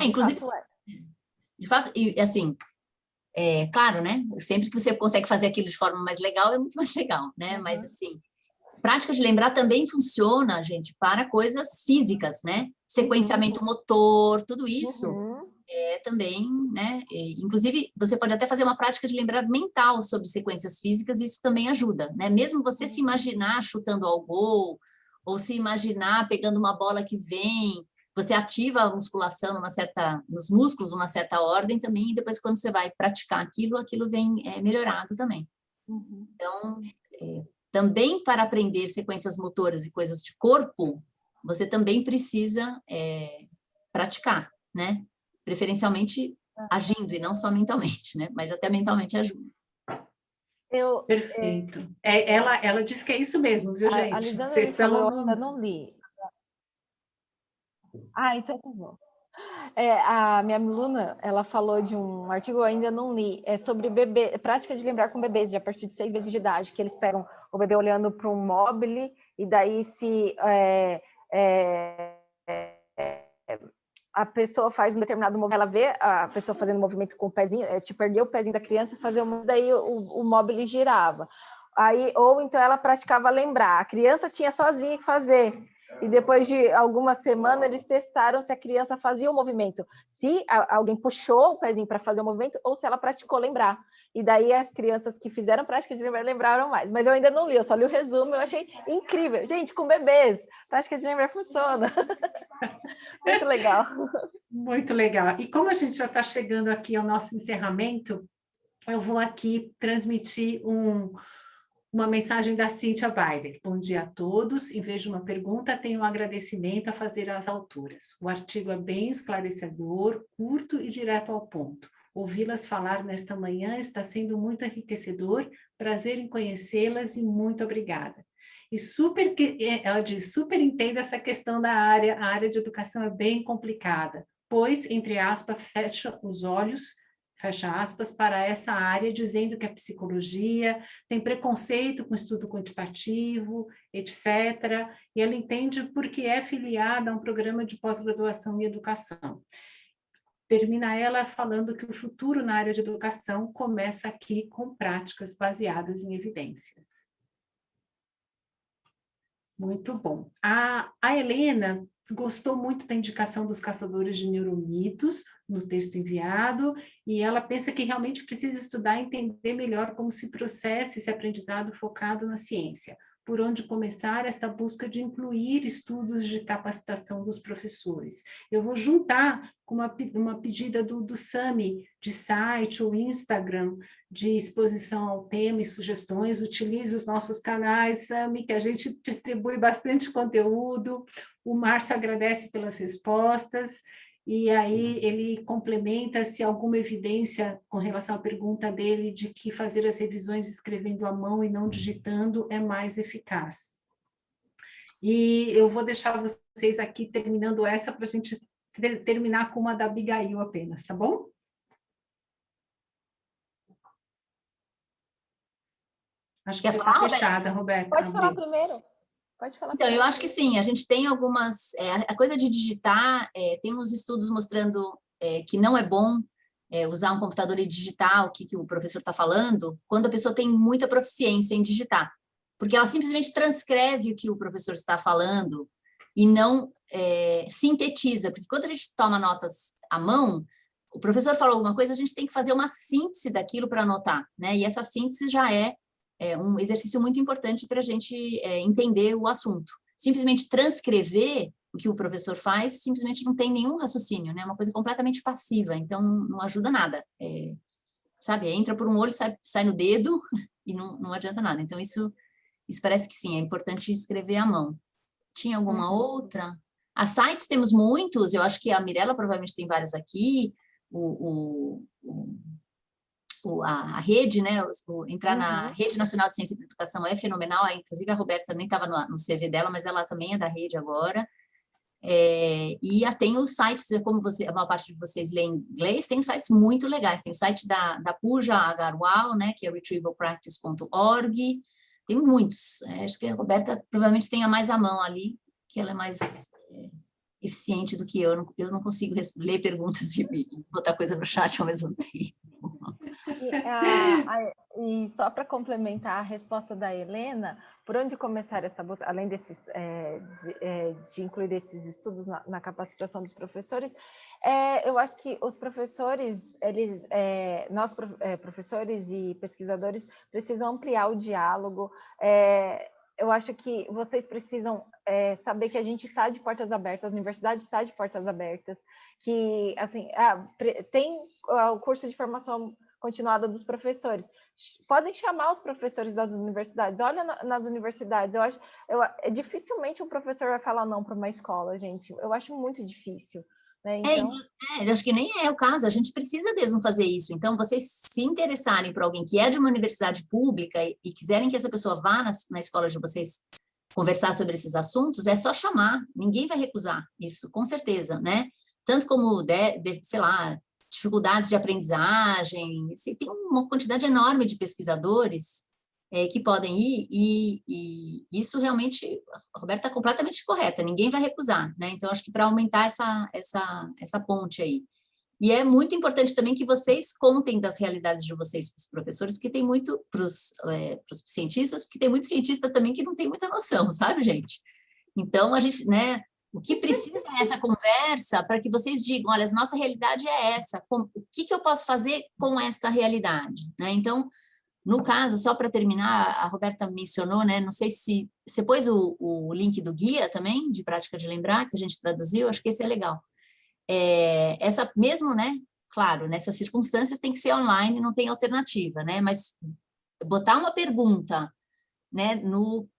Inclusive, fato, de fato, e assim, claro, né? Sempre que você consegue fazer aquilo de forma mais legal, é muito mais legal, né? Uhum. Mas, assim, prática de lembrar também funciona, gente, para coisas físicas, né? Sequenciamento motor, tudo isso também, né? Inclusive, você pode até fazer uma prática de lembrar mental sobre sequências físicas, e isso também ajuda, né? Mesmo você se imaginar chutando ao gol, ou se imaginar pegando uma bola que vem, você ativa a musculação nos músculos, numa certa ordem também, e depois quando você vai praticar aquilo vem melhorado também. Então, também para aprender sequências motoras e coisas de corpo, você também precisa praticar, né? Preferencialmente agindo e não só mentalmente, né? Mas até mentalmente ajuda. Perfeito. Ela diz que é isso mesmo, viu, gente? A Lisandra Vocês me falou, eu estão... ainda não li. Então tá bom. A minha aluna, ela falou de um artigo, eu ainda não li, sobre prática de lembrar com bebês de a partir de 6 meses de idade, que eles pegam o bebê olhando para um mobile e daí se a pessoa faz um determinado movimento, ela vê a pessoa fazendo movimento com o pezinho, tipo, erguer o pezinho da criança e fazer daí o mobile girava. Ou então ela praticava lembrar, a criança tinha sozinha que fazer. E depois de algumas semanas, eles testaram se a criança fazia o movimento, se alguém puxou o pezinho para fazer o movimento ou se ela praticou lembrar. E daí as crianças que fizeram prática de lembrar lembraram mais. Mas eu ainda não li, eu só li o resumo, eu achei incrível. Gente, com bebês, prática de lembrar funciona. Muito legal. Muito legal. E como a gente já está chegando aqui ao nosso encerramento, eu vou aqui transmitir uma mensagem da Cíntia Weiler. Bom dia a todos. Em vez de uma pergunta, tenho um agradecimento a fazer às alturas. O artigo é bem esclarecedor, curto e direto ao ponto. Ouvi-las falar nesta manhã está sendo muito enriquecedor. Prazer em conhecê-las e muito obrigada. E ela diz, super entendo essa questão da área. A área de educação é bem complicada, pois, entre aspas, fecha os olhos, fecha aspas, para essa área, dizendo que a psicologia tem preconceito com estudo quantitativo, etc. E ela entende porque é filiada a um programa de pós-graduação em educação. Termina ela falando que o futuro na área de educação começa aqui com práticas baseadas em evidências. Muito bom. A Helena gostou muito da indicação dos caçadores de neuromitos no texto enviado, e ela pensa que realmente precisa estudar e entender melhor como se processa esse aprendizado focado na ciência. Por onde começar esta busca de incluir estudos de capacitação dos professores. Eu vou juntar com uma pedida do Sami, de site ou Instagram, de exposição ao tema e sugestões. Utilize os nossos canais, Sami, que a gente distribui bastante conteúdo. O Márcio agradece pelas respostas, e aí ele complementa se alguma evidência com relação à pergunta dele de que fazer as revisões escrevendo à mão e não digitando é mais eficaz. E eu vou deixar vocês aqui terminando essa para a gente terminar com uma da Abigail apenas, tá bom? Acho que você está fechada, Roberta. Pode falar primeiro. Então, eu acho que sim, a gente tem algumas... a coisa de digitar, tem uns estudos mostrando que não é bom usar um computador e digitar o que o professor está falando, quando a pessoa tem muita proficiência em digitar. Porque ela simplesmente transcreve o que o professor está falando e não sintetiza. Porque quando a gente toma notas à mão, o professor falou alguma coisa, a gente tem que fazer uma síntese daquilo para anotar, né? E essa síntese já é um exercício muito importante para a gente entender o assunto. Simplesmente transcrever o que o professor faz, simplesmente não tem nenhum raciocínio, né? É uma coisa completamente passiva, então não ajuda nada. Sabe, entra por um olho, sai no dedo e não adianta nada. Então, isso parece que sim, é importante escrever à mão. Tinha alguma outra? As sites temos muitos, eu acho que a Mirella provavelmente tem vários aqui, a rede, né? Entrar na Rede Nacional de Ciência e Educação é fenomenal, inclusive a Roberta nem estava no CV dela, mas ela também é da rede agora. E tem os sites, como a maior parte de vocês lê em inglês, tem sites muito legais, tem o site da Pooja Agarwal, né, que é retrievalpractice.org, tem muitos, acho que a Roberta provavelmente tem a mais à mão ali, que ela é mais eficiente do que eu. Eu não consigo ler perguntas e botar coisa no chat ao mesmo tempo. E só para complementar a resposta da Helena, por onde começar essa busca, além desses, de incluir esses estudos na capacitação dos professores, eu acho que os professores, nós professores e pesquisadores precisam ampliar o diálogo. Eu acho que vocês precisam saber que a gente está de portas abertas, a universidade está de portas abertas, que assim, tem o curso de formação continuada dos professores. Podem chamar os professores das universidades. Olha nas universidades, dificilmente um professor vai falar não para uma escola, gente. Eu acho muito difícil. Né? Então... eu acho que nem é o caso, a gente precisa mesmo fazer isso. Então, vocês se interessarem por alguém que é de uma universidade pública e quiserem que essa pessoa vá na escola de vocês conversar sobre esses assuntos, é só chamar, ninguém vai recusar isso, com certeza, né? Tanto como, sei lá, dificuldades de aprendizagem, tem uma quantidade enorme de pesquisadores que podem ir, e isso realmente, a Roberta está completamente correta, ninguém vai recusar, né? Então, acho que para aumentar essa ponte aí. E é muito importante também que vocês contem das realidades de vocês para os professores, porque tem muito, para os cientistas, porque tem muito cientista também que não tem muita noção, sabe, gente? Então, a gente, né, o que precisa é essa conversa para que vocês digam, olha, a nossa realidade é essa, o que eu posso fazer com esta realidade, né? Então, no caso, só para terminar, a Roberta mencionou, né, não sei se você pôs o link do guia também, de prática de lembrar, que a gente traduziu, acho que esse é legal. Essa mesmo, né, claro, nessas circunstâncias tem que ser online, não tem alternativa, né, mas botar uma pergunta, né,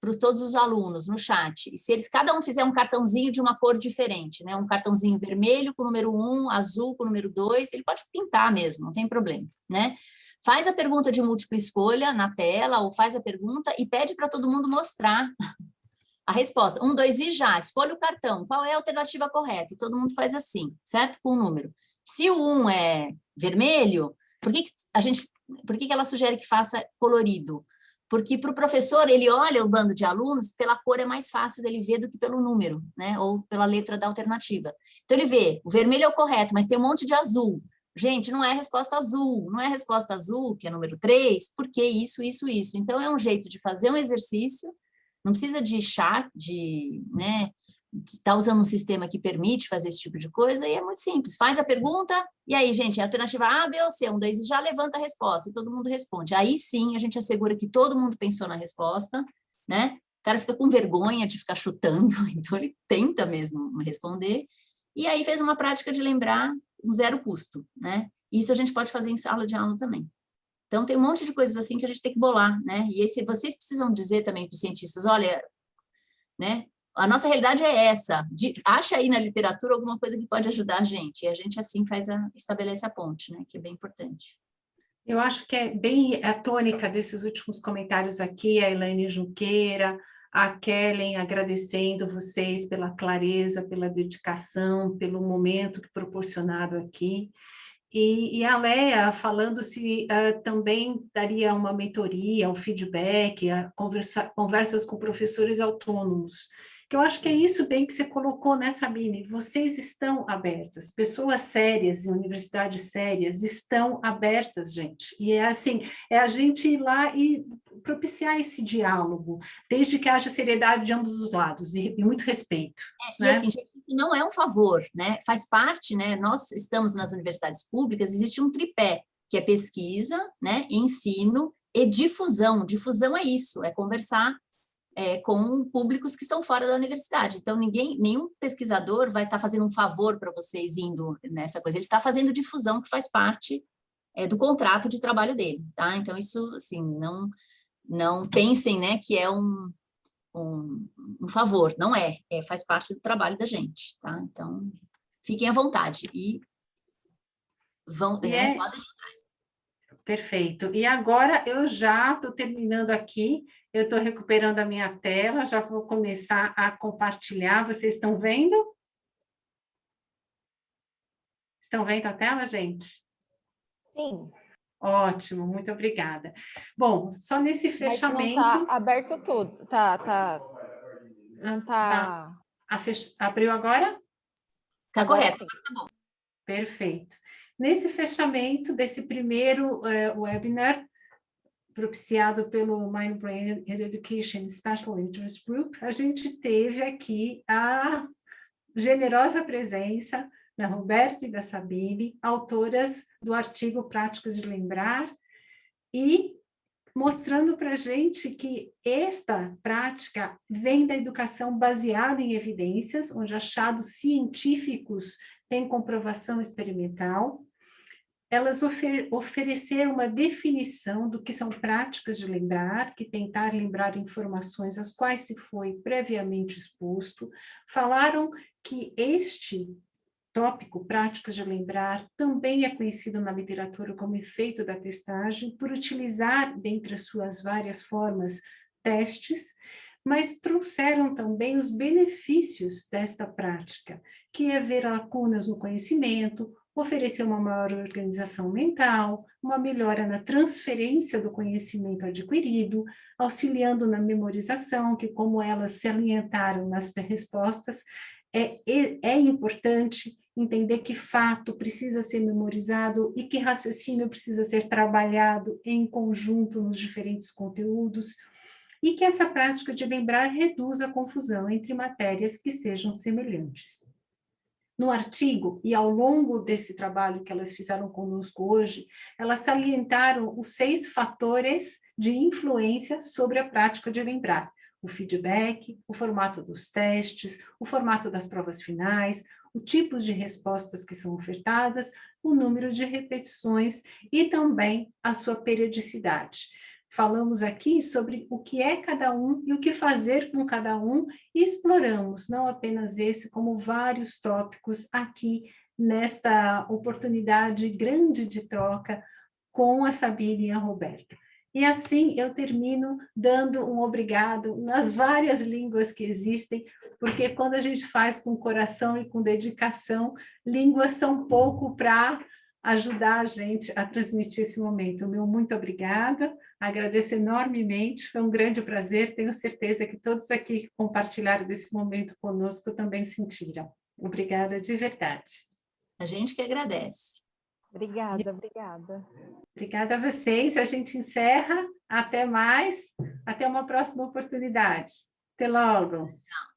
para todos os alunos no chat, e se eles, cada um fizer um cartãozinho de uma cor diferente, né, um cartãozinho vermelho com o número 1, azul com o número 2, ele pode pintar mesmo, não tem problema, né? Faz a pergunta de múltipla escolha na tela, ou faz a pergunta e pede para todo mundo mostrar a resposta. 1, 2 e já, escolha o cartão, qual é a alternativa correta? E todo mundo faz assim, certo? Com o número. Se o 1 é vermelho, por que ela sugere que faça colorido? Porque para o professor, ele olha o bando de alunos, pela cor é mais fácil dele ver do que pelo número, né? Ou pela letra da alternativa. Então, ele vê, o vermelho é o correto, mas tem um monte de azul. Gente, não é a resposta azul, não é a resposta azul, que é número 3, porque isso. Então, é um jeito de fazer um exercício, não precisa de chat, né, estar usando um sistema que permite fazer esse tipo de coisa, e é muito simples. Faz a pergunta, e aí, gente, a alternativa A, B ou C, 1, 2, e já levanta a resposta, e todo mundo responde. Aí sim, a gente assegura que todo mundo pensou na resposta, né? O cara fica com vergonha de ficar chutando, então ele tenta mesmo responder, e aí fez uma prática de lembrar um zero custo, né? Isso a gente pode fazer em sala de aula também. Então, tem um monte de coisas assim que a gente tem que bolar, né? E vocês precisam dizer também para os cientistas, olha, né? A nossa realidade é essa. Acha aí na literatura alguma coisa que pode ajudar a gente. E a gente, assim, estabelece a ponte, né? Que é bem importante. Eu acho que é bem a tônica desses últimos comentários aqui, a Elaine Junqueira, a Kellen agradecendo vocês pela clareza, pela dedicação, pelo momento proporcionado aqui. E a Léa falando se também daria uma mentoria, um feedback, conversas com professores autônomos. Que eu acho que é isso bem que você colocou, né, Sabine? Vocês estão abertas, pessoas sérias e universidades sérias estão abertas, gente. E é assim, é a gente ir lá e propiciar esse diálogo, desde que haja seriedade de ambos os lados e muito respeito. Né? E assim, gente, não é um favor, né? Faz parte, né? Nós estamos nas universidades públicas, existe um tripé, que é pesquisa, né? Ensino e difusão. Difusão é isso, é conversar com públicos que estão fora da universidade. Então, nenhum pesquisador vai estar fazendo um favor para vocês indo nessa coisa. Ele está fazendo difusão, que faz parte do contrato de trabalho dele, tá? Então, isso, assim, não pensem, né, que é um favor, não faz parte do trabalho da gente, tá? Então, fiquem à vontade e podem ir atrás. Perfeito. E agora eu já estou terminando aqui, eu estou recuperando a minha tela, já vou começar a compartilhar. Vocês estão vendo? Estão vendo a tela, gente? Sim. Ótimo, muito obrigada. Bom, só nesse fechamento... Mas não está aberto tudo, não está... Abriu agora? Tá Agora correto, sim. agora tá bom. Perfeito. Nesse fechamento desse primeiro webinar, propiciado pelo Mind Brain Education Special Interest Group, a gente teve aqui a generosa presença da Roberta e da Sabine, autoras do artigo Práticas de Lembrar, e mostrando para a gente que esta prática vem da educação baseada em evidências, onde achados científicos têm comprovação experimental. Elas ofereceram uma definição do que são práticas de lembrar, que tentar lembrar informações às quais se foi previamente exposto. Falaram que este tópico, práticas de lembrar, também é conhecido na literatura como efeito da testagem, por utilizar, dentre as suas várias formas, testes, mas trouxeram também os benefícios desta prática, que é ver lacunas no conhecimento, oferecer uma maior organização mental, uma melhora na transferência do conhecimento adquirido, auxiliando na memorização, que, como elas se alimentaram nas respostas, é importante entender que fato precisa ser memorizado e que raciocínio precisa ser trabalhado em conjunto nos diferentes conteúdos, e que essa prática de lembrar reduz a confusão entre matérias que sejam semelhantes. No artigo, e ao longo desse trabalho que elas fizeram conosco hoje, elas salientaram os 6 fatores de influência sobre a prática de lembrar: o feedback, o formato dos testes, o formato das provas finais, o tipo de respostas que são ofertadas, o número de repetições e também a sua periodicidade. Falamos aqui sobre o que é cada um e o que fazer com cada um, e exploramos não apenas esse, como vários tópicos aqui nesta oportunidade grande de troca com a Sabine e a Roberta. E assim eu termino dando um obrigado nas várias línguas que existem, porque quando a gente faz com coração e com dedicação, línguas são pouco para ajudar a gente a transmitir esse momento. Meu muito obrigada, agradeço enormemente, foi um grande prazer, tenho certeza que todos aqui que compartilharam desse momento conosco também sentiram. Obrigada de verdade. A gente que agradece. Obrigada, obrigada. Obrigada a vocês, a gente encerra, até mais, até uma próxima oportunidade. Até logo. Tchau.